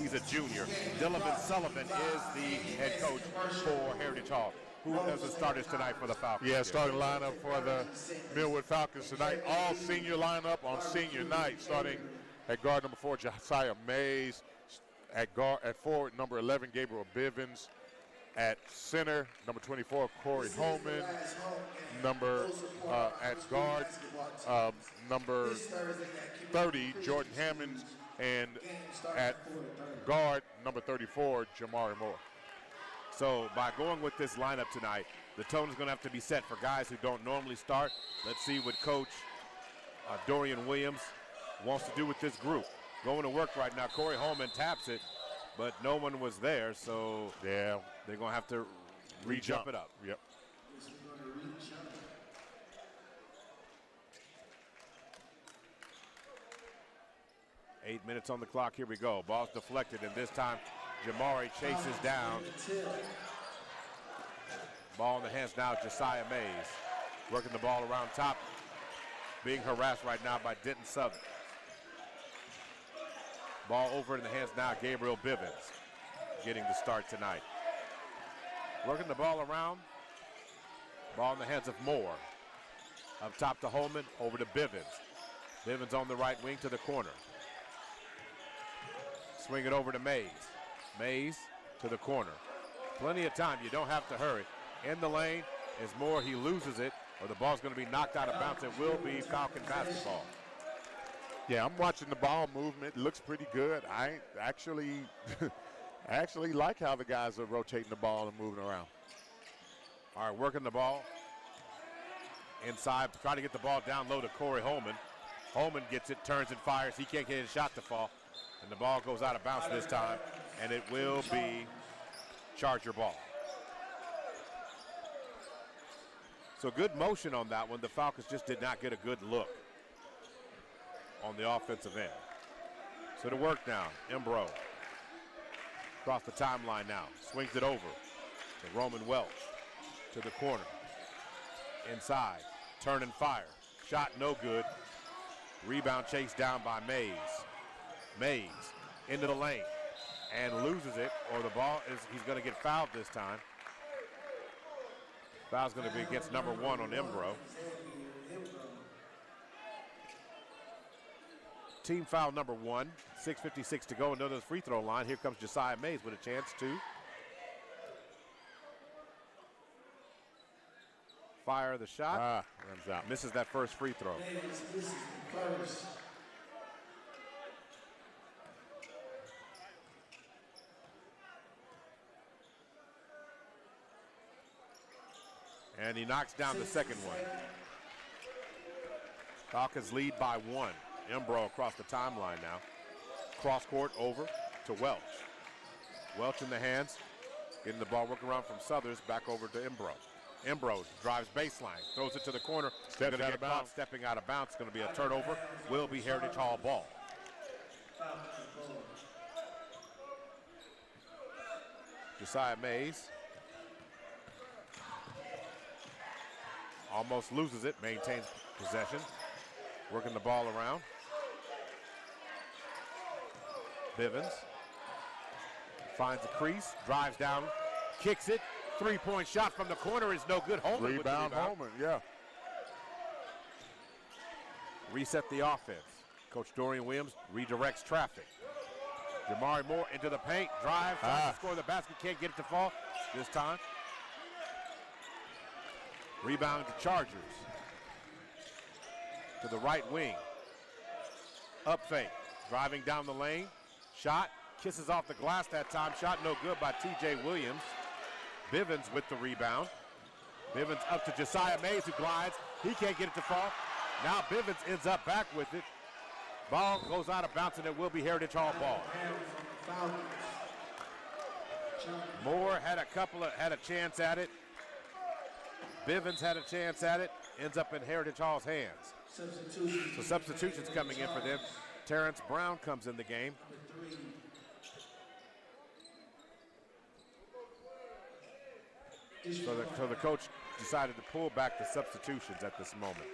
he's a junior. Dylan Sullivan is the head coach for Heritage Hall. Who does the starters tonight for the Falcons? Yeah, starting lineup for the Millwood Falcons tonight. All senior lineup on senior night, starting at guard number 4, Josiah Mays. At forward, number 11, Gabriel Bivens. At center, number 24, Corey Holman. At guard, number 30, Jordan Hammonds. And at guard, number 34, Jamari Moore. So by going with this lineup tonight, the tone is going to have to be set for guys who don't normally start. Let's see what Coach Dorian Williams wants to do with this group. Going to work right now. Corey Holman taps it, but no one was there, so yeah, they're going to have to re-jump it up. Yep. 8 minutes on the clock. Here we go. Ball's deflected, and this time Jamari chases down. Ball in the hands now, Josiah Mays. Working the ball around top. Being harassed right now by Denton Southern. Ball over in the hands now, Gabriel Bivens. Getting the start tonight. Working the ball around. Ball in the hands of Moore. Up top to Holman, over to Bivens. Bivens on the right wing to the corner. swing it over to Mays. Mays to the corner. Plenty of time. You don't have to hurry. In the lane is Moore. He loses it, or the ball's going to be knocked out of bounds. It will be Falcon basketball. Yeah, I'm watching the ball movement. It looks pretty good. I actually like how the guys are rotating the ball and moving around. All right, working the ball. Inside, trying to get the ball down low to Corey Holman. Holman gets it, turns and fires. He can't get his shot to fall. And the ball goes out of bounds this time. And it will be Charger ball. So good motion on that one. The Falcons just did not get a good look on the offensive end. So to work now, Embro. Across the timeline now. Swings it over to Roman Welch. To the corner. Inside. Turn and fire. Shot no good. Rebound chased down by Mays. Mays into the lane and loses it, or the ball is, he's going to get fouled this time. Foul's going to be against number 1 on Embro. Team foul number 1, 6:56 to go, another free throw line. Here comes Josiah Mays with a chance to fire the shot. Runs out. Misses that first free throw. And he knocks down the second one. Falcons lead by 1. Embro across the timeline now. Cross court over to Welch. Welch in the hands. Getting the ball working around from Southers back over to Embro. Embro drives baseline, throws it to the corner. Going to get caught stepping out of bounds. Going to be a turnover. Will be Heritage Hall ball. Josiah Mays almost loses it, maintains possession. Working the ball around. Bivens finds a crease, drives down, kicks it. Three-point shot from the corner is no good. Holman Rebound, Holman, yeah. Reset the offense. Coach Dorian Williams redirects traffic. Jamari Moore into the paint, drive, tries to score the basket, can't get it to fall this time. Rebound to Chargers. To the right wing. Up fake, driving down the lane. Shot, kisses off the glass that time. Shot no good by TJ Williams. Bivens with the rebound. Bivens up to Josiah Mays, who glides. He can't get it to fall. Now Bivens ends up back with it. Ball goes out of bounds, and it will be Heritage Hall ball. Moore had a chance at it. Bivens had a chance at it. Ends up in Heritage Hall's hands. So substitutions coming in for them. Terrence Brown comes in the game. So the coach decided to pull back the substitutions at this moment.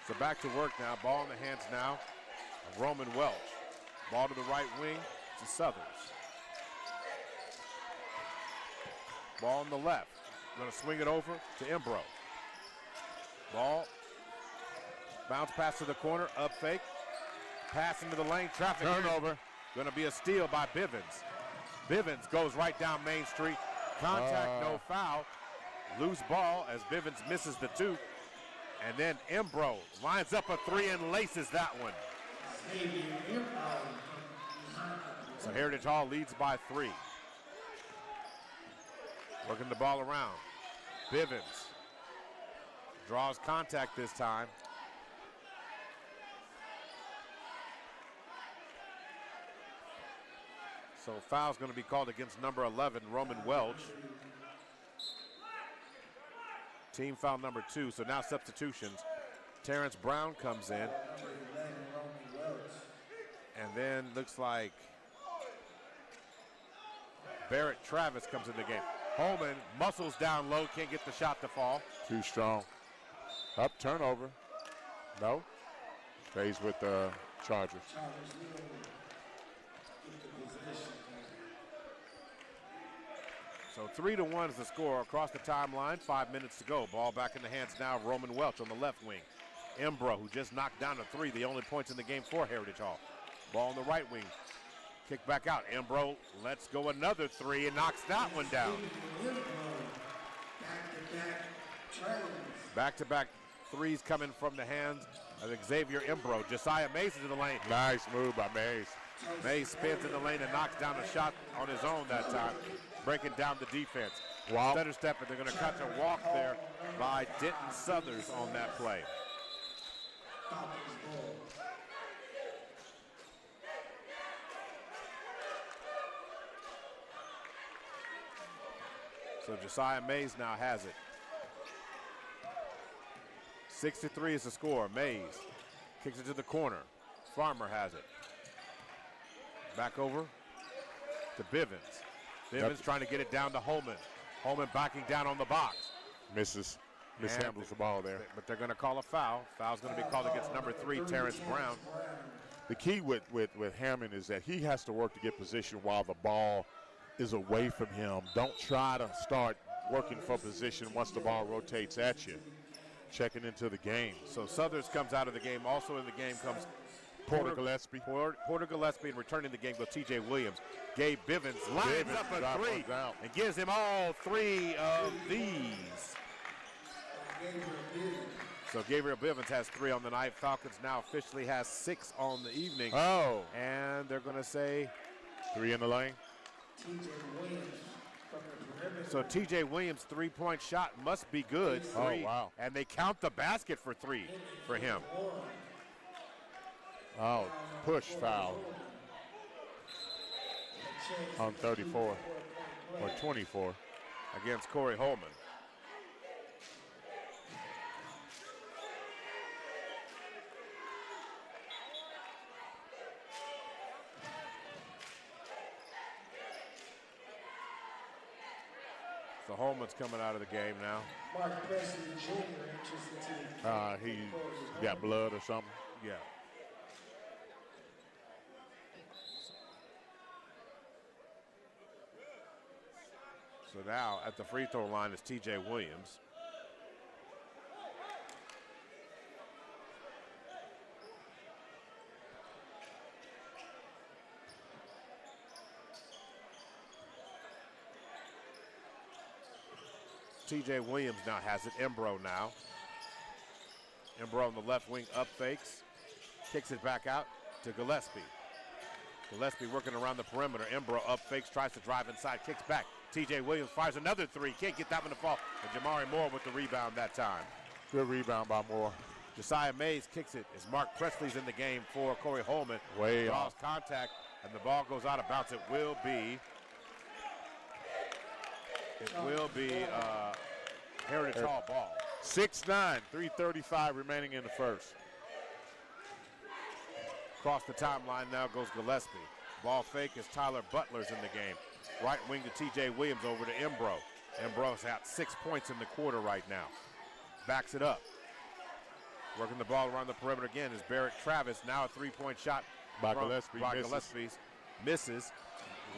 So back to work now. Ball in the hands now of Roman Welch. Ball to the right wing to Southers. Ball on the left. Going to swing it over to Embro. Ball. Bounce pass to the corner. Up fake. Pass into the lane. Traffic. Turnover. Going to be a steal by Bivens. Bivens goes right down Main Street. Contact, no foul. Loose ball as Bivens misses the 2. And then Embro lines up a 3 and laces that one. So Heritage Hall leads by 3. Working the ball around. Bivens draws contact this time. So foul's going to be called against number 11, Roman Welch. Team foul number 2, so now substitutions. Terrence Brown comes in. And then looks like Barrett Travis comes in the game. Holman muscles down low, can't get the shot to fall. Too strong. Up, turnover. No. Stays with the Chargers. So 3-1 is the score across the timeline. 5 minutes to go. Ball back in the hands now of Roman Welch on the left wing. Embro, who just knocked down a 3, the only points in the game for Heritage Hall. Ball on the right wing. Kick back out. Embro lets go another three and knocks that one down. Back-to-back threes coming from the hands of Xavier Embro. Josiah Mays is in the lane. Nice move by Mays. Mays spins in the lane and knocks down a shot on his own that time, breaking down the defense. Wow. Stutter step, and they're going to catch a walk there by Denton Southers on that play. So Josiah Mays now has it. 6-3 is the score. Mays kicks it to the corner. Farmer has it. Back over to Bivens. Bivens trying to get it down to Holman. Holman backing down on the box. Mishandles the ball there. But they're going to call a foul. Foul's going to be called against number 3, Terrence Brown. The key with Hammond is that he has to work to get position while the ball is away from him. Don't try to start working for position once the ball rotates at you. Checking into the game. So Southers comes out of the game. Also in the game comes Porter Gillespie. Porter Gillespie, and returning the game goes T.J. Williams. Gabe Bivens lines up a three and gives him all 3 of these. So Gabriel Bivens has 3 on the night. Falcons now officially has 6 on the evening. Oh. And they're going to say 3 in the lane. So T.J. Williams' 3-point shot must be good. 3. Oh, wow. And they count the basket for 3 for him. Oh, push foul on 34 or 24 against Corey Holman. So Holman's coming out of the game now. Mark Presley Jr. He got blood or something. Yeah. So now at the free throw line is T.J. Williams. T.J. Williams now has it. Embro now. Embro on the left wing up fakes. Kicks it back out to Gillespie. Gillespie working around the perimeter. Embro up fakes, tries to drive inside, kicks back. T.J. Williams fires another 3. Can't get that one to fall. And Jamari Moore with the rebound that time. Good rebound by Moore. Josiah Mays kicks it as Mark Presley's in the game for Corey Holman. Way draws off. contact, and the ball goes out of bounds. It will be Heritage Hall ball. 6-9, 3:35 remaining in the first. Across the timeline now goes Gillespie. Ball fake as Tyler Butler's in the game. Right wing to T.J. Williams over to Embro. Embro's had 6 points in the quarter right now. Backs it up. Working the ball around the perimeter again is Barrett Travis. Now a 3-point shot By Gillespie. Gillespie's. Misses.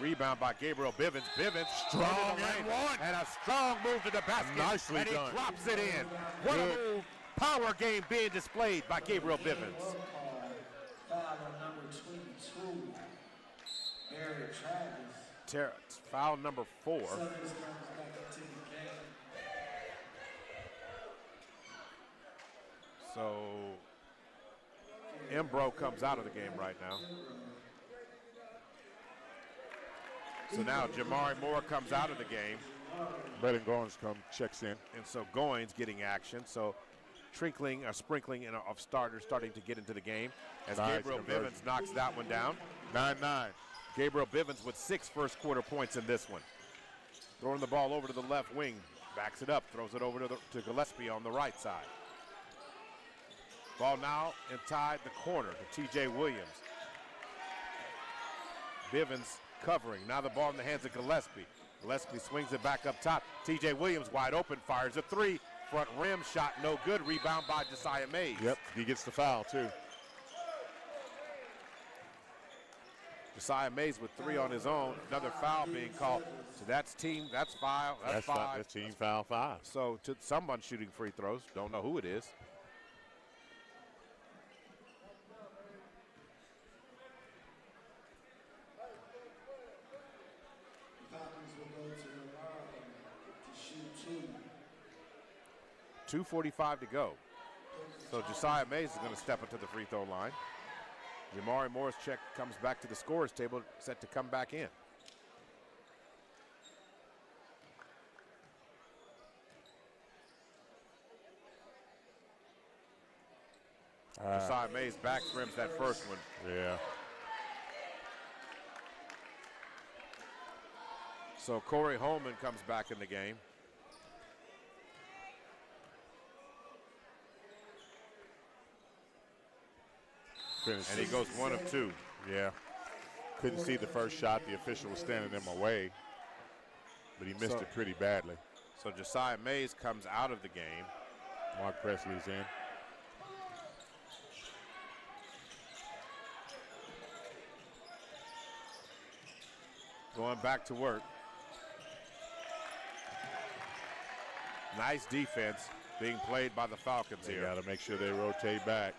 Rebound by Gabriel Bivens. Bivens Strong and one. And a strong move to the basket. Nicely and he done. drops it in. What a move. Power game being displayed by Gabriel Bivens. Foul on number 22, Barrett Travis. Foul number 4. Southers comes back into the game. So Embro comes out of the game right now. So now Jamari Moore comes out of the game. Braden Goins checks in. And so Goins getting action. So sprinkling of starters starting to get into the game as Nice Gabriel conversion. Bivens knocks that one down. 9-9. Gabriel Bivens with 6 first quarter points in this one. Throwing the ball over to the left wing. Backs it up, throws it over to Gillespie on the right side. Ball now inside the corner to T.J. Williams. Bivens covering. Now the ball in the hands of Gillespie. Gillespie swings it back up top. T.J. Williams wide open, fires a 3. Front rim shot, no good. Rebound by Josiah Mays. Yep, he gets the foul too. Josiah Mays with 3 on his own. Another foul being called. So that's team, that's five. That's 5. That's team foul 5. So to someone shooting free throws. Don't know who it is. 2:45 to go. So Josiah Mays is going to step into the free throw line. Jamari Moore's check comes back to the scorer's table, set to come back in. Josiah Mays back rims that first one. Yeah. So Corey Holman comes back in the game. And he goes 1 of 2. Yeah. Couldn't see the first shot. The official was standing in my way, but he missed it pretty badly. So Josiah Mays comes out of the game. Mark Presley's in. Going back to work. Nice defense being played by the Falcons here. Got to make sure they rotate back.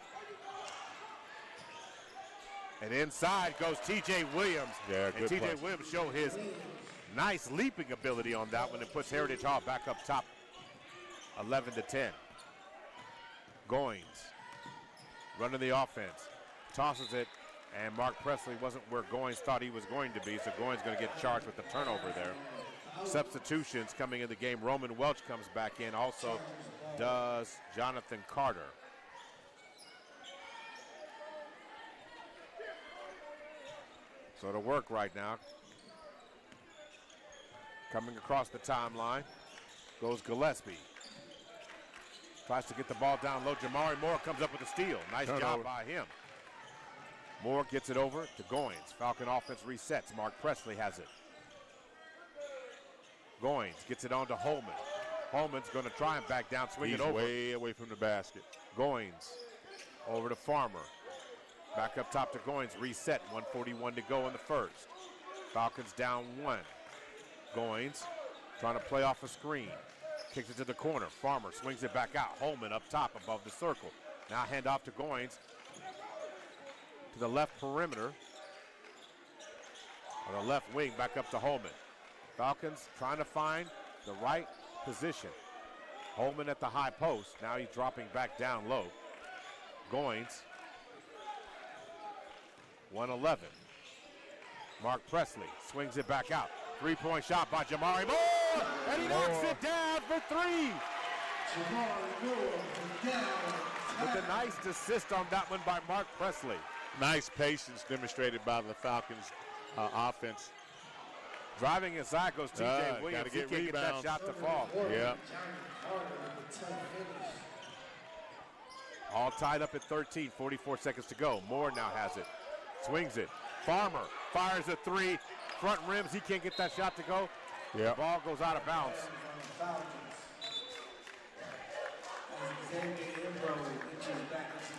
And inside goes T.J. Williams. Yeah, and good T.J. play. Williams show his nice leaping ability on that one. It puts Heritage Hall back up top, 11-10. Goins running the offense, tosses it, and Mark Presley wasn't where Goins thought he was going to be, so Goins going to get charged with the turnover there. Substitutions coming in the game. Roman Welch comes back in, also does Jonathan Carter. So to work right now. Coming across the timeline goes Gillespie. Tries to get the ball down low. Jamari Moore comes up with a steal. Nice job by him. Moore gets it over to Goins. Falcon offense resets. Mark Presley has it. Goins gets it on to Holman. Holman's going to try and back down, swing it over. Way away from the basket. Goins over to Farmer. Back up top to Goins, reset, 1:41 to go in the first. Falcons down 1. Goins trying to play off a screen. Kicks it to the corner. Farmer swings it back out. Holman up top above the circle. Now hand off to Goins to the left perimeter. On the left wing, back up to Holman. Falcons trying to find the right position. Holman at the high post. Now he's dropping back down low. Goins. 1-11. Mark Presley swings it back out. Three-point shot by Jamari Moore, and he knocks it down for 3. With a nice assist on that one by Mark Presley. Nice patience demonstrated by the Falcons offense. Driving inside goes T.J. Williams. He Get can't get that rebounds. shot to fall. Yeah. All tied up at 13, 44 seconds to go. Moore now has it. Swings it. Farmer fires a 3. Front rims, he can't get that shot to go. Yeah. The ball goes out of bounds.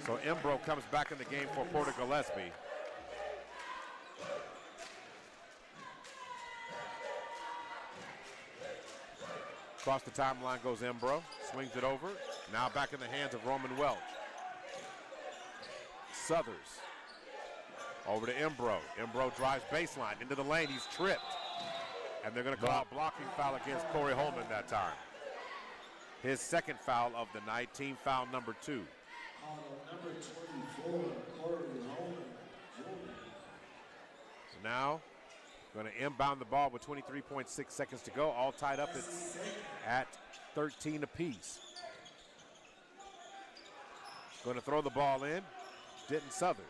So Embro comes back in the game for Porter Gillespie. Across the timeline goes Embro. Swings it over. Now back in the hands of Roman Welch. Southers. Over to Embro. Embro drives baseline into the lane. He's tripped. And they're going to call a blocking foul against Corey Holman that time. His second foul of the night, team foul number 2. Number 24, Corey Holman. So now, going to inbound the ball with 23.6 seconds to go. All tied up at 13 apiece. Going to throw the ball in. Denton Southers.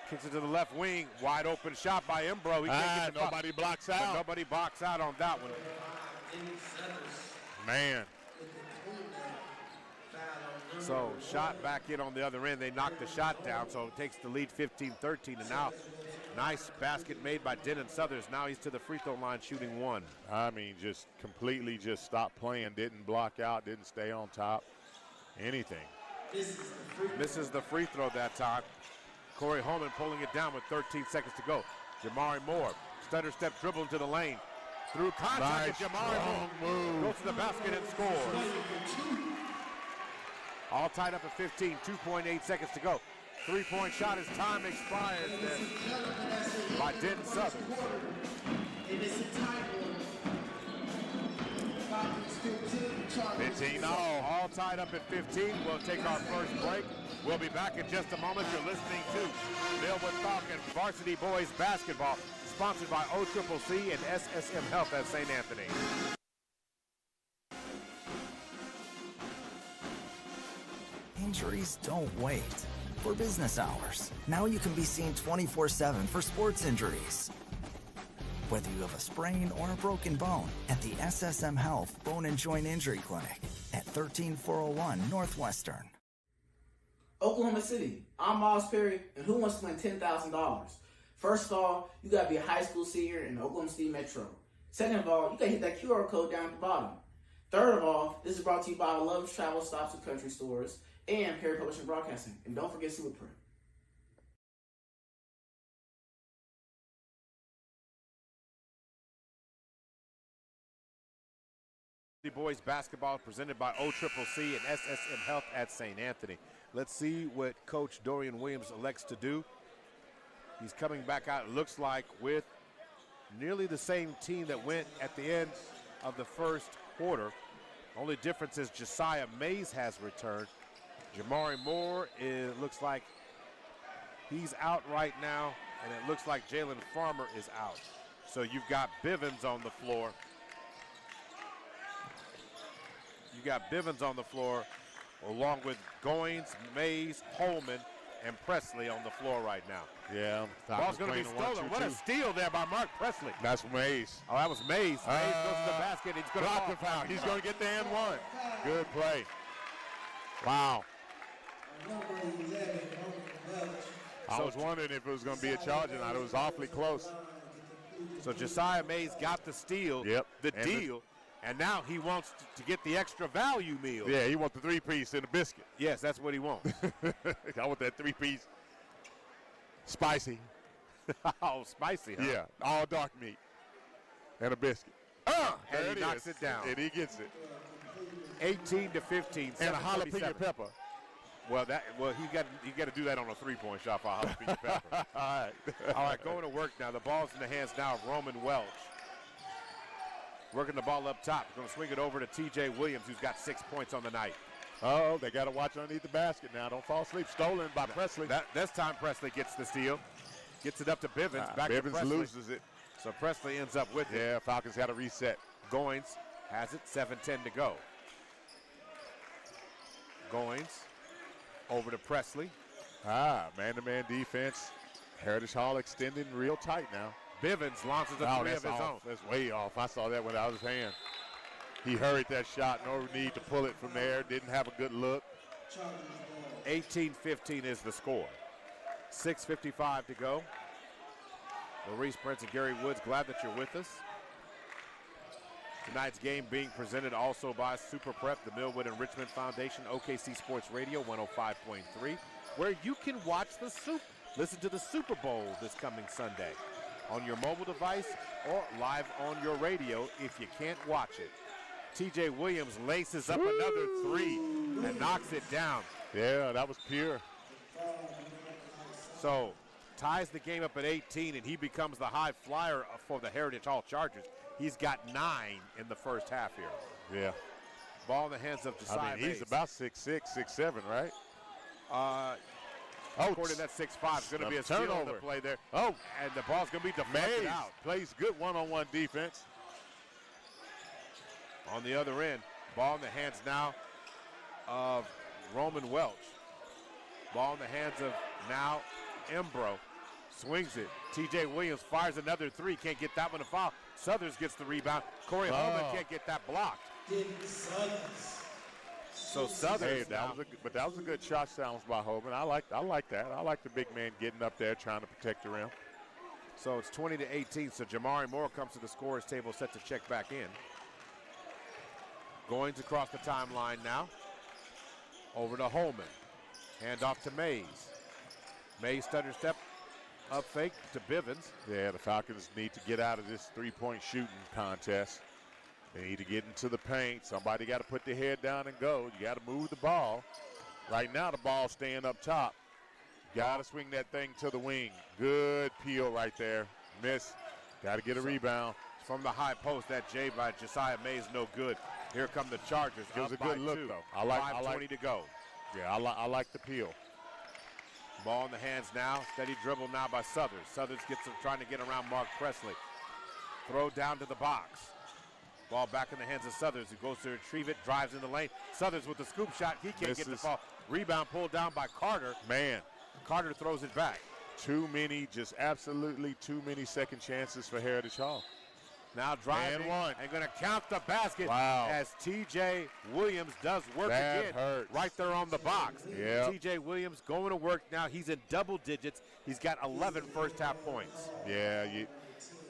Kicks it to the left wing. Wide open shot by Embro. He can't get the nobody blocks out. Nobody box out on that one. Man. So shot back in on the other end. They knocked the shot down, so it takes the lead 15-13. And now, nice basket made by Denton Southers. Now he's to the free throw line shooting 1. I mean, just completely just stopped playing. Didn't block out. Didn't stay on top. Anything. Misses the free throw that time. Corey Holman pulling it down with 13 seconds to go. Jamari Moore, stutter step dribble into the lane. Through contact, Nice, Jamari Moore goes to the basket and scores. All tied up at 15, 2.8 seconds to go. Three-point shot as time expires there by Denton Southers. It is a tight one. Falcons 15, 15 all tied up at 15. We'll take our first break. We'll be back in just a moment. You're listening to Millwood Falcon Varsity Boys Basketball, sponsored by OCCC and SSM Health at St. Anthony. Injuries don't wait. For business hours, now you can be seen 24/7 for sports injuries. Whether you have a sprain or a broken bone, at the SSM Health Bone and Joint Injury Clinic at 13401 Northwestern. Oklahoma City, I'm Miles Perry, and who wants to win $10,000? First of all, you gotta be a high school senior in the Oklahoma City Metro. Second of all, you gotta hit that QR code down at the bottom. Third of all, this is brought to you by Love's Travel Stops and Country Stores and Perry Publishing Broadcasting. And don't forget Super Prep. Boys basketball presented by OCCC and SSM Health at St. Anthony. Let's see what Coach Dorian Williams elects to do. He's coming back out, it looks like, with nearly the same team that went at the end of the first quarter. Only difference is Josiah Mays has returned. Jamari Moore, it looks like he's out right now, and it looks like Jalen Farmer is out. So you've got Bivens on the floor. You got Bivens on the floor, along with Goins, Mays, Holman, and Presley on the floor right now. Yeah. Ball's going to be stolen. What a steal there by Mark Presley. That's Mays. Oh, that was Mays. Mays goes to the basket. He's going to block the foul. He's going to get the and one. Good play. Wow. I was wondering if it was going to be a charge or not. It was awfully close. So Josiah Mays got the steal, the deal, and now he wants to get the extra value meal. Yeah, he wants the three-piece and a biscuit. Yes, that's what he wants. I want that three-piece spicy. Oh, spicy, huh? Yeah, all dark meat and a biscuit. And he knocks it down. And he gets it. 18-15. And a jalapeno pepper. Well, he got to do that on a three-point shot for a jalapeno pepper. All right, going to work now. The ball's in the hands now of Roman Welch. Working the ball up top. Going to swing it over to T.J. Williams, who's got 6 points on the night. Oh, they got to watch underneath the basket now. Don't fall asleep. Stolen by Presley. This time Presley gets the steal. Gets it up to Bivens. Back to Presley. Bivens loses it. So Presley ends up with it. Yeah, Falcons got to reset. Goins has it. 7:10 to go. Goins over to Presley. Man-to-man defense. Heritage Hall extending real tight now. Bivens launches a three of his own. That's way off. I saw that one out of his hand. He hurried that shot. No need to pull it from there. Didn't have a good look. 18-15 is the score. 6:55 to go. Maurice Prince and Gary Woods, glad that you're with us. Tonight's game being presented also by Super Prep, the Millwood and Richmond Foundation, OKC Sports Radio 105.3, where you can watch listen to the Super Bowl this coming Sunday on your mobile device or live on your radio if you can't watch it. T.J. Williams laces up another three and knocks it down. Yeah, that was pure. So ties the game up at 18, and he becomes the high flyer for the Heritage Hall Chargers. He's got 9 in the first half here. Yeah. Ball in the hands of Josiah Mays. He's about 6'6", 6'7", right? According to that 6'5", it's going to be a steal on the play there. Oh, and the ball's going to be deflected Mays out. Plays good one-on-one defense. On the other end, ball in the hands now of Roman Welch. Ball in the hands of now Embro. Swings it. T.J. Williams fires another three. Can't get that one to foul. Southers gets the rebound. Corey Holman can't get that blocked. So Southers. That was a good shot challenge by Holman. I like that. I like the big man getting up there trying to protect the rim. So it's 20-18. So Jamari Moore comes to the scorer's table, set to check back in. Goins across the timeline now. Over to Holman. Hand off to Mays. Mays stutter step. Up fake to Bivens. Yeah, the Falcons need to get out of this three-point shooting contest. They need to get into the paint. Somebody got to put their head down and go. You got to move the ball. Right now, the ball's staying up top. Got to swing that thing to the wing. Good peel right there. Miss. Got to get a rebound. From the high post, that J by Josiah Mays no good. Here come the Chargers. It was up a good by look, 2. though. I like 5:20 to go. Yeah, I like the peel. Ball in the hands now. Steady dribble now by Southers. Southers gets him trying to get around Mark Presley. Throw down to the box. Ball back in the hands of Southers, who goes to retrieve it, drives in the lane. Southers with the scoop shot. He can't get the ball. Rebound pulled down by Carter. Man. Carter throws it back. Too many, just absolutely too many second chances for Heritage Hall. Now driving And one. and going to count the basket. Wow. As T.J. Williams does work That again. hurts. Right there on the box. Yeah. T.J. Williams going to work now. He's in double digits. He's got 11 first half points. Yeah,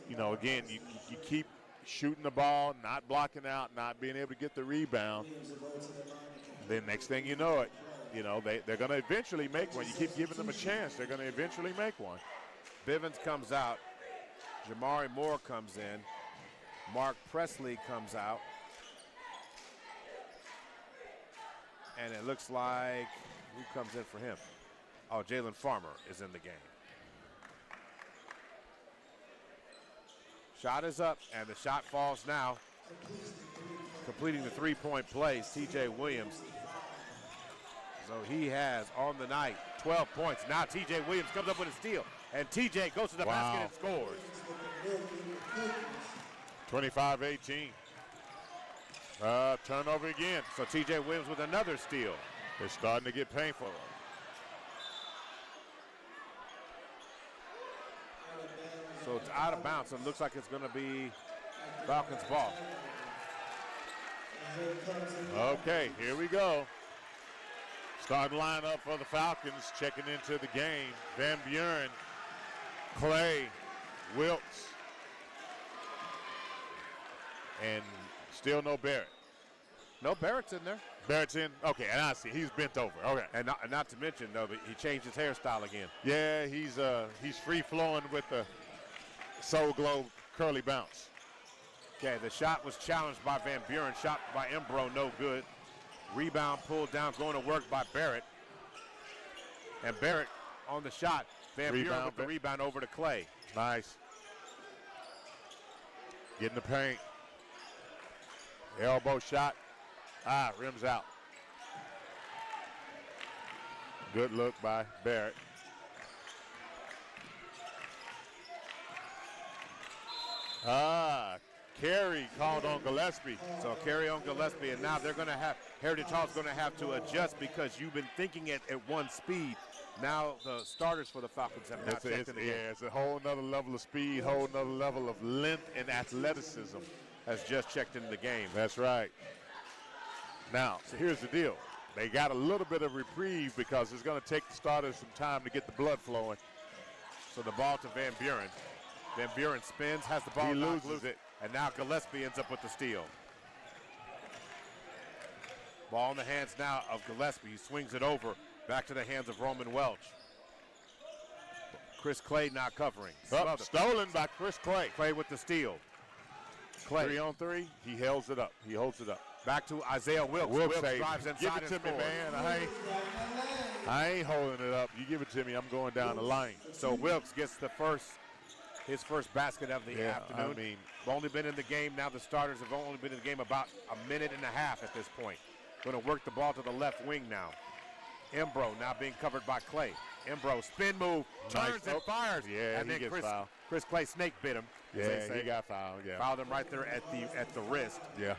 you know, again, you keep shooting the ball, not blocking out, not being able to get the rebound. Then next thing you know it, you know, they're going to eventually make one. You keep giving them a chance, they're going to eventually make one. Bivens comes out. Jamari Moore comes in. Mark Presley comes out. And it looks like, who comes in for him? Oh, Jalen Farmer is in the game. Shot is up, and the shot falls now. Completing the three-point plays, T.J. Williams. So he has, on the night, 12 points. Now T.J. Williams comes up with a steal, and T.J. goes to the basket and scores. 25-18. Turnover again. So T.J. Williams with another steal. It's starting to get painful. So it's out of bounds. So it looks like it's going to be Falcons ball. Okay, here we go. Starting lineup for the Falcons, checking into the game. Van Buren, Clay, Wilkes, and still no Barrett. No, Barrett's in there. Barrett's in? Okay, and I see. He's bent over. Okay. And not to mention, though, that he changed his hairstyle again. Yeah, he's free-flowing with the Soul Glow curly bounce. Okay, the shot was challenged by Van Buren. Shot by Embro, no good. Rebound pulled down, going to work by Barrett. And Barrett on the shot. Van Buren with the rebound over to Clay. Nice. Get in the paint. Elbow shot. Rims out. Good look by Barrett. Carry called on Gillespie. So carry on Gillespie, and now they're going to have, Heritage Hall's going to have to adjust because you've been thinking it at one speed. Now the starters for the Falcons have not checked in the game. It's a whole nother level of speed, whole nother level of length and athleticism. Has just checked into the game. That's right. Now, so here's the deal. They got a little bit of reprieve because it's going to take the starters some time to get the blood flowing. So the ball to Van Buren. Van Buren spins, has the ball, he loses it. And now Gillespie ends up with the steal. Ball in the hands now of Gillespie. He swings it over, back to the hands of Roman Welch. Chris Clay not covering. Stolen by Chris Clay. Clay with the steal. Clay. 3-on-3, he holds it up. He holds it up. Back to Isaiah Wilkes. Wilkes drives inside. Give it to me, man. I ain't holding it up. You give it to me, I'm going down the lane. So Wilkes gets his first basket of the afternoon. I mean, only been in the game. Now the starters have only been in the game about a minute and a half at this point. Going to work the ball to the left wing now. Embro now being covered by Clay. Embro spin move, turns and fires. Yeah, and he then gets fouled. Chris Clay snake bit him. Yeah, he got fouled. Yeah, fouled him right there at the wrist. Yeah.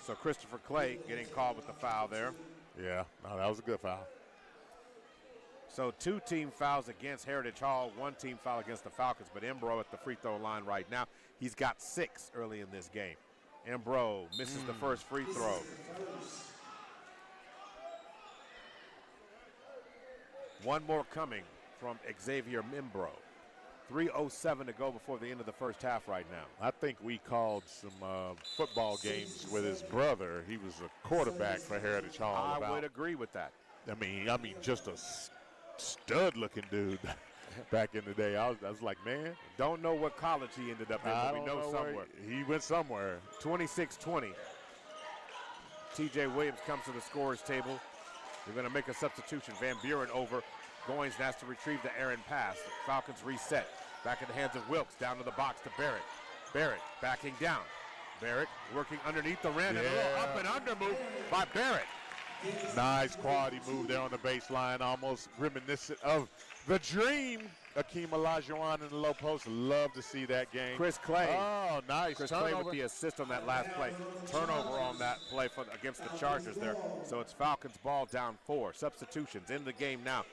So Christopher Clay getting called with the foul there. Yeah, no, that was a good foul. So 2 team fouls against Heritage Hall, 1 team foul against the Falcons, but Embro at the free throw line right now. He's got 6 early in this game. Embro misses the first free throw. One more coming from Xavier Embro. 3:07 to go before the end of the first half right now. I think we called some football games with his brother. He was a quarterback for Heritage Hall. I would agree with that. I mean, just a stud-looking dude back in the day. I was like, man. Don't know what college he ended up in, but we know somewhere. He went somewhere. 26-20. T.J. Williams comes to the scorer's table. They're going to make a substitution. Van Buren over. Goins has to retrieve the errant pass. The Falcons reset. Back in the hands of Wilkes. Down to the box to Barrett. Barrett backing down. Barrett working underneath the rim, and a little up and under move by Barrett. Nice quality move there on the baseline, almost reminiscent of the dream. Akeem Olajuwon in the low post. Love to see that game. Chris Clay. Oh, nice. Chris turnover. Clay with the assist on that last play. Turnover on that play against the Chargers there. So it's Falcons ball down 4. Substitutions in the game now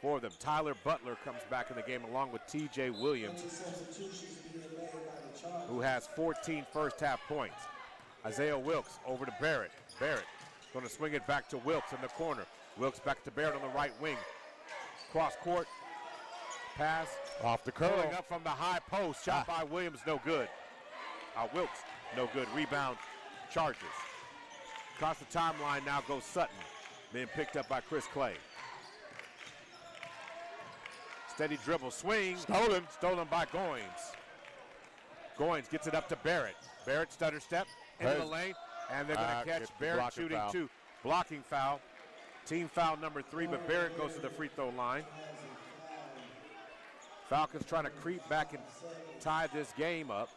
for them. Tyler Butler comes back in the game along with T.J. Williams, who has 14 first half points. Isaiah Wilkes over to Barrett. Barrett going to swing it back to Wilkes in the corner. Wilkes back to Barrett on the right wing. Cross court. Pass. Off the curl. Pulling up from the high post. Shot by Williams, no good. Wilkes, no good. Rebound, Chargers. Across the timeline now goes Sutton. Being picked up by Chris Clay. Steady dribble, swing. Stolen by Goins. Goins gets it up to Barrett. Barrett stutter step into the lane. And they're going to catch Barrett shooting foul. 2. Blocking foul. Team foul number 3, but Barrett goes to the free throw line. Falcons trying to creep back and tie this game up.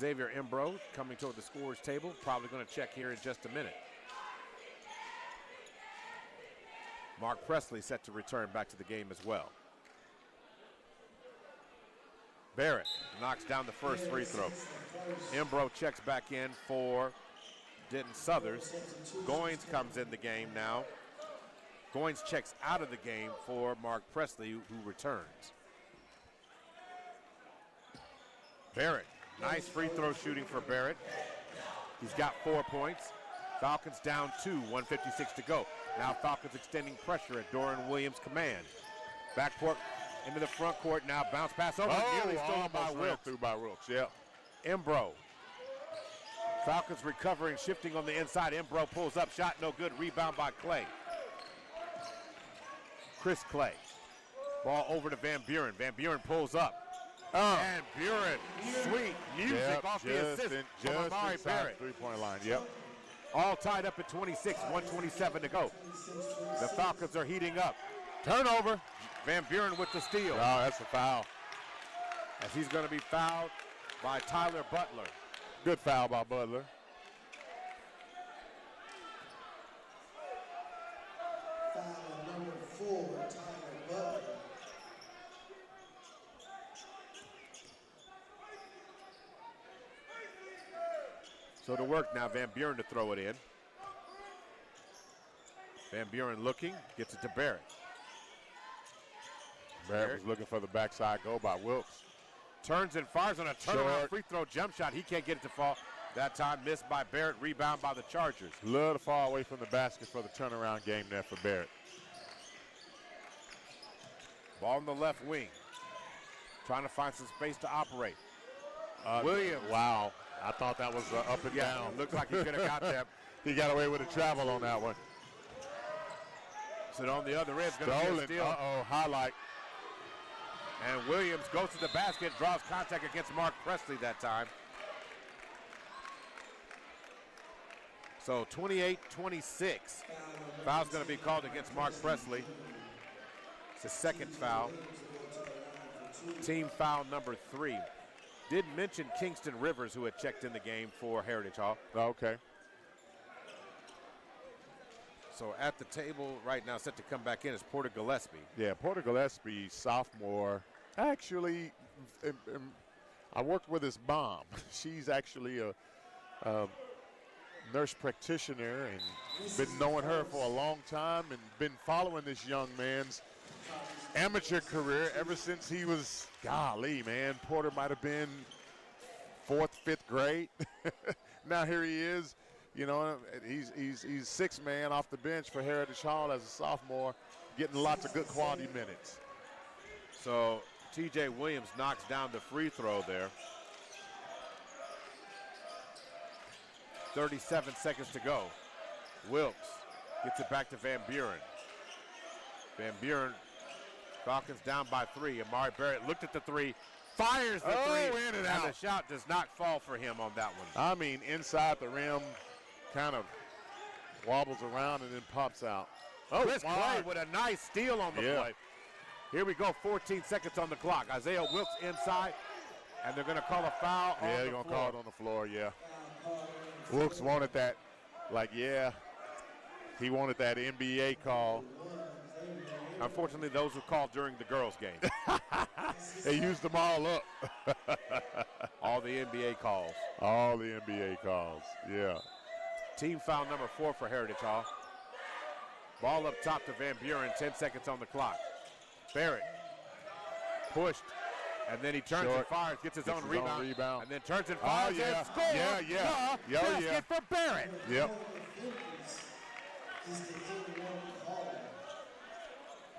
Xavier Embro coming toward the scorer's table. Probably going to check here in just a minute. Mark Presley set to return back to the game as well. Barrett knocks down the first free throw. Embro checks back in for Denton Southers. Goins comes in the game now. Goins checks out of the game for Mark Presley, who returns. Barrett, nice free throw shooting for Barrett. He's got 4 points. Falcons down 2, 1:56 to go. Now Falcons extending pressure at Dorian Williams' command. Backcourt into the front court now. Bounce pass over. Nearly stolen by Wilkes. Through by Wilkes, yeah. Embro. Falcons recovering, shifting on the inside. Embro pulls up, shot no good. Rebound by Clay. Chris Clay. Ball over to Van Buren. Van Buren pulls up. And Buren, sweet music off the assist from Amari Barrett. Three-point line, yep. All tied up at 26, 1:27 to go. The Falcons are heating up. Turnover. Van Buren with the steal. Oh, that's a foul. As he's going to be fouled by Tyler Butler. Good foul by Butler. Foul number 4, Tyler Butler. So to work now, Van Buren to throw it in. Van Buren looking, gets it to Barrett. Barrett was looking for the backside goal by Wilkes. Turns and fires on a turnaround free throw jump shot. He can't get it to fall. That time missed by Barrett, rebound by the Chargers. Love to fall away from the basket for the turnaround game there for Barrett. Ball in the left wing. Trying to find some space to operate. Williams. Wow. I thought that was up and down. Looks like he could have got that. He got away with a travel on that one. So on the other end, it's going to be a steal. Uh-oh, highlight. And Williams goes to the basket, draws contact against Mark Presley that time. So 28-26. Foul's going to be called against Mark Presley. It's the second foul. Team foul number 3. Did mention Kingston Rivers, who had checked in the game for Heritage Hall. Okay. So at the table right now, set to come back in, is Porter Gillespie. Yeah, Porter Gillespie, sophomore. Actually, I worked with his mom. She's actually a nurse practitioner and been knowing her for a long time and been following this young man's amateur career ever since he was, golly, man, Porter might have been 4th, 5th grade. Now here he is. You know, he's sixth man off the bench for Heritage Hall as a sophomore, getting lots of good quality minutes. So T.J. Williams knocks down the free throw there. 37 seconds to go. Wilkes gets it back to Van Buren. Van Buren, Falcons down by 3. Amari Barrett looked at the 3, fires the 3, in and out. The shot does not fall for him on that one. I mean, inside the rim, kind of wobbles around and then pops out. Chris Clay with a nice steal on the play. Here we go, 14 seconds on the clock. Isaiah Wilkes inside. And they're going to call a foul on the floor. Yeah, they're going to call it on the floor, yeah. Wilkes wanted that, he wanted that NBA call. Unfortunately, those were called during the girls' game. They used them all up. All the NBA calls. All the NBA calls, yeah. Team foul number 4 for Heritage Hall. Ball up top to Van Buren, 10 seconds on the clock. Barrett pushed, and then he turns and fires, gets his own rebound, and then turns and fires and scores. Basket for Barrett. Yep.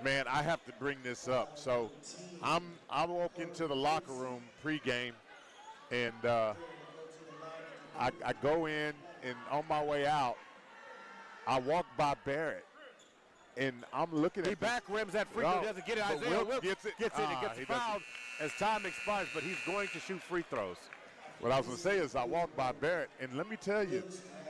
Man, I have to bring this up. So I walk into the locker room pregame, and I go in, and on my way out, I walk by Barrett, and I'm looking at He back rims that free throw, doesn't get it. Isaiah Wilkes gets it. He gets fouled as time expires, but he's going to shoot free throws. What I was going to say is I walked by Barrett, and let me tell you,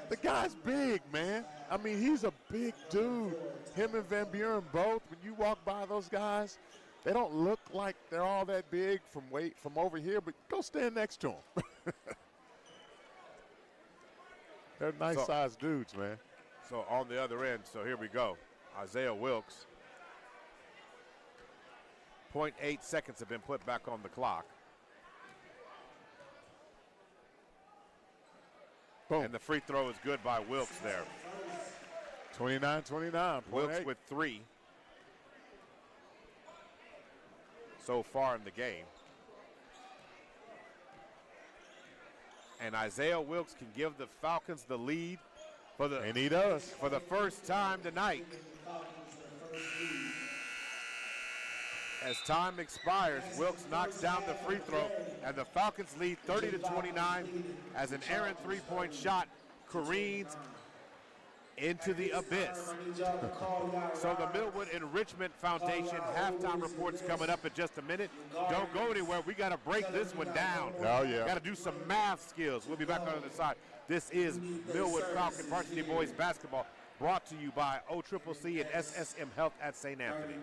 the guy's big, man. I mean, he's a big dude. Him and Van Buren both, when you walk by those guys, they don't look like they're all that big from over here, but go stand next to them. They're nice-sized dudes, man. So on the other end, so here we go. Isaiah Wilkes. 0.8 seconds have been put back on the clock. Boom. And the free throw is good by Wilkes there. 29-29. Wilkes with 3 so far in the game. And Isaiah Wilkes can give the Falcons the lead And he does. for the first time tonight. As time expires, Wilkes knocks down the free throw, and the Falcons lead 30-29 as an errant three-point shot careens into the abyss. So the Millwood Enrichment Foundation halftime report's coming up in just a minute. Don't go anywhere. We got to break this one down. Oh, yeah. Got to do some math skills. We'll be back on the other side. This is Millwood Falcon Varsity Boys Basketball, brought to you by OCCC and SSM Health at St. Anthony.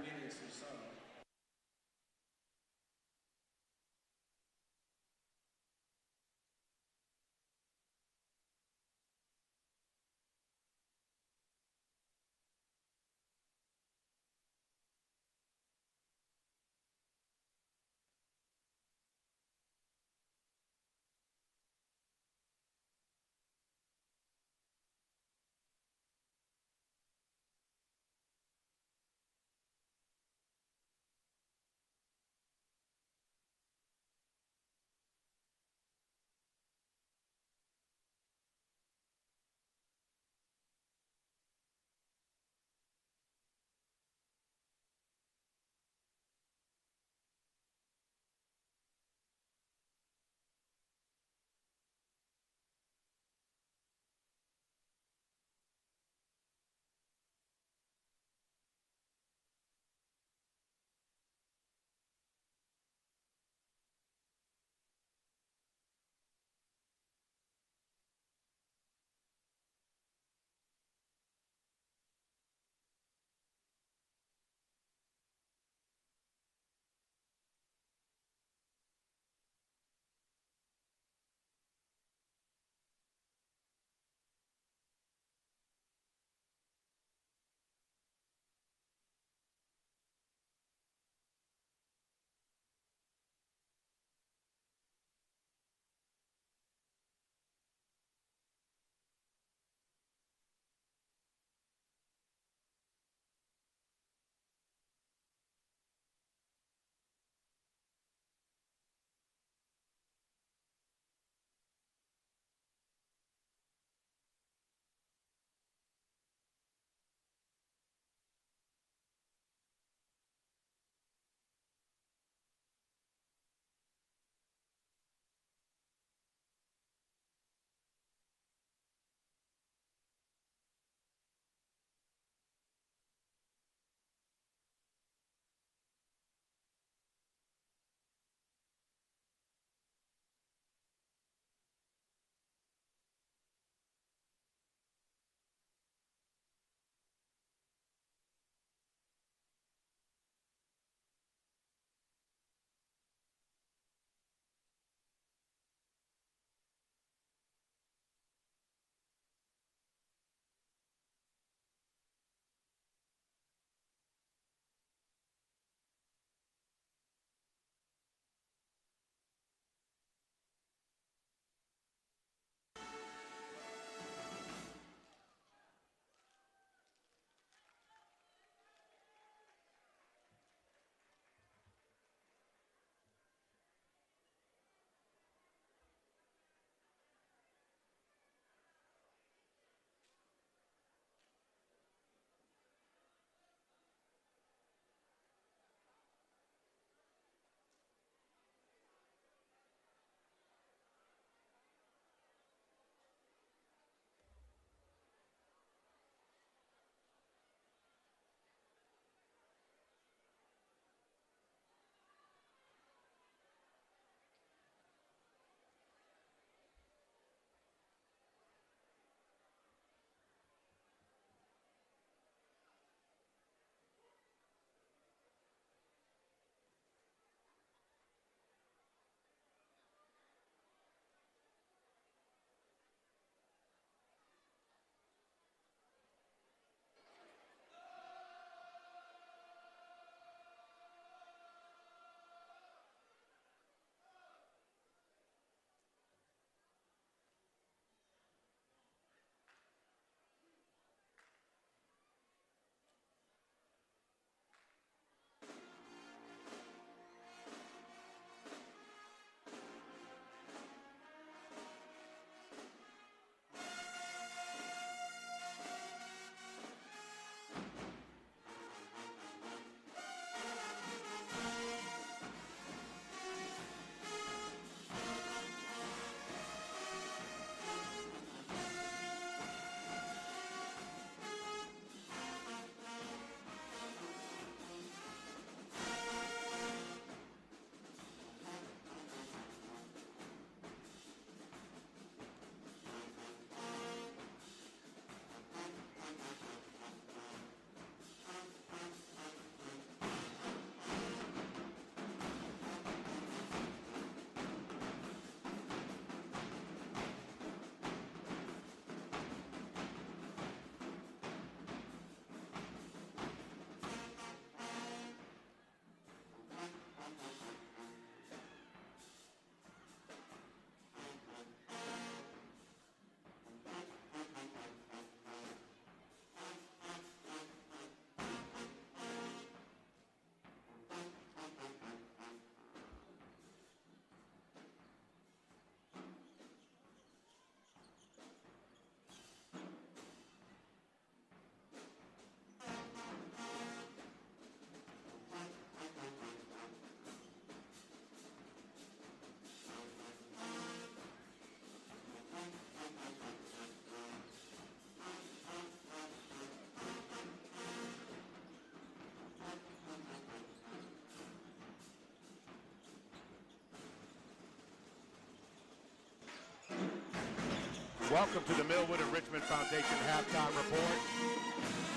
Welcome to the Millwood and Richmond Foundation Halftime Report.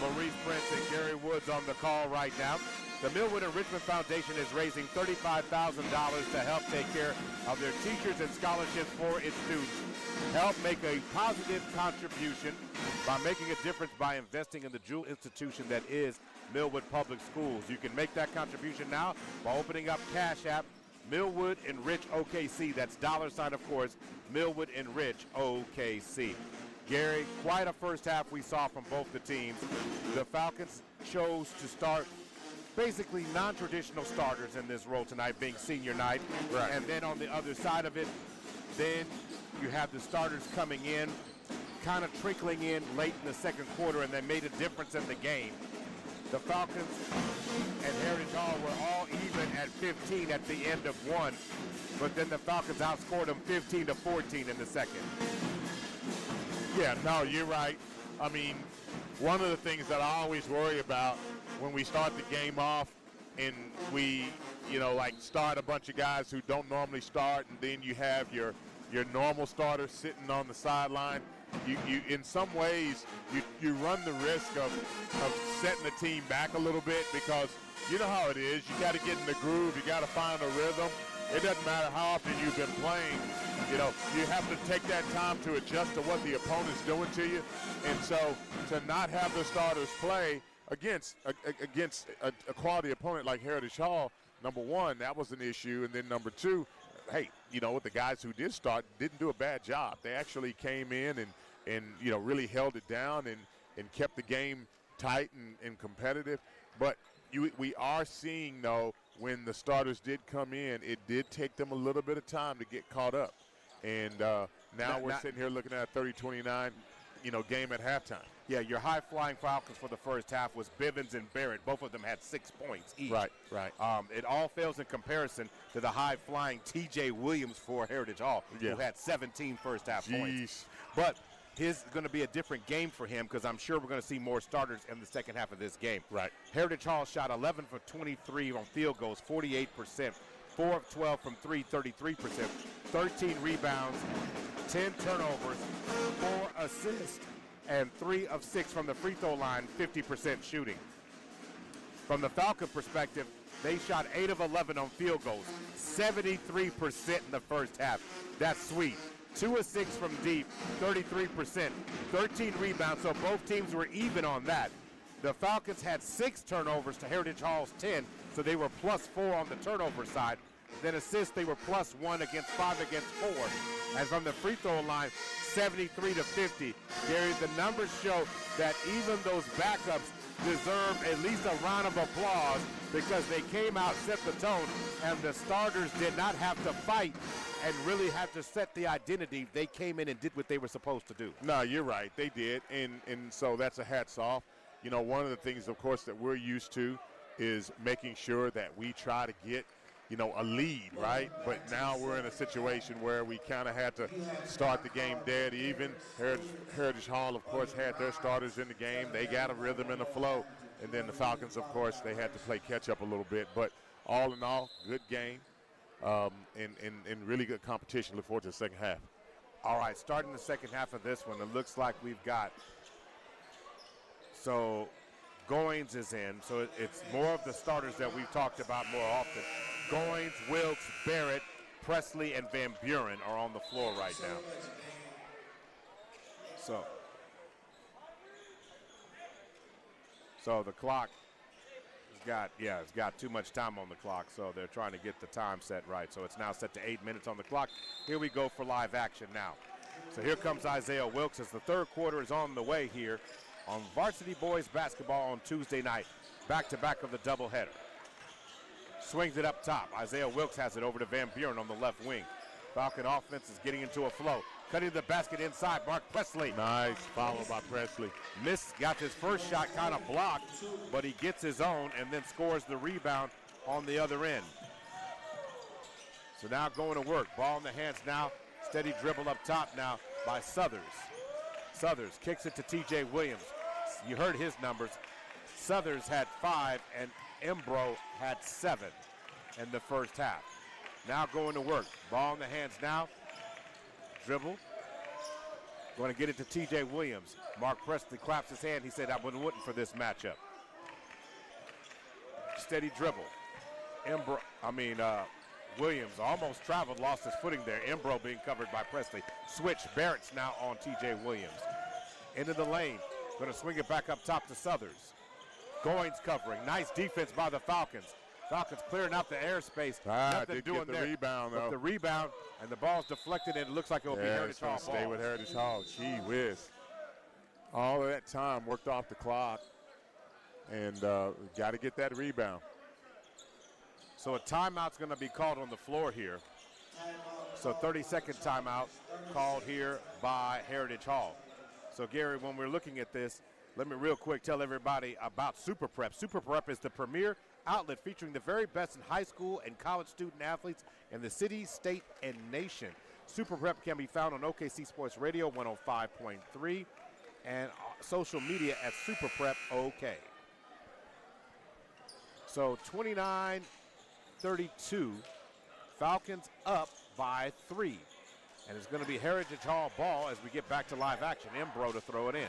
Maurice Prince and Gary Woods on the call right now. The Millwood and Richmond Foundation is raising $35,000 to help take care of their teachers and scholarships for its students. Help make a positive contribution by making a difference by investing in the jewel institution that is Millwood Public Schools. You can make that contribution now by opening up Cash App, Millwood and Rich OKC. That's $, of course, Millwood and Rich OKC. Gary, quite a first half we saw from both the teams. The Falcons chose to start basically non-traditional starters in this role tonight, being senior night. Right. And then on the other side of it, then you have the starters coming in, kind of trickling in late in the second quarter, and they made a difference in the game. The Falcons and Heritage Hall were all even at 15 at the end of one, but then the Falcons outscored them 15-14 in the second. Yeah, no, you're right. I mean, one of the things that I always worry about when we start the game off and we, like start a bunch of guys who don't normally start, and then you have your normal starters sitting on the sideline, you in some ways you run the risk of setting the team back a little bit, because you know how it is. You got to get in the groove. You got to find a rhythm. It doesn't matter how often you've been playing. You have to take that time to adjust to what the opponent's doing to you. And so to not have the starters play against a quality opponent like Heritage Hall, number one, that was an issue. And then number two, hey, with the guys who did start didn't do a bad job. They actually came in and really held it down and kept the game tight and competitive. But we are seeing, though, when the starters did come in, it did take them a little bit of time to get caught up. And now we're sitting here looking at a 30-29, game at halftime. Yeah, your high-flying Falcons for the first half was Bivens and Barrett. Both of them had 6 points each. Right. It all fails in comparison to the high-flying T.J. Williams for Heritage Hall, who had 17 first-half points. But here's going to be a different game for him, because I'm sure we're going to see more starters in the second half of this game. Right. Heritage Hall shot 11 for 23 on field goals, 48%. 4 of 12 from 3, 33%. 13 rebounds, 10 turnovers, 4 assists, and 3 of 6 from the free throw line, 50% shooting. From the Falcon perspective, they shot 8 of 11 on field goals, 73% in the first half. That's sweet. 2 of 6 from deep, 33%, 13 rebounds, so both teams were even on that. The Falcons had 6 turnovers to Heritage Hall's 10, so they were +4 on the turnover side. Then assists, they were +1 against 5 against 4. And from the free throw line, 73-50. Gary, the numbers show that even those backups deserve at least a round of applause, because they came out, set the tone, and the starters did not have to fight and really have to set the identity. They came in and did what they were supposed to do. No, you're right. They did. And so that's a hats off. One of the things, of course, that we're used to is making sure that we try to get, a lead, right? But now we're in a situation where we kind of had to start the game dead even. Heritage Hall, of course, had their starters in the game. They got a rhythm and a flow. And then the Falcons, of course, they had to play catch up a little bit. But all in all, good game and really good competition. Look forward to the second half. All right, starting the second half of this one, it looks like we've got – so Goins is in, so it's more of the starters that we've talked about more often. Goins, Wilkes, Barrett, Presley, and Van Buren are on the floor right now. So the clock it's got too much time on the clock, so they're trying to get the time set right. So it's now set to 8 minutes on the clock. Here we go for live action now. So here comes Isaiah Wilkes as the third quarter is on the way here on Varsity Boys Basketball on Tuesday night, back-to-back of the doubleheader. Swings it up top. Isaiah Wilkes has it over to Van Buren on the left wing. Falcon offense is getting into a flow. Cutting the basket inside, Mark Presley. Nice follow by Presley. Got his first shot kind of blocked, but he gets his own and then scores the rebound on the other end. So now going to work. Ball in the hands now. Steady dribble up top now by Southers. Southers kicks it to T.J. Williams. You heard his numbers. Southers had 5 and Embro had 7 in the first half. Now going to work. Ball in the hands now. Dribble. Going to get it to T.J. Williams. Mark Presley claps his hand. He said, I wouldn't for this matchup. Steady dribble. Williams almost traveled, lost his footing there. Embro being covered by Presley. Switch. Barrett's now on T.J. Williams. Into the lane. Going to swing it back up top to Southers. Goins covering. Nice defense by the Falcons. Falcons clearing out the airspace. Nothing doing get the there. rebound, though. The rebound, and the ball's deflected, and it looks like it will be Heritage Hall stay ball. with Heritage Hall. Gee whiz. All of that time worked off the clock, and got to get that rebound. So a timeout's going to be called on the floor here. So 30-second timeout called here by Heritage Hall. So, Gary, when we're looking at this, let me real quick tell everybody about Super Prep. Super Prep is the premier outlet featuring the very best in high school and college student athletes in the city, state, and nation. Super Prep can be found on OKC Sports Radio 105.3 and social media at Super Prep OK. So 29-32, Falcons up by 3. And it's going to be Heritage Hall ball as we get back to live action. Embro to throw it in.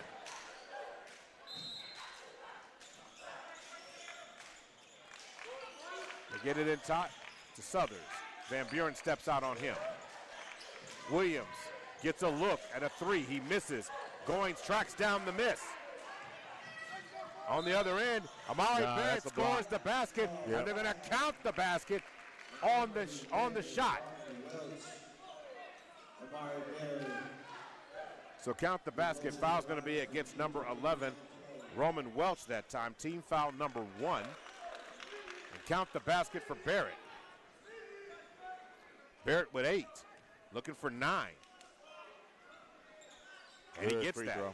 They get it in top to Southers. Van Buren steps out on him. Williams gets a look at a 3. He misses. Goins tracks down the miss. On the other end, Amari Barrett scores the basket, and they're going to count the basket on the shot. So count the basket. Foul's going to be against number 11, Roman Welch that time. Team foul number 1. And count the basket for Barrett. Barrett with 8, looking for 9. And he gets that. Throw.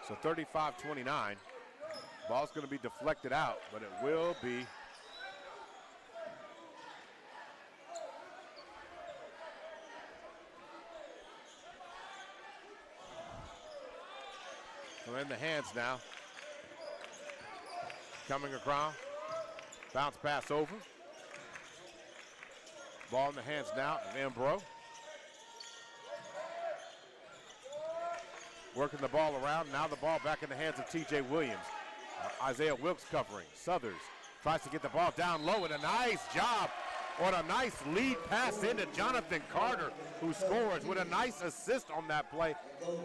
So 35-29. Ball's going to be deflected out, but it will be so in the hands now. Coming across. Bounce pass over. Ball in the hands now of Embro. Working the ball around. Now the ball back in the hands of T.J. Williams. Isaiah Wilkes covering. Southers tries to get the ball down low, and a nice job on a nice lead pass into Jonathan Carter, who scores with a nice assist on that play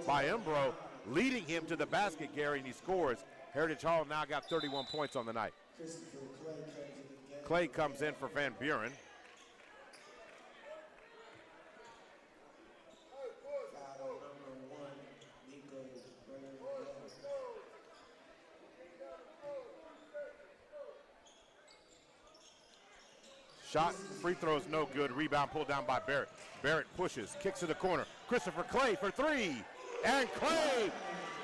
by Embro, leading him to the basket, Gary, and he scores. Heritage Hall now got 31 points on the night. Clay comes in for Van Buren. Shot, free throw is no good. Rebound pulled down by Barrett. Barrett pushes, kicks to the corner. Christopher Clay for 3. And Clay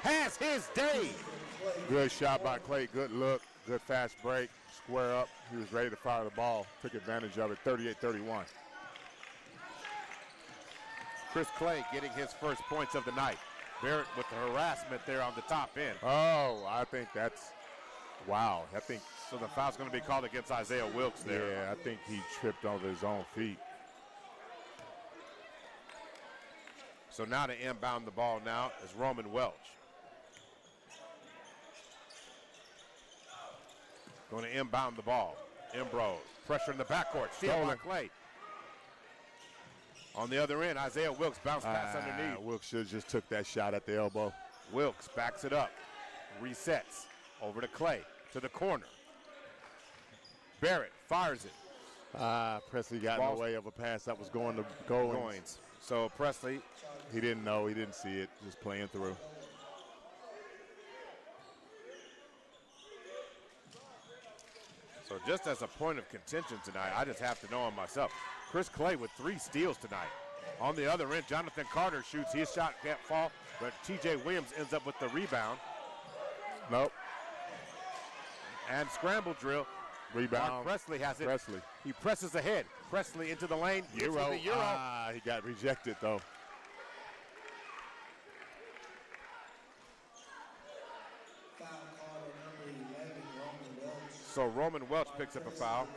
has his day. Good shot by Clay. Good look. Good fast break. Square up. He was ready to fire the ball. Took advantage of it. 38-31. Chris Clay getting his first points of the night. Barrett with the harassment there on the top end. Oh, I think that's, wow. I think so. The foul's going to be called against Isaiah Wilkes there. Yeah, I think he tripped over his own feet. So now to inbound the ball now is Roman Welch. Going to inbound the ball. Embro, pressure in the backcourt. Steal by Clay. On the other end, Isaiah Wilkes bounce pass underneath. Wilkes should have just took that shot at the elbow. Wilkes backs it up. Resets. Over to Clay. To the corner. Barrett fires it. Presley got in the way of a pass that was going to Goins. So Presley. He didn't know. He didn't see it. Just playing through. So just as a point of contention tonight, I just have to know him myself. Chris Clay with 3 steals tonight. On the other end, Jonathan Carter shoots. His shot can't fall, but T.J. Williams ends up with the rebound. Nope. And scramble drill. Rebound. Mark Presley has it. Presley. He presses ahead. Presley into the lane. Euro. The Euro. He got rejected, though. So Roman Welch picks up a foul.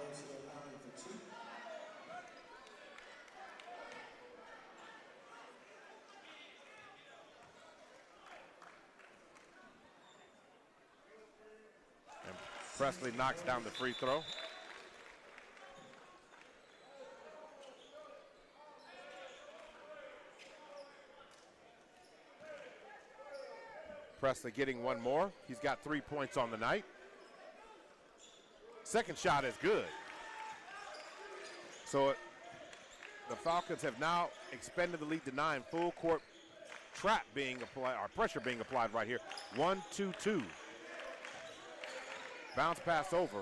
And Presley knocks down the free throw. Presley getting one more. He's got 3 points on the night. Second shot is good. So the Falcons have now expanded the lead to 9. Full court trap being applied, or pressure being applied right here. 1-2-2. Bounce pass over.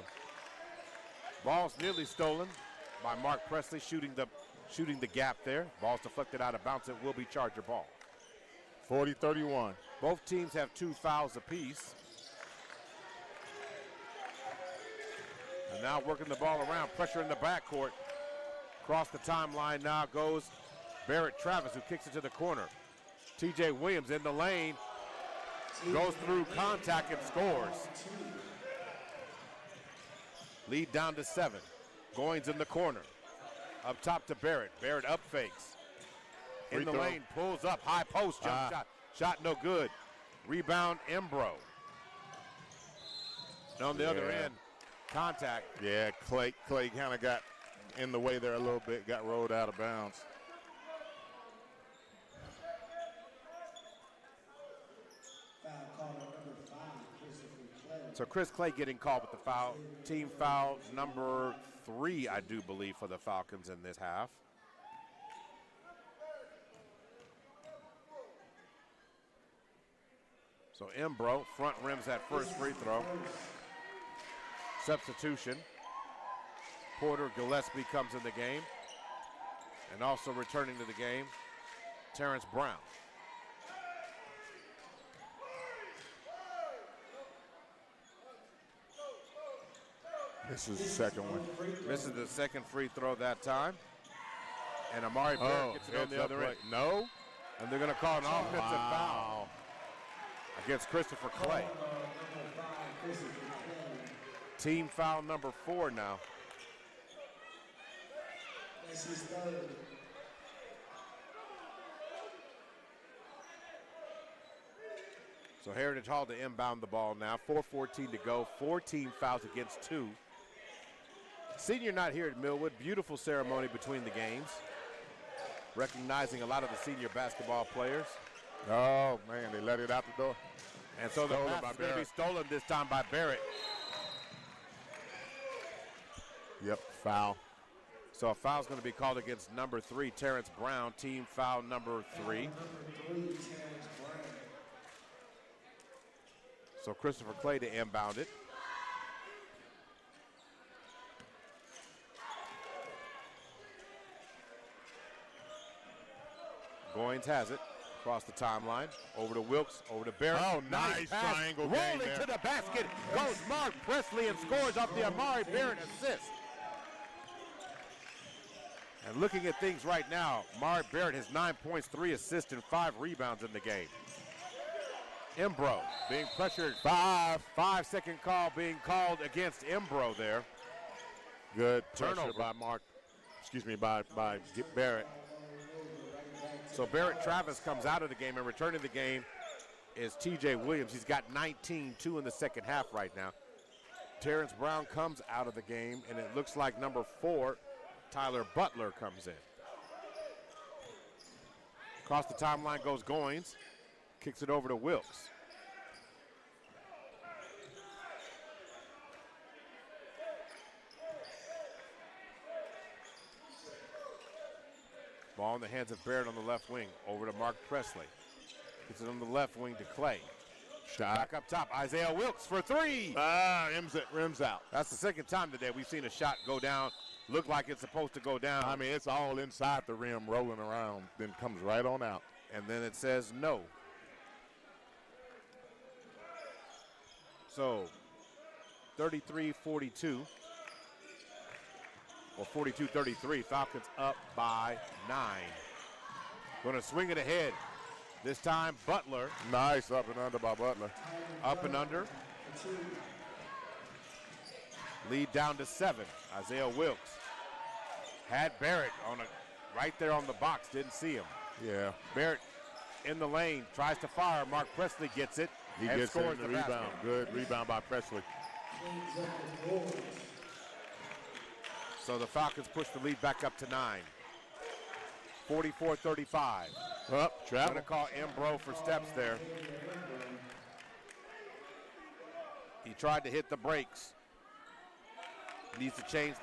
Ball's nearly stolen by Mark Presley, shooting the gap there. Ball's deflected out of bounds. It will be Charger ball. 40-31. Both teams have 2 fouls apiece. And now working the ball around, pressure in the backcourt. Across the timeline now goes Barrett Travis, who kicks it to the corner. TJ Williams in the lane, goes through contact and scores. Lead down to 7. Goins in the corner. Up top to Barrett. Barrett up fakes. In the lane, pulls up, high post, jump shot. Shot no good. Rebound, Embro. And on the other end, contact. Yeah, Clay kind of got in the way there a little bit, got rolled out of bounds. So Chris Clay getting called with the foul. Team foul number 3, I do believe, for the Falcons in this half. So Embro front rims that first free throw. Substitution. Porter Gillespie comes in the game. And also returning to the game, Terrence Brown. This is the second one. This is the second free throw that time. And Amari Barrett gets it on the other end. No. And they're going to call an offensive foul against Christopher Clay. Team foul number 4 now. This is third. So Heritage Hall to inbound the ball now. 4:14 to go. 14 fouls against 2. Senior night here at Millwood. Beautiful ceremony between the games. Recognizing a lot of the senior basketball players. Oh, man, they let it out the door. And so the pass is going to be stolen this time by Barrett. Yep, foul. So a foul's going to be called against number 3, Terrence Brown. Team foul number 3. So Christopher Clay to inbound it. Goins has it across the timeline. Over to Wilkes, over to Barrett. Oh, nice pass. triangle game Rolling there. to the basket goes Mark Presley and scores off the Amari Barrett assist. And looking at things right now, Amari Barrett has 9 points, 3 assists, and 5 rebounds in the game. Embro being pressured. 5-second call being called against Embro there. Good Turnover. pressure by Barrett. So Barrett Travis comes out of the game, and returning the game is TJ Williams. He's got 19, 2 in the second half right now. Terrence Brown comes out of the game, and it looks like number 4, Tyler Butler, comes in. Across the timeline goes Goins. Kicks it over to Wilkes. Ball in the hands of Barrett on the left wing. Over to Mark Presley. Gets it on the left wing to Clay. Shot. Back up top. Isaiah Wilkes for 3. Rims out. That's the second time today we've seen a shot go down. Look like it's supposed to go down. I mean, it's all inside the rim, rolling around, then comes right on out. And then it says no. So 33-42. Or 42-33. Falcons up by 9. Going to swing it ahead. This time Butler. Nice up and under by Butler. Up and under. Lead down to 7. Isaiah Wilkes had Barrett right there on the box, didn't see him. Yeah. Barrett in the lane, tries to fire. Mark Presley gets it. He and gets scores the the rebound. basket. Good rebound by Presley. So the Falcons push the lead back up to 9. 44-35. Up, travel. Going to call Embro for steps there. He tried to hit the brakes. Needs to change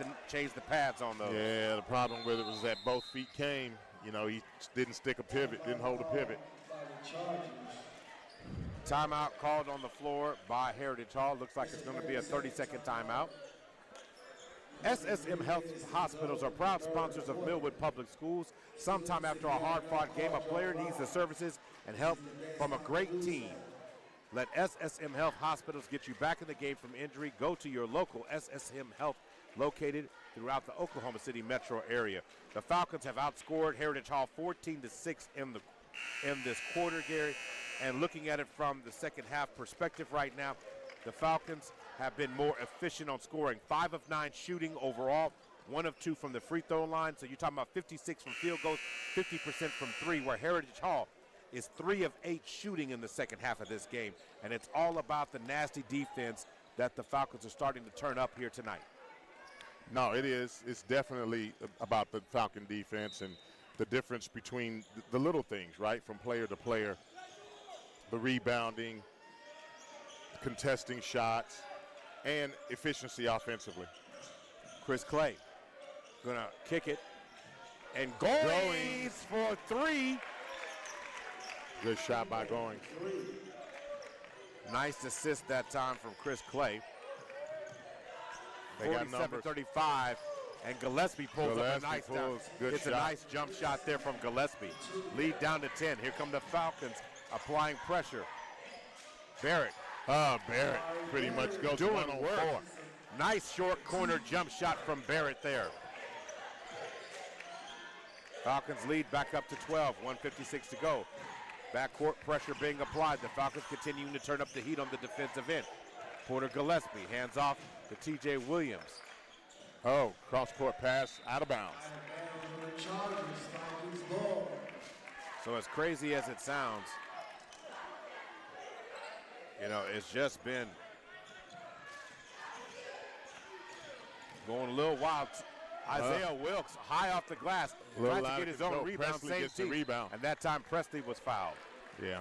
the pads on those. Yeah, the problem with it was that both feet came. You know, he didn't stick a pivot, didn't hold a pivot. Timeout called on the floor by Heritage Hall. Looks like it's going to be a 30-second timeout. SSM Health Hospitals are proud sponsors of Millwood Public Schools. Sometime after a hard-fought game, a player needs the services and help from a great team. Let SSM Health Hospitals get you back in the game from injury. Go to your local SSM Health located throughout the Oklahoma City metro area. The Falcons have outscored Heritage Hall 14-6 in this quarter, Gary. And looking at it from the second half perspective right now, the Falcons have been more efficient on scoring. 5 of 9 shooting overall, 1 of 2 from the free throw line. So you're talking about 56 from field goals, 50% from 3, where Heritage Hall is 3 of 8 shooting in the second half of this game. And it's all about the nasty defense that the Falcons are starting to turn up here tonight. No, it is. It's definitely about the Falcon defense and the difference between the little things, right, from player to player. The rebounding, contesting shots, and efficiency offensively. Chris Clay gonna kick it, and Goings for 3. Good shot by Goings. Nice assist that time from Chris Clay. They got numbers. 47-35, and Gillespie pulls up a nice down. It's a nice jump shot there from Gillespie. Lead down to 10. Here come the Falcons applying pressure. Barrett. Barrett pretty much goes doing 1-on-4. work. Nice short corner jump shot from Barrett there. Falcons lead back up to 12, 1:56 to go. Backcourt pressure being applied. The Falcons continuing to turn up the heat on the defensive end. Porter Gillespie hands off to TJ Williams. Oh, cross-court pass out of bounds. So as crazy as it sounds, you know, it's just been going a little wild. Isaiah Wilkes high off the glass, trying to get his own rebound. Presley same gets the team. rebound. And that time Presley was fouled. Yeah.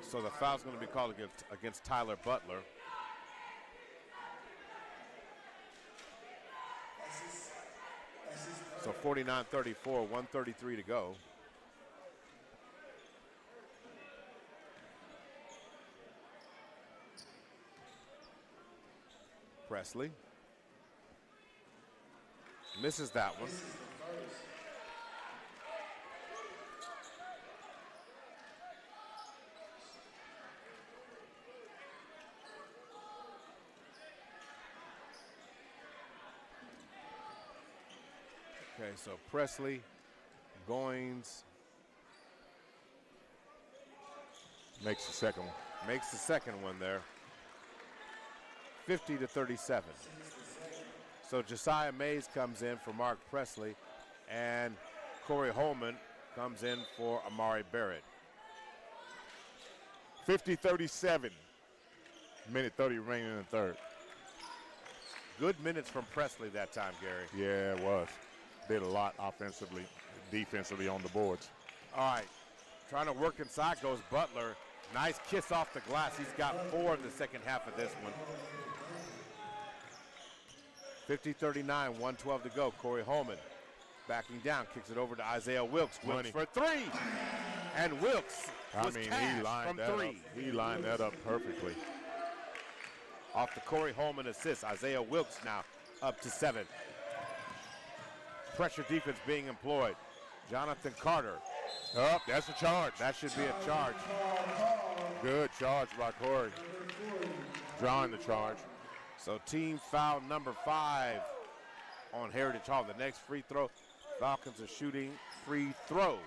So the foul's going to be called against Tyler Butler. So 49-34, 1:33 to go. Presley misses that one. Okay, so Presley, Goings makes the second one. Makes the second one there. 50-37. So Josiah Mays comes in for Mark Presley, and Corey Holman comes in for Amari Barrett. 50-37. Minute 30 remaining in the third. Good minutes from Presley that time, Gary. Yeah, it was. Did a lot offensively, defensively on the boards. All right, trying to work inside goes Butler. Nice kiss off the glass. He's got 4 in the second half of this one. 50-39, 1:12 to go. Corey Holman backing down, kicks it over to Isaiah Wilkes. Wilkes for 3. And Wilkes was he cashed lined from that 3. up. He lined that up perfectly. Off the Corey Holman assist, Isaiah Wilkes now up to 7. Pressure defense being employed. Jonathan Carter. Oh, that's a charge. That should be a charge. Good charge by Corey. Drawing the charge. So team foul number 5 on Heritage Hall. The next free throw Falcons are shooting free throws.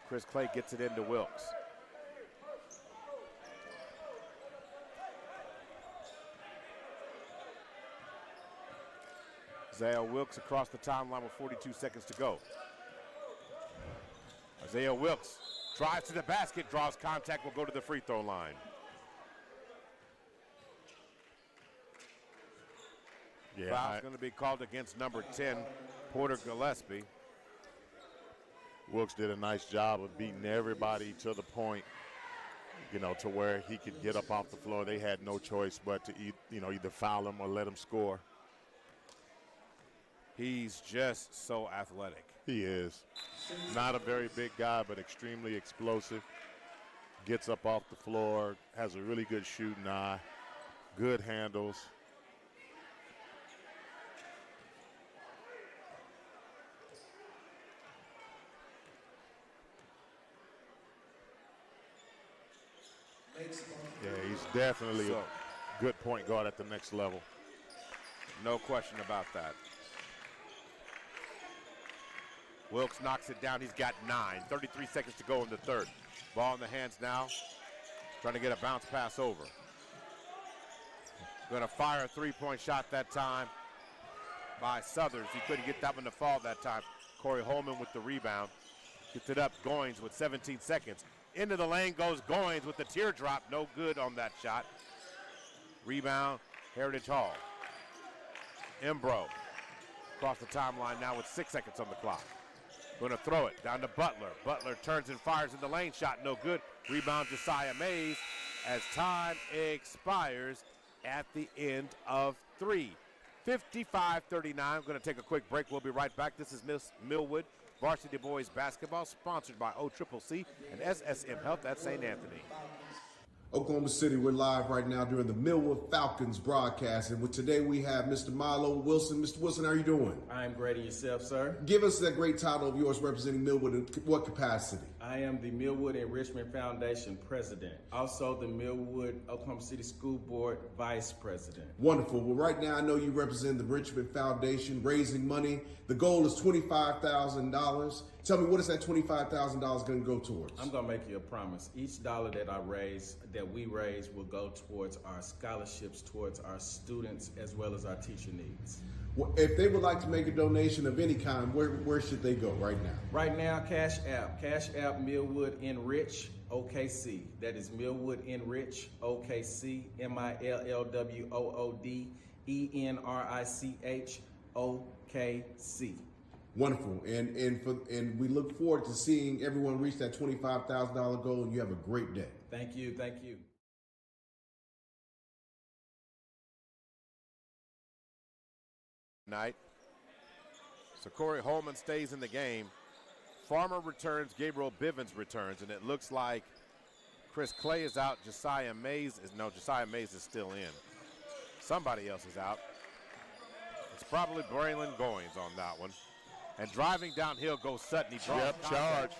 Chris Clay gets it into Wilkes. Isaiah Wilkes across the timeline with 42 seconds to go. Isaiah Wilkes drives to the basket, draws contact, will go to the free throw line. Yeah, Foul's going to be called against number 10, Porter Gillespie. Wilkes did a nice job of beating everybody to the point, you know, to where he could get up off the floor. They had no choice but to either foul him or let him score. He's just so athletic. He is. Not a very big guy, but extremely explosive. Gets up off the floor, has a really good shooting eye, good handles. Yeah, he's definitely a good point guard at the next level. No question about that. Wilkes knocks it down. He's got 9. 33 seconds to go in the third. Ball in the hands now. Trying to get a bounce pass over. Going to fire a three-point shot that time by Southers. He couldn't get that one to fall that time. Corey Holman with the rebound. Gets it up. Goins with 17 seconds. Into the lane goes Goins with the teardrop. No good on that shot. Rebound, Heritage Hall. Embro across the timeline now with 6 seconds on the clock. Going to throw it down to Butler. Butler turns and fires in the lane. Shot no good. Rebound Josiah Mays as time expires at the end of 3. 55-39. I'm going to take a quick break. We'll be right back. This is Millwood Varsity Boys Basketball, sponsored by OCCC and SSM Health at St. Anthony. Oklahoma City, we're live right now during the Millwood Falcons broadcast. And today we have Mr. Milo Wilson. Mr. Wilson, how are you doing? I'm great. And yourself, sir? Give us that great title of yours representing Millwood in what capacity? I am the Millwood Enrichment Foundation president, also the Millwood Oklahoma City School Board vice president. Wonderful. Well, right now I know you represent the Richmond Foundation, raising money. The goal is $25,000. Tell me, what is that $25,000 going to go towards? I'm going to make you a promise. Each dollar that we raise will go towards our scholarships, towards our students, as well as our teacher needs. Well, if they would like to make a donation of any kind, where should they go right now? Right now, Cash App Millwood Enrich OKC. That is Millwood Enrich OKC, MILLWOOD ENRICH OKC. Wonderful, and we look forward to seeing everyone reach that $25,000 goal, and you have a great day. Thank you. Night. So Corey Holman stays in the game. Farmer returns, Gabriel Bivens returns, and it looks like Chris Clay is out. Josiah Mays is still in. Somebody else is out. It's probably Braylon Goins on that one. And driving downhill goes Sutton. He draws charge.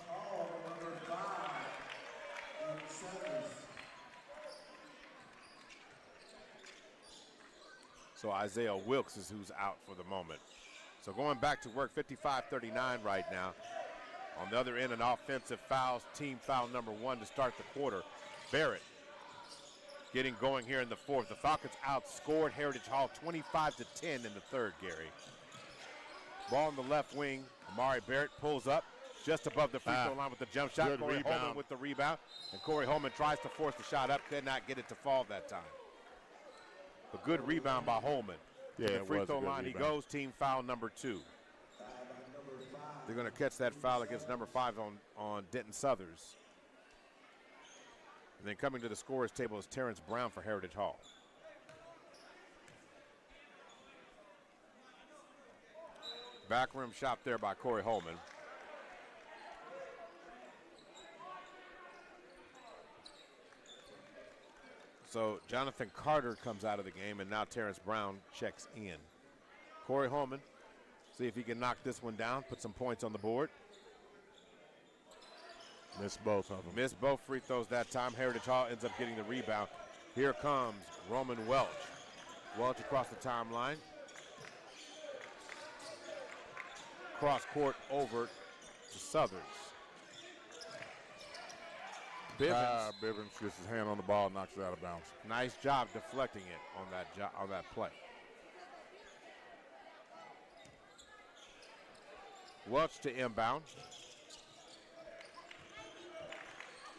So Isaiah Wilkes is who's out for the moment. So going back to work, 55-39 right now. On the other end, an offensive foul, team foul number 1 to start the quarter. Barrett getting going here in the fourth. The Falcons outscored Heritage Hall 25-10 in the third, Gary. Ball on the left wing. Amari Barrett pulls up just above the free throw line with the jump shot. Corey Holman with the rebound. And Corey Holman tries to force the shot up. Could not get it to fall that time. A good rebound by Holman. Yeah, the free throw line he goes. Team foul number 2. They're going to catch that foul against number 5 on Denton Southers. And then coming to the scorer's table is Terrence Brown for Heritage Hall. Backroom shot there by Corey Holman. So Jonathan Carter comes out of the game, and now Terrence Brown checks in. Corey Holman, see if he can knock this one down, put some points on the board. Missed both of them. Missed both free throws that time. Heritage Hall ends up getting the rebound. Here comes Roman Welch. Welch across the timeline. cross court over to Southers. Bivens gets his hand on the ball, knocks it out of bounds. Nice job deflecting it on that play. Welch to inbound.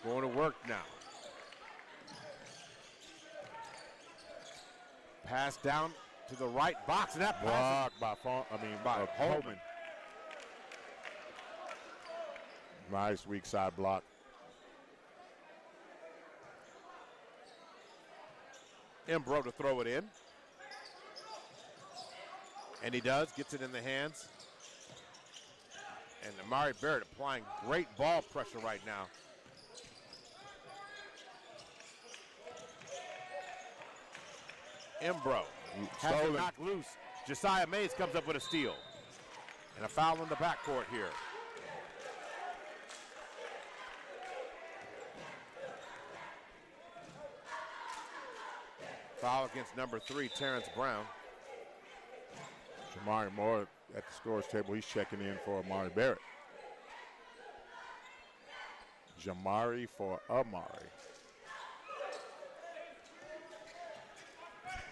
Going to work now. Pass down to the right box, and that pass Blocked by Holman. Nice weak side block. Embro to throw it in. And he does, gets it in the hands. And Amari Barrett applying great ball pressure right now. Embro has it knocked loose. Josiah Mays comes up with a steal. And a foul in the backcourt here. Foul against number 3, Terrence Brown. Jamari Moore at the scores table, he's checking in for Amari Barrett. Jamari for Amari.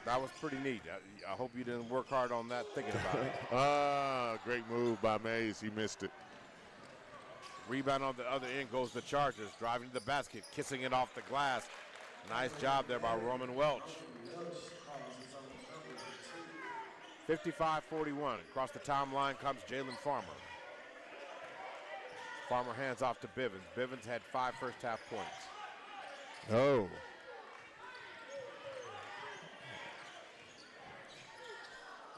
That was pretty neat. I hope you didn't work hard on that thinking about it. Great move by Mays. He missed it. Rebound on the other end goes the Chargers. Driving to the basket, kissing it off the glass. Nice job there by Roman Welch. 55-41. Across the timeline comes Jalen Farmer. Farmer hands off to Bivens. Bivens had 5 first-half points. Oh.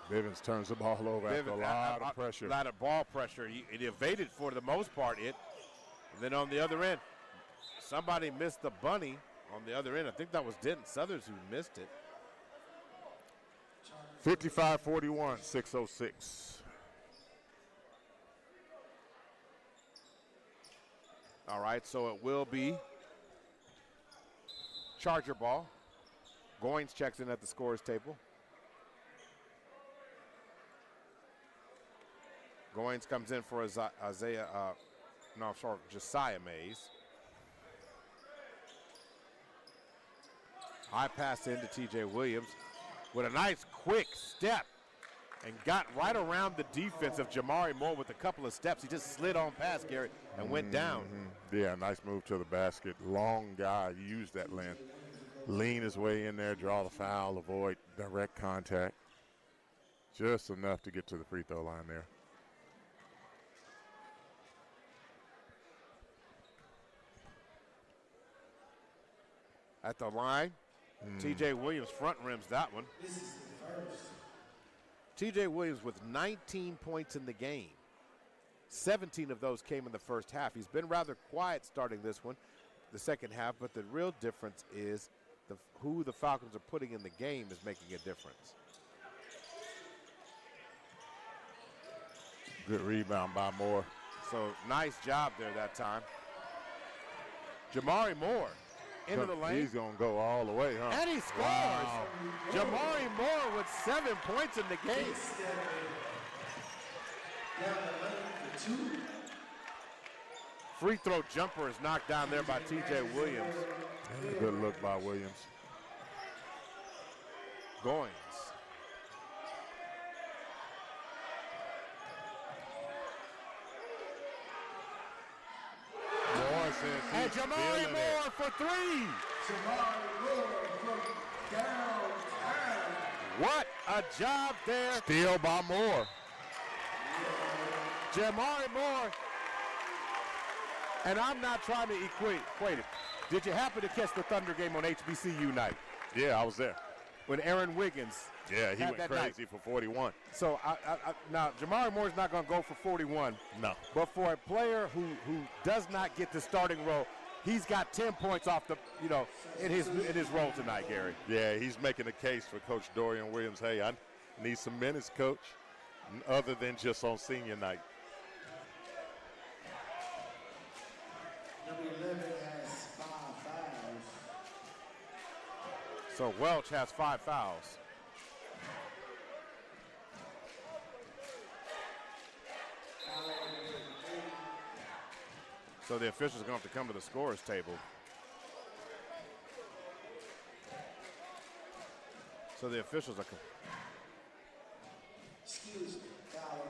Bivens turns the ball over after a lot of pressure. A lot of ball pressure. It evaded for the most part. And then on the other end, somebody missed the bunny on the other end. I think that was Denton Southers who missed it. 55-41, 6:06. All right, so it will be Charger ball. Goins checks in at the scores table. Goins comes in for Josiah Mays. High pass into TJ Williams with a nice quick step and got right around the defense of Jamari Moore with a couple of steps. He just slid on past Gary and went down. Yeah, nice move to the basket. Long guy, he used that length. Lean his way in there, draw the foul, avoid direct contact. Just enough to get to the free throw line there. At the line, TJ Williams front rims that one. TJ Williams with 19 points in the game. 17 of those came in the first half. He's been rather quiet starting this one, the second half, but the real difference is who the Falcons are putting in the game is making a difference. Good rebound by Moore. So nice job there that time. Jamari Moore into the lane. He's going to go all the way, huh? And he scores. Wow. Jamari Moore with 7 points in the game. Free throw jumper is knocked down there by TJ Williams. Good look by Williams. Goins. And Jamari Moore for 3. Jamari Moore from downtown. What a job there. Steal by Moore. Jamari Moore. And I'm not trying to equate it. Did you happen to catch the Thunder game on HBCU night? Yeah, I was there. When Aaron Wiggins Yeah, he had went that crazy night. for 41. So now Jamari Moore's not going to go for 41. No. But for a player who does not get the starting role, he's got 10 points off the in his role tonight, Gary. Yeah, he's making a case for Coach Dorian Williams. Hey, I need some minutes, Coach, other than just on senior night. Number 11 has 5 fouls. So Welch has 5 fouls. So the officials are going to have to come to the scorer's table. So the officials are. Excuse me, foul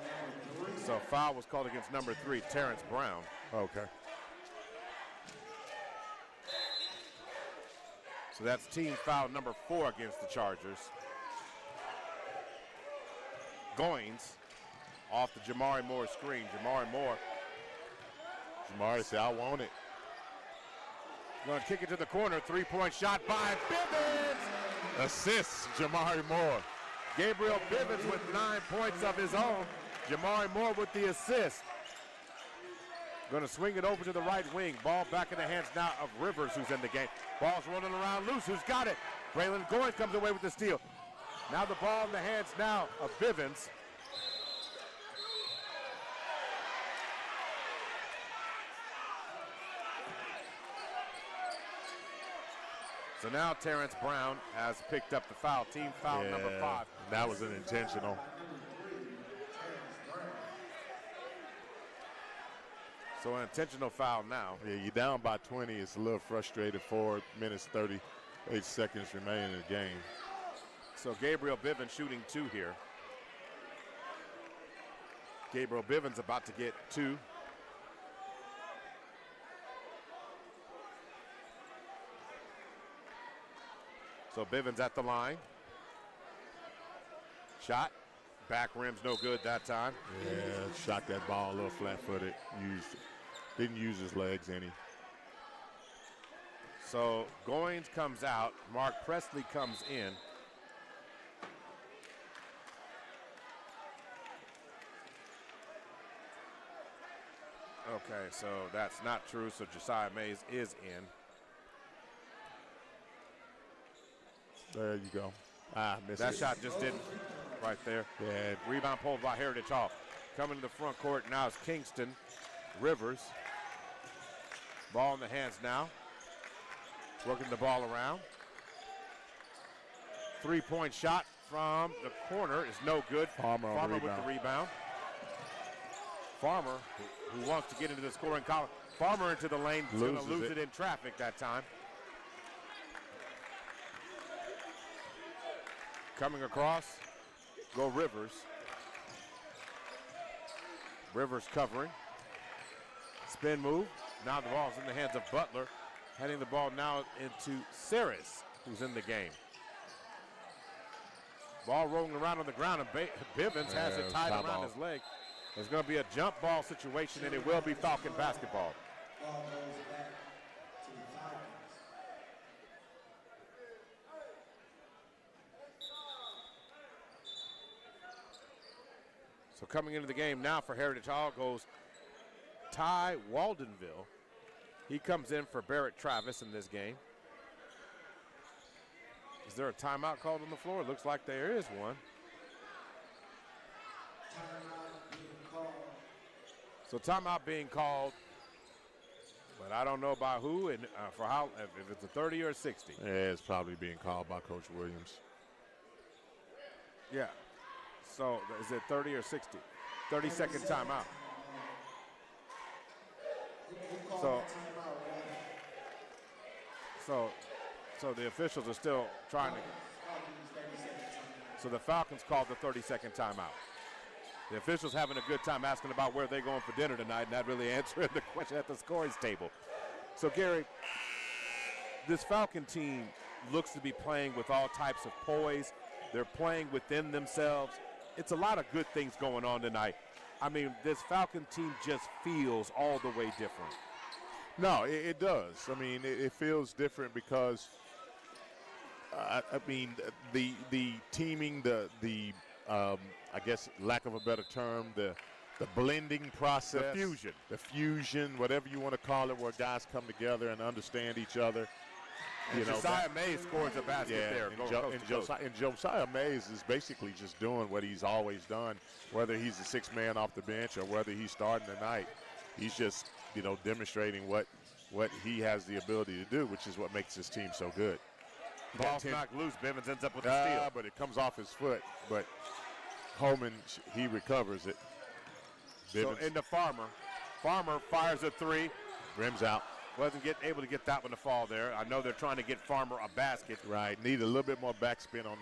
number 3. So foul was called against number 3, Terrence Brown. Okay. So that's team foul number 4 against the Chargers. Goins off the Jamari Moore screen. Jamari said, I want it. Going to kick it to the corner. 3-point shot by Bivens. Assists, Jamari Moore. Gabriel Bivens with 9 points of his own. Jamari Moore with the assist. Going to swing it over to the right wing. Ball back in the hands now of Rivers, who's in the game. Ball's rolling around loose. Who's got it? Braylon Goins comes away with the steal. Now the ball in the hands now of Bivens. So now Terrence Brown has picked up the foul. Team foul number 5. That was an intentional. So an intentional foul now. Yeah, you're down by 20. It's a little frustrated. 4 minutes, 38 seconds remaining in the game. So Gabriel Bivens shooting 2 here. Gabriel Bivens about to get 2. So Bivens at the line. Shot. Back rim's no good that time. Yeah, shot that ball a little flat-footed. Didn't use his legs any. So Goins comes out. Mark Presley comes in. Okay, so that's not true. So Josiah Mays is in. There you go. Missed That it. shot just didn't. Right there. Yeah. Rebound pulled by Heritage Hall. Coming to the front court now is Kingston. Rivers. Ball in the hands now. Working the ball around. 3-point shot from the corner is no good. Farmer with the rebound. Farmer, who wants to get into the scoring column. Farmer into the lane. He's going to lose it in traffic that time. Coming across, go Rivers. Rivers covering. Spin move. Now the ball's in the hands of Butler. Heading the ball now into Saris, who's in the game. Ball rolling around on the ground, and Bivens has it tied around his leg. There's going to be a jump ball situation, and it will be Falcon basketball. Ball goes back to the Falcons. So coming into the game now for Heritage Hall goes Ty Waldenville. He comes in for Barrett Travis in this game. Is there a timeout called on the floor? It looks like there is one. Timeout being called. So timeout being called, but I don't know by who and for how, if it's a 30 or a 60. Yeah, it's probably being called by Coach Williams. Yeah. So is it 30 or 60? 30-second timeout. So the officials are still trying to. So the Falcons called the 30-second timeout. The officials having a good time asking about where they're going for dinner tonight, and not really answering the question at the scoring table. So Gary, this Falcon team looks to be playing with all types of poise. They're playing within themselves. It's a lot of good things going on tonight. I mean, this Falcon team just feels all the way different. No, it does. I mean, it feels different because, I mean, the teaming, I guess, lack of a better term, the blending process. The fusion, whatever you want to call it, where guys come together and understand each other. And Josiah Mays scores a basket there. And Josiah Mays is basically just doing what he's always done, whether he's the sixth man off the bench or whether he's starting tonight. He's just, demonstrating what he has the ability to do, which is what makes this team so good. Ball's knocked loose. Bivens ends up with a steal. But it comes off his foot. But Holman, he recovers it. So into Farmer. Farmer fires a three. Rims out. Wasn't able to get that one to fall there. I know they're trying to get Farmer a basket. Right. Need a little bit more backspin on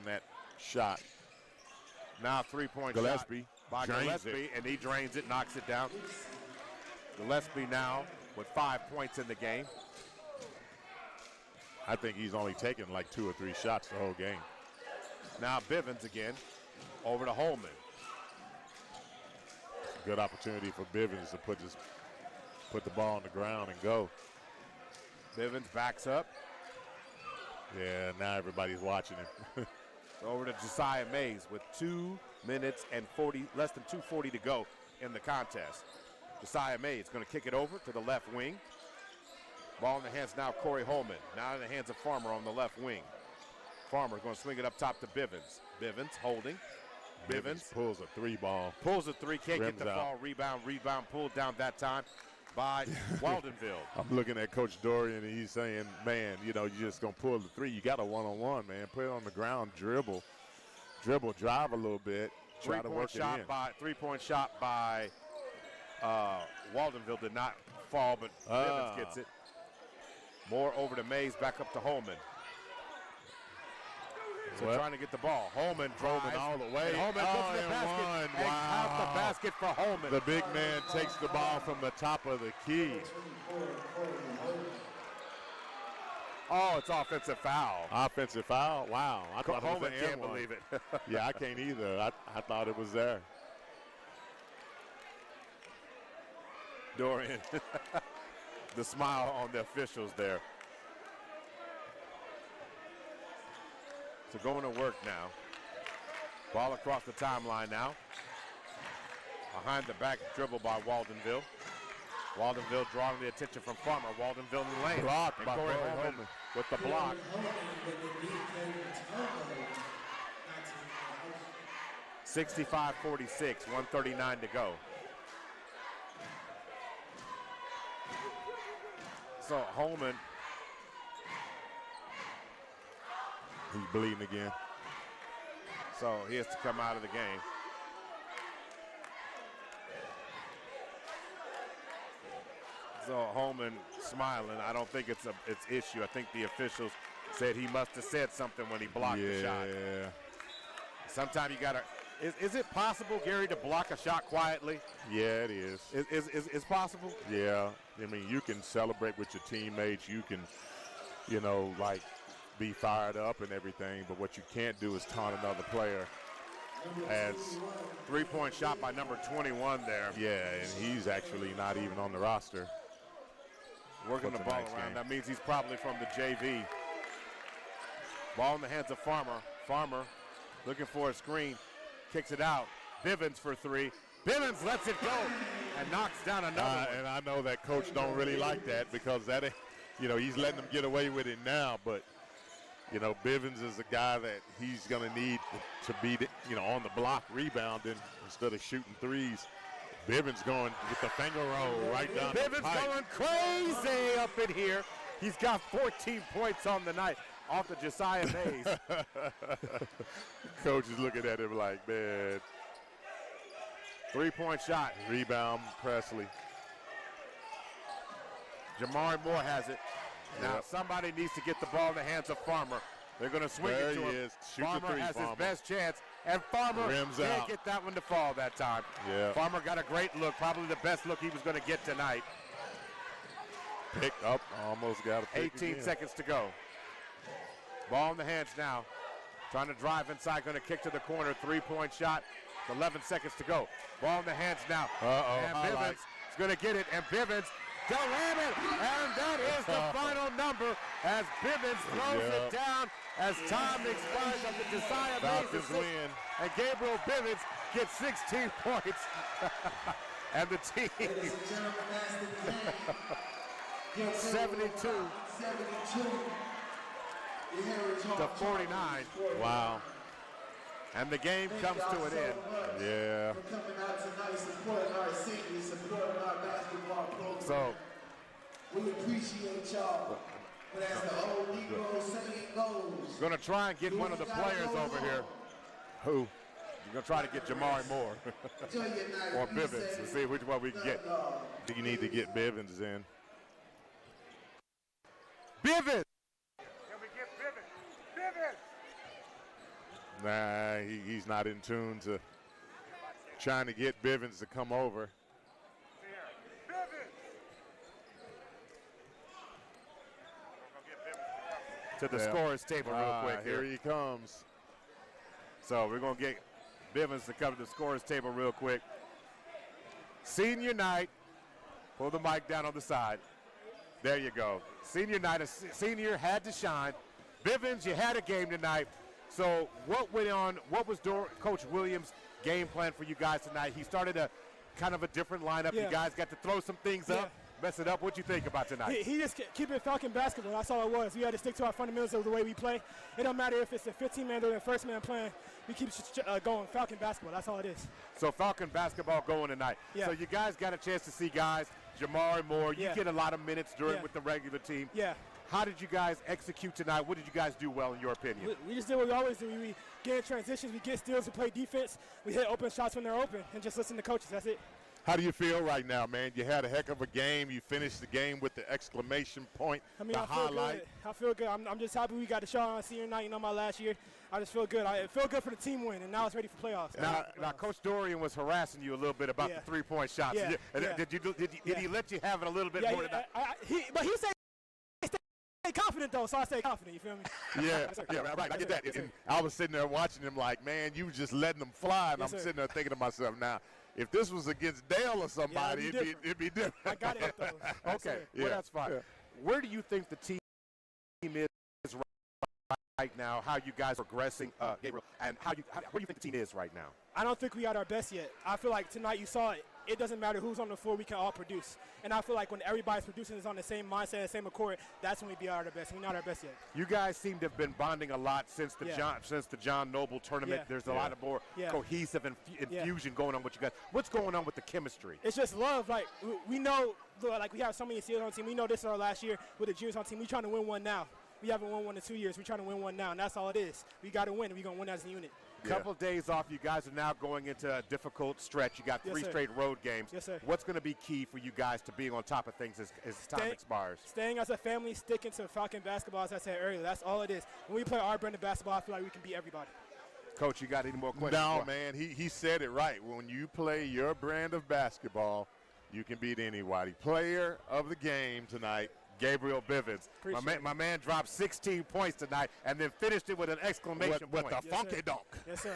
that shot. Now 3-point Gillespie shot by drains Gillespie, it. and he drains it, knocks it down. Gillespie now with 5 points in the game. I think he's only taken like 2 or 3 shots the whole game. Now Bivens again, over to Holman. Good opportunity for Bivens to put the ball on the ground and go. Bivens backs up. Yeah, now everybody's watching him. Over to Josiah Mays with 2 minutes and less than 2:40 to go in the contest. Josiah Mays going to kick it over to the left wing. Ball in the hands now Corey Holman. Now in the hands of Farmer on the left wing. Farmer going to swing it up top to Bivens. Bivens holding. Bivens pulls a 3 ball. Pulls a 3, can't get the Rims ball. out. Rebound pulled down that time by Waldenville. I'm looking at Coach Dorian, and he's saying, man, you know, you're just going to pull the 3. You got a one-on-one, man. Put it on the ground, dribble, drive a little bit, try to work it in. 3-point shot by Waldenville did not fall, but Bivens gets it. More over to Mays, back up to Holman. So trying to get the ball. Holman drives all the way. And Holman gets the basket. One. And Wow. count the basket for Holman. The big man takes the ball from the top of the key. Oh, it's offensive foul. Offensive foul? Wow. I thought Holman it was an can't believe it. Yeah, I can't either. I thought it was there. Dorian. The smile on the officials there. So going to work now. Ball across the timeline now. Behind the back dribble by Waldenville. Waldenville drawing the attention from Farmer. Waldenville in the lane. Blocked by Corey Corey Holman Holman. with the block. 65-46, 1:39 to go. So Holman, He's bleeding again. so he has to come out of the game. So Holman smiling. I don't think it's issue. I think the officials said he must have said something when he blocked the shot. Yeah. Sometimes you gotta. Is it possible, Gary, to block a shot quietly? Yeah, it is. Is possible? Yeah. I mean, you can celebrate with your teammates. You can, you know, like be fired up and everything. But what you can't do is taunt another player. As 3-point shot by number 21 there. Yeah, and he's actually not even on the roster. Working the for ball tonight's around. game. That means he's probably from the JV. Ball in the hands of Farmer. Farmer looking for a screen. Kicks it out. Bivens for 3. Bivens lets it go and knocks down another one. And I know that coach don't really like that because that, you know, he's letting them get away with it now. But, you know, Bivens is a guy that he's going to need to be, you know, on the block rebounding instead of shooting threes. Bivens going with the finger roll right down the Bivens pipe. going crazy up in here. He's got 14 points on the night off the Josiah Mays. Coach is looking at him like, man. 3-point shot. Rebound, Presley. Jamari Moore has it. Now Yep. somebody needs to get the ball in the hands of Farmer. They're going to swing There it to he him. is. Shoot the Farmer three, has Farmer. his best chance, and Farmer Rims can't out. get that one to fall that time. Yeah. Farmer got a great look, probably the best look he was going to get tonight. Pick up, almost got a pick 18 again. seconds to go. Ball in the hands now. Trying to drive inside, going to kick to the corner. 3-point shot. 11 seconds to go. Ball in the hands now. And highlight. Bivens is going to get it, and Bivens ram it, and that is the final number as Bivens throws it down as time expires on the Josiah Falcons Mays win. and Gabriel Bivens gets 16 points. And the team 72 to 49. Wow. And the game comes to an end. Yeah. For coming out tonight, supporting our city, supporting our basketball program. So We appreciate y'all. But as the old Negro saying goes, going to try and get one of the players over here. Who? We're going to try to get Jamari Moore Enjoy your night. or Be Bivens safe. and see which one we can get. Do you need to get Bivens in? Bivens! Can we get Bivens? Nah, he's not in tune to trying to get Bivens to come over. To the scorer's table real quick. Here he comes. So we're going to get Bivens to come to the scorer's table real quick. Senior night. Pull the mic down on the side. There you go. Senior night, a senior had to shine. Bivens, you had a game tonight. So what went on, what was Coach Williams' game plan for you guys tonight? He started a kind of a different lineup. Yeah. You guys got to throw some things up, mess it up. What you think about tonight? He just keep it Falcon basketball. That's all it was. We had to stick to our fundamentals of the way we play. It don't matter if it's a 15-man or a first-man playing. We keep going Falcon basketball. That's all it is. So Falcon basketball going tonight. Yeah. So you guys got a chance to see guys, Jamari Moore. You Yeah. get a lot of minutes during Yeah. with the regular team. Yeah. How did you guys execute tonight? What did you guys do well in your opinion? We just did what we always do. We get in transitions. We get steals. We play defense. We hit open shots when they're open, and just listen to coaches. That's it. How do you feel right now, man? You had a heck of a game. You finished the game with the exclamation point, I mean, the I feel highlight. good. I feel good. I'm just happy we got the shot on senior night. You know, my last year. I just feel good. I feel good for the team win, and now it's ready for playoffs. Now, Coach Dorian was harassing you a little bit about Yeah. the three-point shots. Yeah, yeah. Did he let you have it a little bit Yeah, more yeah, tonight? but he said stay confident, though, so I stay confident. You feel me? Yeah, Yes, sir. yeah, right. I get that. Yes, sir. And I was sitting there watching him like, man, you was just letting them fly. And Yes, I'm sir. sitting there thinking to myself, now, if this was against Dale or somebody, it'd be it'd be different. I got it with those. Yes, Okay, sir. well, Yeah, that's fine. yeah. Where do you think the team is right now, how you guys are progressing, Gabriel, and where do you think the team is right now? I don't think we got our best yet. I feel like tonight you saw it. It doesn't matter who's on the floor, we can all produce. And I feel like when everybody's producing is on the same mindset, the same accord, that's when we be at our best. We're not our best yet. You guys seem to have been bonding a lot since the Yeah. John Noble tournament. Yeah. There's a lot of more Yeah. cohesive infusion going on with you guys. What's going on with the chemistry? It's just love. Like, we know, like, we have so many seniors on the team. We know this is our last year with the juniors on the team. We're trying to win one now. We haven't won one in 2 years. We're trying to win one now, and that's all it is. We got to win, and we're going to win as a unit. Couple days off. You guys are now going into a difficult stretch. You got Yes, three sir. straight road games. Yes, sir. What's going to be key for you guys to being on top of things as time expires? Staying as a family, sticking to Falcon basketball, as I said earlier. That's all it is. When we play our brand of basketball, I feel like we can beat everybody. Coach, you got any more questions? No, man, he said it right. When you play your brand of basketball, you can beat anybody. Player of the game tonight, Gabriel Bivens. My man dropped 16 points tonight and then finished it with an exclamation with point. the funky dunk. Yes, sir.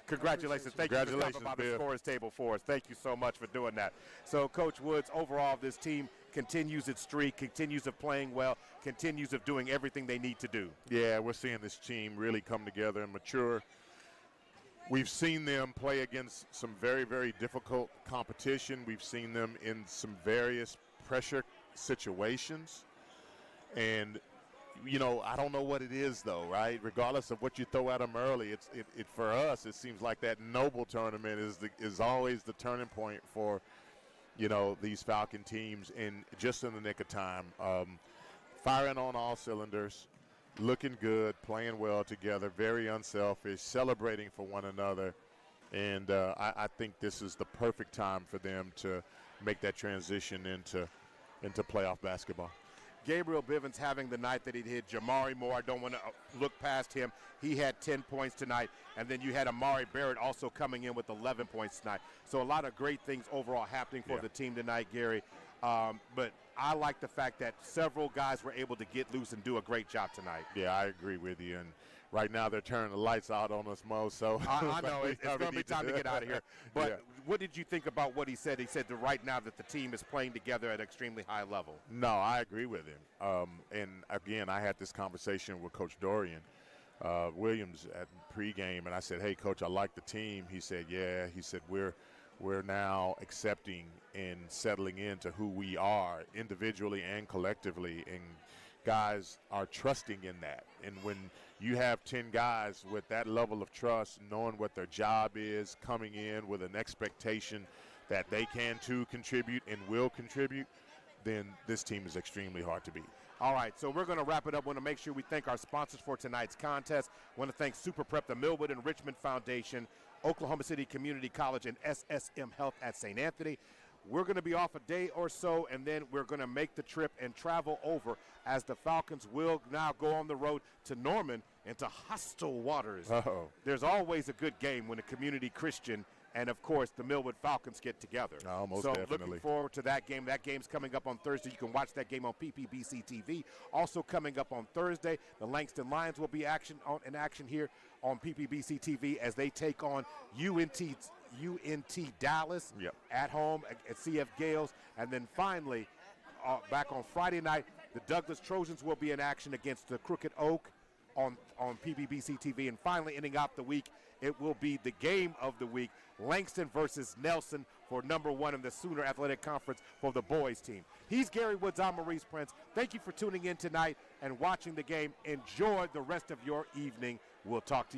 Congratulations. Thank you for Congratulations, coming by the Bill. scorer's table for us. Thank you so much for doing that. So, Coach Woods, overall, this team continues its streak, continues of playing well, continues of doing everything they need to do. Yeah, we're seeing this team really come together and mature. We've seen them play against some very, very difficult competition. We've seen them in some various pressure situations. And, you know, I don't know what it is, though, right? Regardless of what you throw at them early, it for us, it seems like that Noble tournament is always the turning point for, you know, these Falcon teams in just in the nick of time. Firing on all cylinders, looking good, playing well together, very unselfish, celebrating for one another. And I think this is the perfect time for them to make that transition into playoff basketball. Gabriel Bivens having the night that he did. Jamari Moore, I don't want to look past him. He had 10 points tonight. And then you had Amari Barrett also coming in with 11 points tonight. So a lot of great things overall happening for the team tonight, Gary. But I like the fact that several guys were able to get loose and do a great job tonight. Yeah, I agree with you. And right now they're turning the lights out on us, Mo. So I know it's going to be time to get out of here. But Yeah. what did you think about what he said? He said that right now that the team is playing together at an extremely high level. No, I agree with him. And again, I had this conversation with Coach Dorian Williams at pregame, and I said, "Hey, Coach, I like the team." He said, "Yeah." He said, "We're now accepting and settling into who we are individually and collectively, and guys are trusting in that. And when you have 10 guys with that level of trust, knowing what their job is, coming in with an expectation that they can too contribute and will contribute, then this team is extremely hard to beat." All right, so we're going to wrap it up. Want to make sure we thank our sponsors for tonight's contest. Want to thank Super Prep, the Millwood and Richmond Foundation, Oklahoma City Community College and SSM Health at St. Anthony. We're going to be off a day or so, and then we're going to make the trip and travel over as the Falcons will now go on the road to Norman into hostile waters. There's always a good game when a community Christian and, of course, the Millwood Falcons get together. Most so definitely. Looking forward to that game. That game's coming up on Thursday. You can watch that game on PPBC TV. Also coming up on Thursday, the Langston Lions will be in action here on PPBC TV as they take on UNT Dallas at home at CF Gales. And then finally, back on Friday night, the Douglas Trojans will be in action against the Crooked Oak on PPBC TV. And finally, ending out the week, it will be the game of the week, Langston versus Nelson for #1 in the Sooner Athletic Conference for the boys team. He's Gary Woods. I'm Maurice Prince. Thank you for tuning in tonight and watching the game. Enjoy the rest of your evening. We'll talk to you.